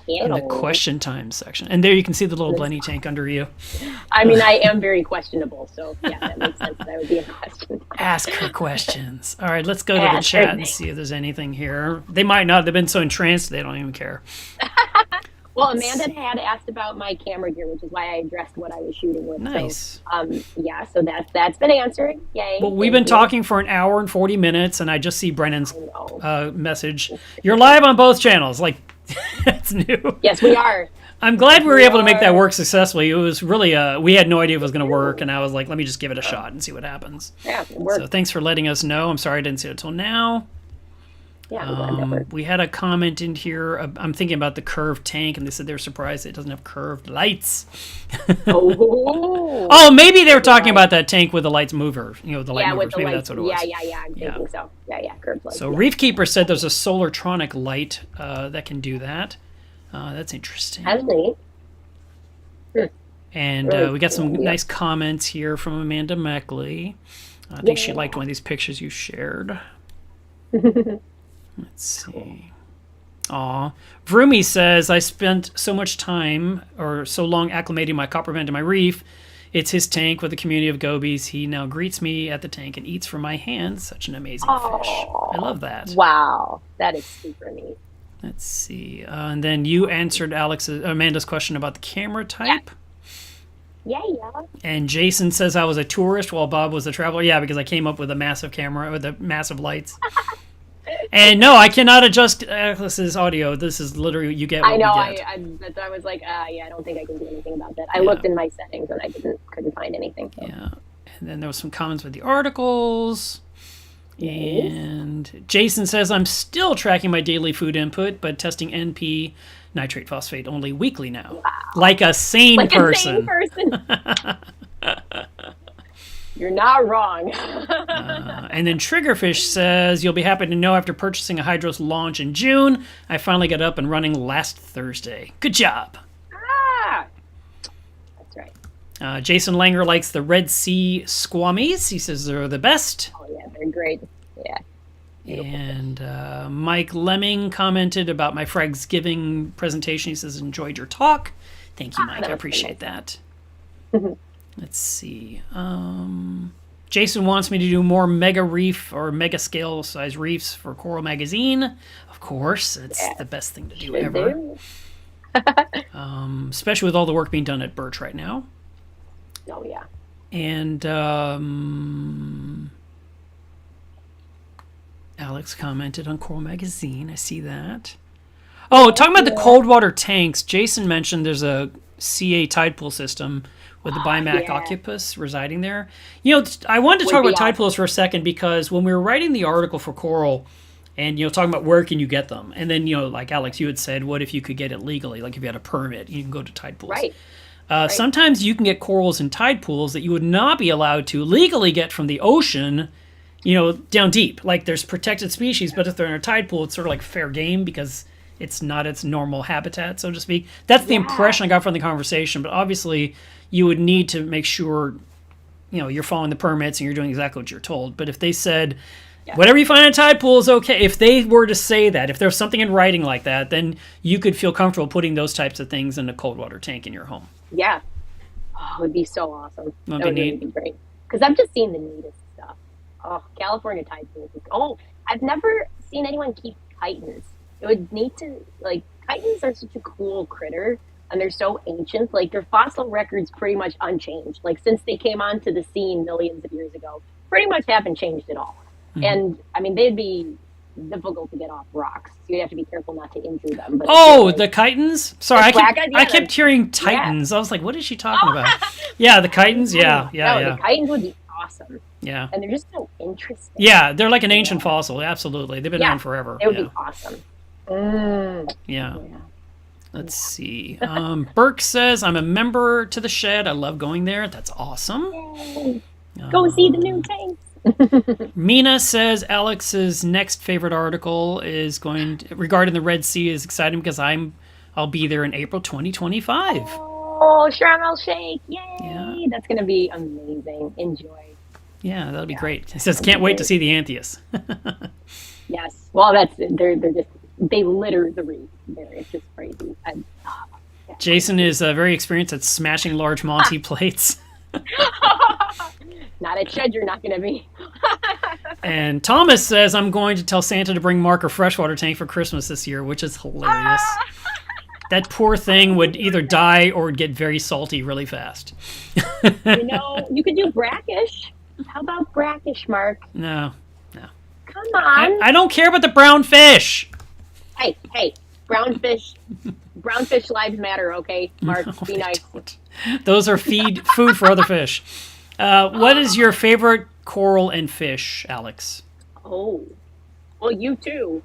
in the question time section. And there you can see the little blenny tank under you. I mean, I am very questionable, so yeah, that makes sense. That would be a question. Ask her questions. All right, let's go to the chat and see if there's anything here. They might not. They've been so entranced they don't even care. Well, Amanda had asked about my camera gear, which is why I addressed what I was shooting with. Nice. So, so that's been answered. Yay. Well, we've been talking for an hour and 40 minutes, and I just see Brennan's message. You're live on both channels. Like, that's new. Yes, we are. I'm glad we were able to make that work successfully. It was really, we had no idea if it was going to work, and I was like, let me just give it a shot and see what happens. Yeah, it worked. So thanks for letting us know. I'm sorry I didn't see it until now. Yeah, we had a comment in here. I'm thinking about the curved tank, and they said they're surprised it doesn't have curved lights. Oh, maybe they were talking about that tank with the lights mover. You know, the light movers. Maybe that's what it was. Yeah. I'm thinking so. Yeah, curved lights. So Reef Keeper said there's a Solartronic light that can do that. That's interesting. That's neat. And we got some nice comments here from Amanda Meckley. I think she liked one of these pictures you shared. Let's see. Aw. Vroomy says, I spent so much time or so long acclimating my copperman to my reef. It's his tank with a community of gobies. He now greets me at the tank and eats from my hand. Such an amazing fish. I love that. Wow. That is super neat. Let's see. And then you answered Amanda's question about the camera type. Yeah. And Jason says I was a tourist while Bob was a traveler. Yeah, because I came up with a massive camera with the massive lights. And no, I cannot adjust Atlas's audio. This is literally you get what I know. you get. I was like, I don't think I can do anything about that. I looked in my settings and I couldn't find anything. So. Yeah. And then there was some comments with the articles. Yes. And Jason says I'm still tracking my daily food input, but testing NP nitrate phosphate only weekly now. Wow. Like a sane person. You're not wrong. And then Triggerfish says, you'll be happy to know after purchasing a Hydros launch in June, I finally got up and running last Thursday. Good job. That's right. Jason Langer likes the Red Sea Squammies. He says they're the best. Oh, yeah, they're great. Yeah. And Mike Lemming commented about my Fragsgiving presentation. He says, enjoyed your talk. Thank you, Mike. I appreciate that. Let's see. Jason wants me to do more mega reef or mega scale size reefs for Coral Magazine. Of course, it's the best thing to do ever. Especially with all the work being done at Birch right now. Oh, yeah. And Alex commented on Coral Magazine. I see that. Oh, talking about the cold water tanks, Jason mentioned there's a CA tide pool system with the Bimac octopus residing there. You know, I wanted to talk about tide pools for a second because when we were writing the article for Coral and, you know, talking about where can you get them, and then, you know, like Alex, you had said, what if you could get it legally? Like if you had a permit, you can go to tide pools. Right. Sometimes you can get corals in tide pools that you would not be allowed to legally get from the ocean, you know, down deep. Like there's protected species, but if they're in a tide pool, it's sort of like fair game because it's not its normal habitat, so to speak. That's the impression I got from the conversation. But obviously, you would need to make sure, you know, you're following the permits and you're doing exactly what you're told. But if they said, whatever you find in a tide pool is okay, if they were to say that, if there's something in writing like that, then you could feel comfortable putting those types of things in a cold water tank in your home. Yeah. Oh, it would be so awesome. That would really be great. Because I've just seen the neatest stuff. Oh, California tide pools. Oh, I've never seen anyone keep chitons. It would need to, like, chitons are such a cool critter, and they're so ancient. Like, their fossil record's pretty much unchanged. Like, since they came onto the scene millions of years ago, pretty much haven't changed at all. Mm-hmm. And, I mean, they'd be difficult to get off rocks. So you'd have to be careful not to injure them. But the chitons? Sorry, I kept hearing titans. I was like, what is she talking about? Yeah, the chitons? Yeah. The chitons would be awesome. Yeah. And they're just so interesting. Yeah, they're like an ancient fossil. Absolutely. They've been around forever. It would be awesome. Yeah. Let's see. Burke says, I'm a member to the shed. I love going there. That's awesome. Go see the new tanks. Mina says Alex's next favorite article is regarding the Red Sea is exciting because I'll be there in April 2025. Oh, Sharm el Sheikh. Yay. Yeah. That's going to be amazing. Enjoy. Yeah, that'll be great. He says, can't wait to see the Anthias. Yes. Well, they litter the reef there. It's just crazy. Jason is very experienced at smashing large Monty plates. Not at shed, you're not going to be. And Thomas says, I'm going to tell Santa to bring Mark a freshwater tank for Christmas this year, which is hilarious. That poor thing would either die or get very salty really fast. You know, you could do brackish. How about brackish, Mark? No. Come on. I don't care about the brown fish. Hey, brown fish lives matter, okay? Mark, be nice. Those are food for other fish. What is your favorite coral and fish, Alex? Oh, well, you too.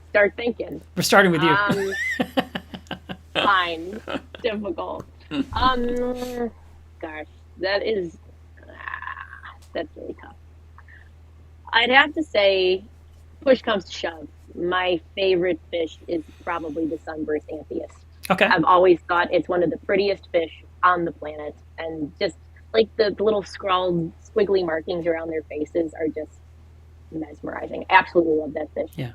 Start thinking. We're starting with you. Fine. Difficult. Gosh, that's really tough. I'd have to say, push comes to shove, my favorite fish is probably the sunburst anthias. Okay. I've always thought it's one of the prettiest fish on the planet, and just like the little scrawled, squiggly markings around their faces are just mesmerizing. Absolutely love that fish. Yeah.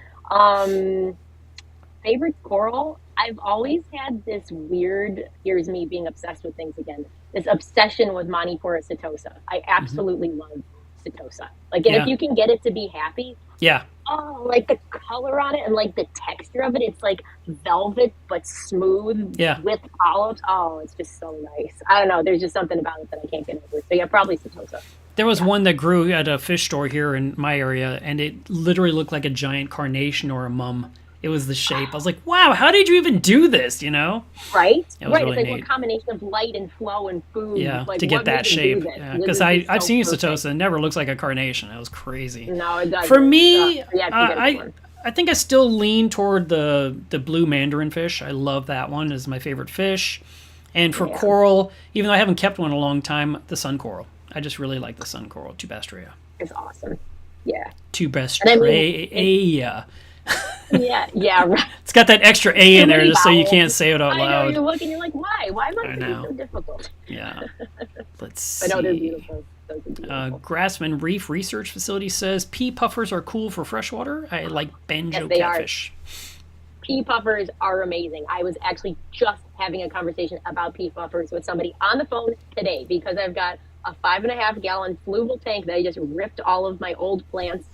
Favorite coral? I've always had this weird, here's me being obsessed with things again, this obsession with Manipura setosa. I absolutely love setosa. Like, and Yeah. if you can get it to be happy, Yeah. oh, like the color on it and like the texture of it, it's like velvet but smooth Yeah. with olives. Oh, it's just so nice. I don't know. There's just something about it that I can't get over. So yeah, probably setosa. There was one that grew at a fish store here in my area, and it literally looked like a giant carnation or a mum. It was the shape. I was like, wow, how did you even do this, you know? Right? It was Right. really It's like neat. what combination of light and flow and food. Yeah, like, to get what that made them do shape. this? Because This is I've so seen perfect. setosa. It never looks like a carnation. It was crazy. No, it doesn't. For me, Yeah, if you get a good one. I think I still lean toward the blue mandarin fish. I love that one. It's my favorite fish. And for Yeah. coral, even though I haven't kept one in a long time, the sun coral. I just really like the sun coral, tubastrea. It's awesome. Yeah. Tubastrea. Yeah, right. It's got that extra A in Too there many just so you vowels. can't say it out I know, loud. you're looking, you're like, why? Why am I I being know. so difficult? Yeah. Let's But no, they're see. beautiful. Those are beautiful. Grassman Reef Research Facility says pea puffers are cool for freshwater. I like banjo Yes, they are. catfish. Pea puffers are amazing. I was actually just having a conversation about pea puffers with somebody on the phone today because I've got a 5.5 gallon fluval tank that I just ripped all of my old plants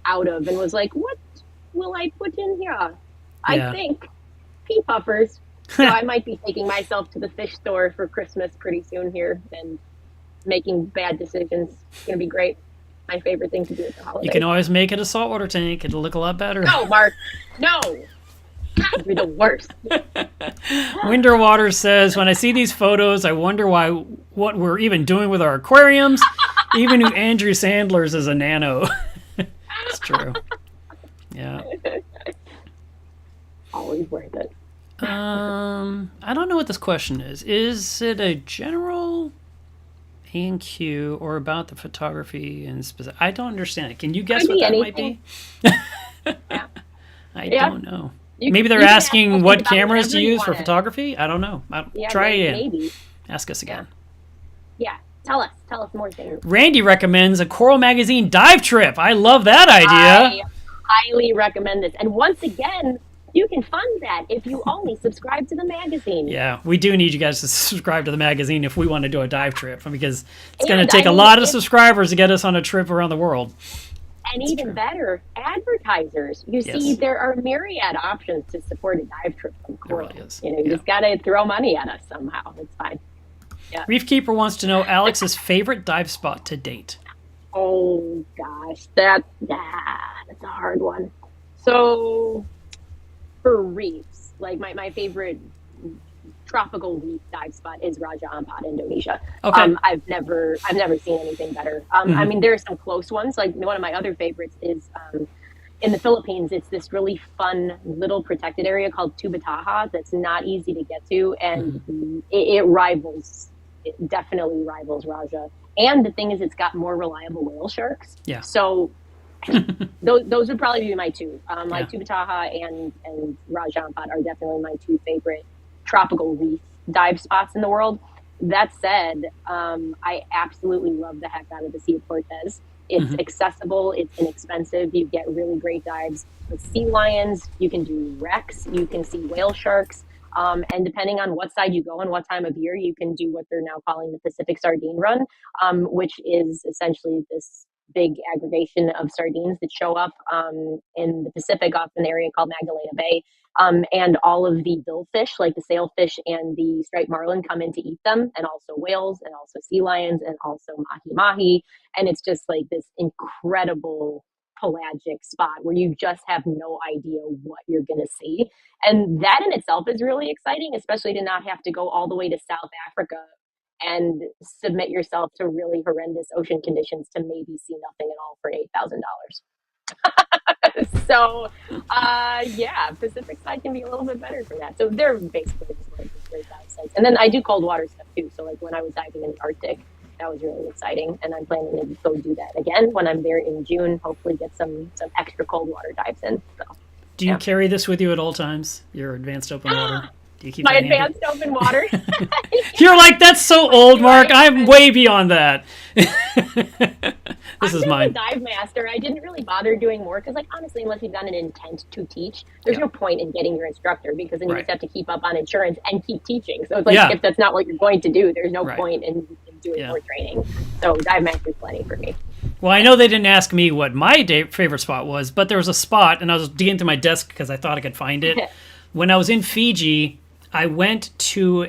out of and was like, what will I put in here? Yeah. I think pea puffers. So I might be taking myself to the fish store for Christmas pretty soon here and making bad decisions. It's going to be great. My favorite thing to do at the holidays. You can always make it a saltwater tank. It'll look a lot better. No, Mark. No. God, you're the worst. Winterwater says, when I see these photos, I wonder what we're even doing with our aquariums. Even Andrew Sandler's is a nano. It's true. Yeah. Always worth it. I don't know what this question is. Is it a general A&Q or about the photography and specific? I don't understand it. Can you guess Could what be that might be? Yeah. I Yeah. don't know. You- Maybe they're you can ask asking questions what about cameras whatever to you use for want. photography. I don't know. Yeah, Try again. maybe. Ask us again. Yeah. Tell us more things. Randy recommends a Coral Magazine dive trip. I love that idea. I highly recommend this. And once again, you can fund that if you only subscribe to the magazine. Yeah, we do need you guys to subscribe to the magazine if we want to do a dive trip because it's going And to take I a mean, lot of if- subscribers to get us on a trip around the world. And even better, advertisers. You see, Yes. there are myriad options to support a dive trip from Coral. really is. You know, you Yeah. just got to throw money at us somehow. It's fine. Reef Keeper wants to know Alex's favorite dive spot to date. Oh gosh, that's a hard one. So for reefs, like my favorite tropical reef dive spot is Raja Ampat, Indonesia. Okay. I've never seen anything better. I mean, there are some close ones. Like one of my other favorites is in the Philippines. It's this really fun little protected area called Tubataha that's not easy to get to, and it definitely rivals Raja. And the thing is, it's got more reliable whale sharks. Yeah. So those would probably be my two. Like Yeah. Tubataha and Raja Ampat are definitely my two favorite tropical reef dive spots in the world. That said, I absolutely love the heck out of the Sea of Cortez. It's accessible, it's inexpensive, you get really great dives with sea lions, you can do wrecks, you can see whale sharks, and depending on what side you go and what time of year, you can do what they're now calling the Pacific Sardine Run, which is essentially this big aggregation of sardines that show up in the Pacific off an area called Magdalena Bay. And all of the billfish, like the sailfish and the striped marlin, come in to eat them, and also whales, and also sea lions, and also mahi-mahi. And it's just like this incredible pelagic spot where you just have no idea what you're going to see. And that in itself is really exciting, especially to not have to go all the way to South Africa and submit yourself to really horrendous ocean conditions to maybe see nothing at all for $8,000. So, yeah, Pacific side can be a little bit better for that. So they're basically just like great dive sites. And then I do cold water stuff too. So like when I was diving in the Arctic, that was really exciting. And I'm planning to go do that again when I'm there in June. Hopefully get some extra cold water dives in. So Do you carry this with you at all times? Your advanced open water? Do you keep my that handy? advanced open water. You're like, that's so old, Mark. I'm way beyond that. This I'm is just mine. a dive master. I didn't really bother doing more because, like, honestly, unless you've got an intent to teach, there's no point in getting your instructor because then you Right. just have to keep up on insurance and keep teaching. So it's like, Yeah. if that's not what you're going to do, there's no Right. point in doing Yeah. more training. So dive master's plenty for me. Well, I know they didn't ask me what my favorite spot was, but there was a spot, and I was digging through my desk because I thought I could find it. When I was in Fiji, I went to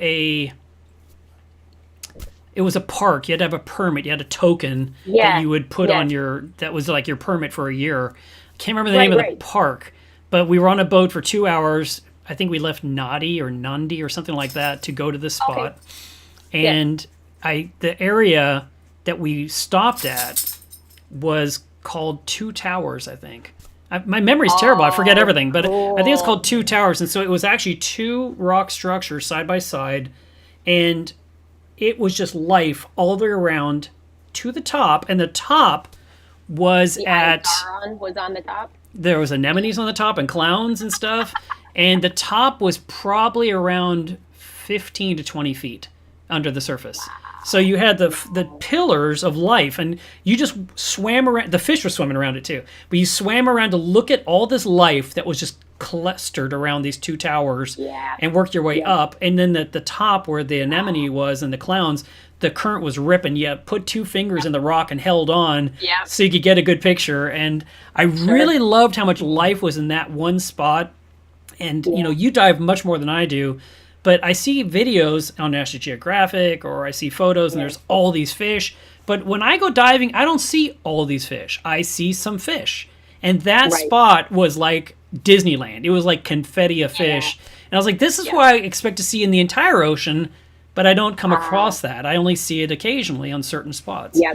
it was a park. You had to have a permit. You had a token that you would put on that was like your permit for a year. I can't remember the name of the park, but we were on a boat for 2 hours. I think we left Nandi or something like that to go to this spot. Okay. And the area that we stopped at was called Two Towers, I think. My memory's terrible. I forget everything, but cool. I think it's called Two Towers. And so it was actually two rock structures side by side, and it was just life all the way around to the top, and the top was the at... Icaron was on the top? There was anemones on the top and clowns and stuff, and the top was probably around 15 to 20 feet under the surface. Wow. So you had the pillars of life, and you just swam around. The fish were swimming around it too, but you swam around to look at all this life that was just clustered around these two towers, and worked your way up. And then at the top where the anemone was and the clowns, the current was ripping. You put two fingers in the rock and held on so you could get a good picture. And I really loved how much life was in that one spot. And you know, you dive much more than I do. But I see videos on National Geographic, or I see photos, and there's all these fish. But when I go diving, I don't see all these fish. I see some fish. And that spot was like Disneyland. It was like confetti of fish. And I was like, this is what I expect to see in the entire ocean, but I don't come across that. I only see it occasionally on certain spots. Yeah,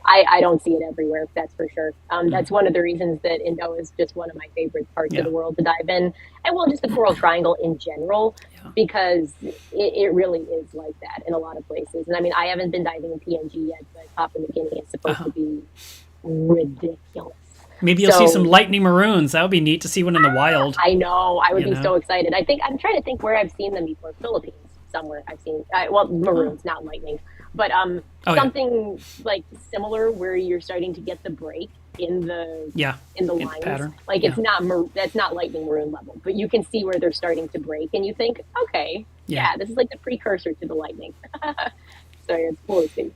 I don't see it everywhere, that's for sure. That's one of the reasons that Indo is just one of my favorite parts of the world to dive in. And well, just the Coral Triangle in general, because it really is like that in a lot of places. And I mean, I haven't been diving in PNG yet, but Papua New Guinea is supposed to be ridiculous. Maybe you'll see some lightning maroons. That would be neat to see one in the wild. I know. I would be so excited. I think I'm trying to think where I've seen them before. Philippines, somewhere I've seen. Maroons, not lightning. But something like similar where you're starting to get the break in the lines. Pattern. Like it's that's not lightning maroon level, but you can see where they're starting to break, and you think, okay, this is like the precursor to the lightning. So it's cool to see.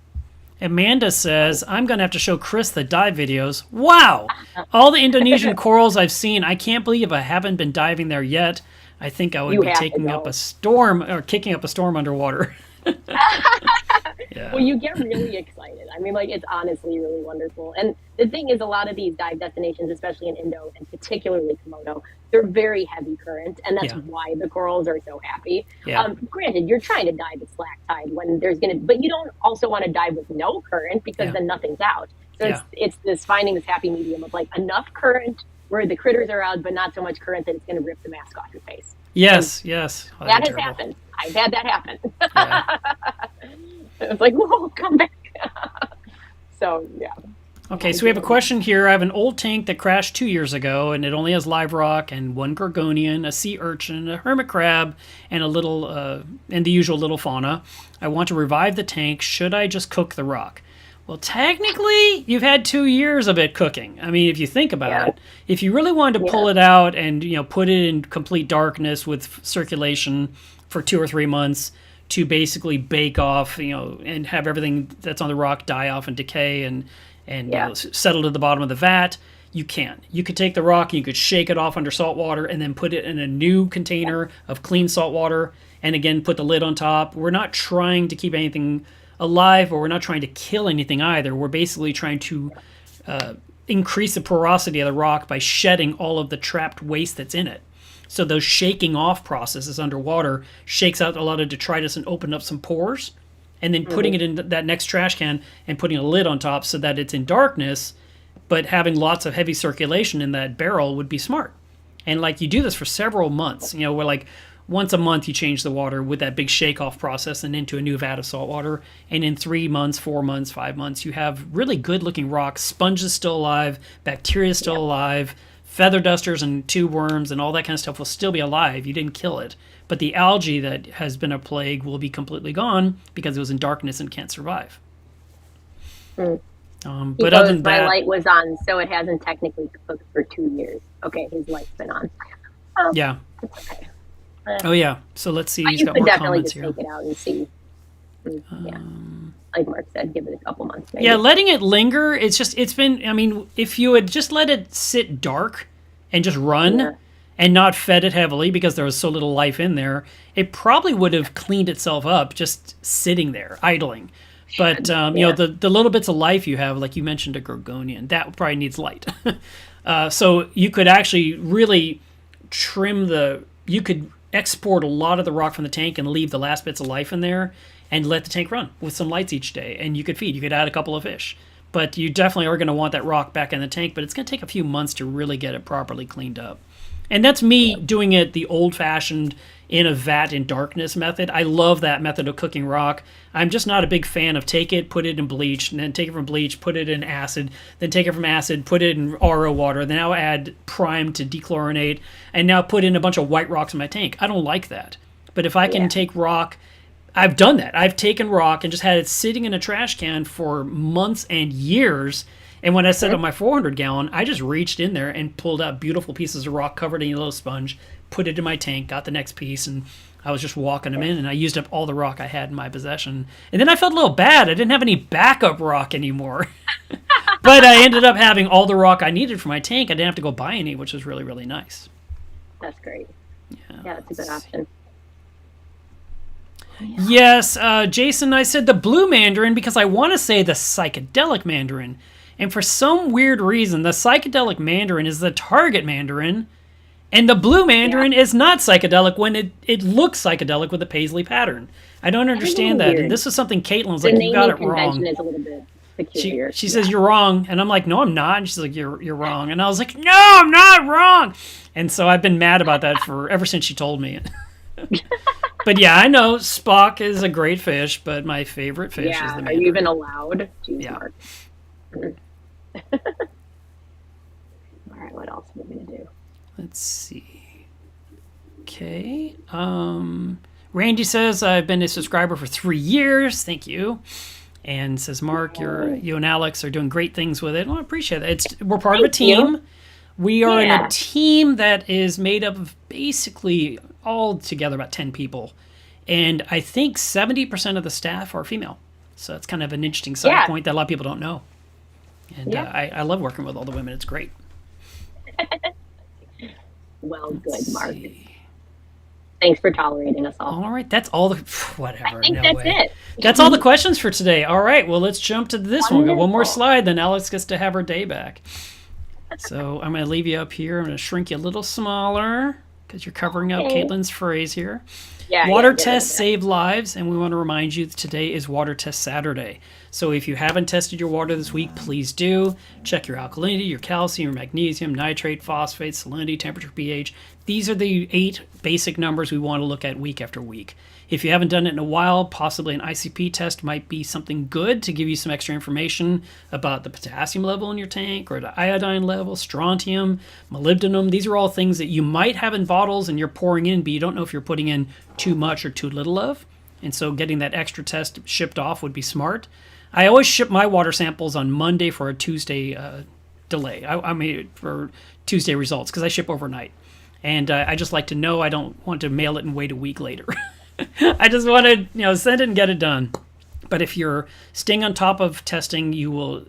Amanda says, I'm going to have to show Chris the dive videos. Wow! All the Indonesian corals I've seen, I can't believe I haven't been diving there yet. I think I would be taking up a storm, or kicking up a storm underwater. Well, you get really excited. I mean, like, it's honestly really wonderful. And the thing is, a lot of these dive destinations, especially in Indo and particularly Komodo, they're very heavy current, and that's why the corals are so happy. Granted, you're trying to dive at slack tide when there's but you don't also want to dive with no current because then nothing's out. So it's this finding this happy medium of like enough current where the critters are out, but not so much current that it's going to rip the mask off your face. Yes. Oh, that has happened. I've had that happen. It's like, whoa, come back. So, Okay, so we have a question here. I have an old tank that crashed 2 years ago, and it only has live rock and one gorgonian, a sea urchin, a hermit crab, and and the usual little fauna. I want to revive the tank. Should I just cook the rock? Well, technically, you've had 2 years of it cooking. I mean, if you think about it, if you really wanted to pull it out and put it in complete darkness with circulation for 2 or 3 months to basically bake off, and have everything that's on the rock die off and decay and settle to the bottom of the vat, you can. You could take the rock and you could shake it off under salt water and then put it in a new container of clean salt water and again put the lid on top. We're not trying to keep anything alive, or we're not trying to kill anything either. We're basically trying to increase the porosity of the rock by shedding all of the trapped waste that's in it. So those shaking off processes underwater shakes out a lot of detritus and open up some pores, and then putting it in that next trash can and putting a lid on top so that it's in darkness, but having lots of heavy circulation in that barrel would be smart. And like you do this for several months, where like once a month you change the water with that big shake off process and into a new vat of salt water. And in 3 months, 4 months, 5 months, you have really good looking rocks, sponges still alive, bacteria still alive, feather dusters and tube worms and all that kind of stuff will still be alive. You didn't kill it. But the algae that has been a plague will be completely gone because it was in darkness and can't survive. He But other goes, than my that, light was on, so it hasn't technically cooked for 2 years. Okay, his light's been on. Oh, yeah. it's okay. Oh yeah. So let's see. But He's you got could more definitely comments just here. take it out and see. Yeah, like Mark said, give it a couple months. Maybe. Yeah, letting it linger. It's been. I mean, if you had just let it sit dark and just run. Yeah. And not fed it heavily because there was so little life in there, it probably would have cleaned itself up just sitting there, idling. But, you know, the little bits of life you have, like you mentioned a gorgonian, that probably needs light. So you could actually really you could export a lot of the rock from the tank and leave the last bits of life in there and let the tank run with some lights each day. And you could feed, you could add a couple of fish. But you definitely are going to want that rock back in the tank, but it's going to take a few months to really get it properly cleaned up. And that's me doing it the old-fashioned in a vat in darkness method. I love that method of cooking rock. I'm just not a big fan of take it, put it in bleach, and then take it from bleach, put it in acid, then take it from acid, put it in RO water, then now add prime to dechlorinate, and now put in a bunch of white rocks in my tank. I don't like that. But if I can take rock, I've done that. I've taken rock and just had it sitting in a trash can for months and years. And when I set up my 400 gallon, I just reached in there and pulled out beautiful pieces of rock covered in yellow sponge, put it in my tank, got the next piece, and I was just walking them in, and I used up all the rock I had in my possession. And then I felt a little bad. I didn't have any backup rock anymore. But I ended up having all the rock I needed for my tank. I didn't have to go buy any, which was really, really nice. That's great. Yeah, that's a good option. Yes, Jason, I said the blue mandarin because I want to say the psychedelic mandarin. And for some weird reason, the psychedelic mandarin is the target mandarin, and the blue mandarin is not psychedelic when it looks psychedelic with a paisley pattern. I don't understand that. And this is something Caitlin was like, you got it wrong. Is a little bit peculiar. She says, you're wrong. And I'm like, no, I'm not. And she's like, you're wrong. And I was like, no, I'm not wrong. And so I've been mad about that ever since she told me. But yeah, I know Spock is a great fish, but my favorite fish is the mandarin. Are you even allowed? Jeez, Mark. All right, what else are we going to do? Let's see. Okay. Randy says, I've been a subscriber for 3 years. Thank you. And says, Mark, you and Alex are doing great things with it. Well, I appreciate that. We're part of a team. We are in a team that is made up of basically all together about 10 people. And I think 70% of the staff are female. So it's kind of an interesting side point that a lot of people don't know. And I love working with all the women. It's great. Well, good, Mark. Thanks for tolerating us all. All right. That's all the... Whatever. I think that's it. That's all the questions for today. All right. Well, let's jump to this one. We got one more slide, then Alex gets to have her day back. So I'm going to leave you up here. I'm going to shrink you a little smaller because you're covering up Caitlin's phrase here. Water tests save lives, and we want to remind you that today is Water Test Saturday. So if you haven't tested your water this week, please do. Check your alkalinity, your calcium, your magnesium, nitrate, phosphate, salinity, temperature, pH. These are the 8 basic numbers we want to look at week after week. If you haven't done it in a while, possibly an ICP test might be something good to give you some extra information about the potassium level in your tank or the iodine level, strontium, molybdenum. These are all things that you might have in bottles and you're pouring in, but you don't know if you're putting in too much or too little of. And so getting that extra test shipped off would be smart. I always ship my water samples on Monday for a Tuesday delay. I mean, for Tuesday results because I ship overnight. And I just like to know. I don't want to mail it and wait a week later. I just want to, send it and get it done. But if you're staying on top of testing, you will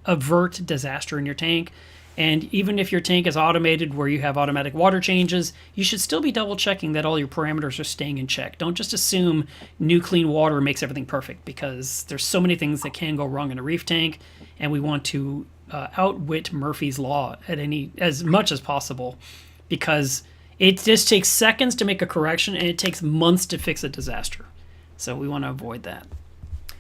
avert disaster in your tank. And even if your tank is automated where you have automatic water changes, you should still be double checking that all your parameters are staying in check. Don't just assume new clean water makes everything perfect because there's so many things that can go wrong in a reef tank. And we want to outwit Murphy's Law as much as possible because it just takes seconds to make a correction, and it takes months to fix a disaster. So we want to avoid that.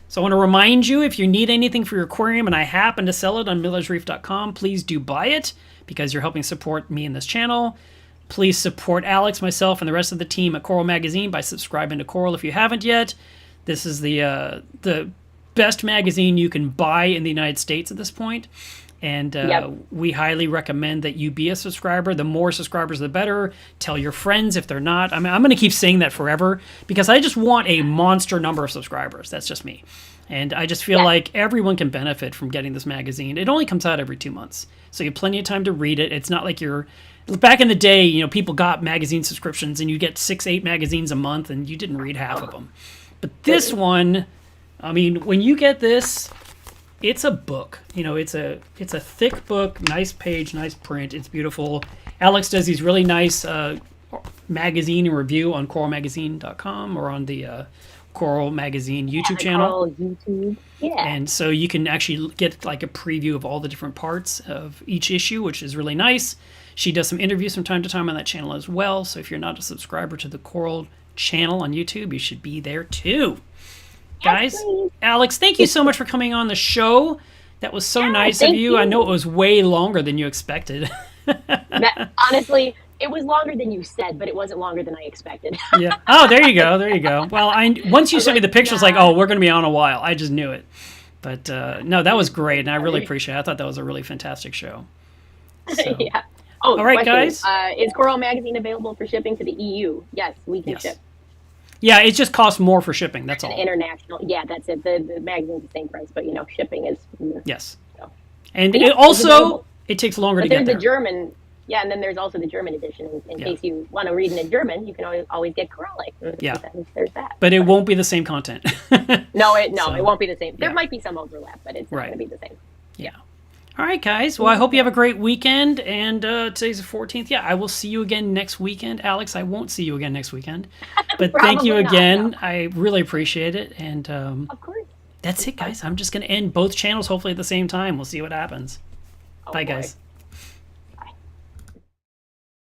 So I want to remind you, if you need anything for your aquarium, and I happen to sell it on melevsreef.com, please do buy it because you're helping support me in this channel. Please support Alex, myself, and the rest of the team at Coral Magazine by subscribing to Coral if you haven't yet. This is the best magazine you can buy in the United States at this point. And we highly recommend that you be a subscriber. The more subscribers, the better. Tell your friends if they're not. I mean, I'm going to keep saying that forever because I just want a monster number of subscribers. That's just me. And I just feel like everyone can benefit from getting this magazine. It only comes out every 2 months, so you have plenty of time to read it. It's not like you're... Back in the day, you know, people got magazine subscriptions and you get 6-8 magazines a month and you didn't read half of them. But this one, I mean, when you get this, it's a book. You know, it's a thick book, nice page, nice print. It's beautiful. Alex does these really nice magazine review on coralmagazine.com or on the Coral Magazine YouTube channel. YouTube. Yeah. And so you can actually get like a preview of all the different parts of each issue, which is really nice. She does some interviews from time to time on that channel as well. So if you're not a subscriber to the Coral channel on YouTube, you should be there too. Guys, Alex, thank you so much for coming on the show. That was so nice of you. I know it was way longer than you expected. Honestly, it was longer than you said, but it wasn't longer than I expected. Yeah. Oh, there you go. There you go. Well, once you sent me the pictures, like, oh, we're going to be on a while. I just knew it. But no, that was great, and I really appreciate it. I thought that was a really fantastic show. So. Yeah. Oh, all right, question. guys. Is Coral Magazine available for shipping to the EU? Yes, we can ship. Yeah, it just costs more for shipping. That's all. International. Yeah, that's it. The magazine's the same price, but you know, shipping is. Yes. So. And it also it takes longer to get there. There's the German. Yeah, and then there's also the German edition. In case you want to read it in German, you can always get Coralic. Yeah. There's that. But it won't be the same content. No, it won't be the same. There might be some overlap, but it's not going to be the same. Yeah. All right, guys. Well, I hope you have a great weekend. And today's the 14th. Yeah, I will see you again next weekend. Alex, I won't see you again next weekend. But thank you again. Not, no. I really appreciate it. And of course. That's it, guys. I'm just going to end both channels hopefully at the same time. We'll see what happens. Bye, guys.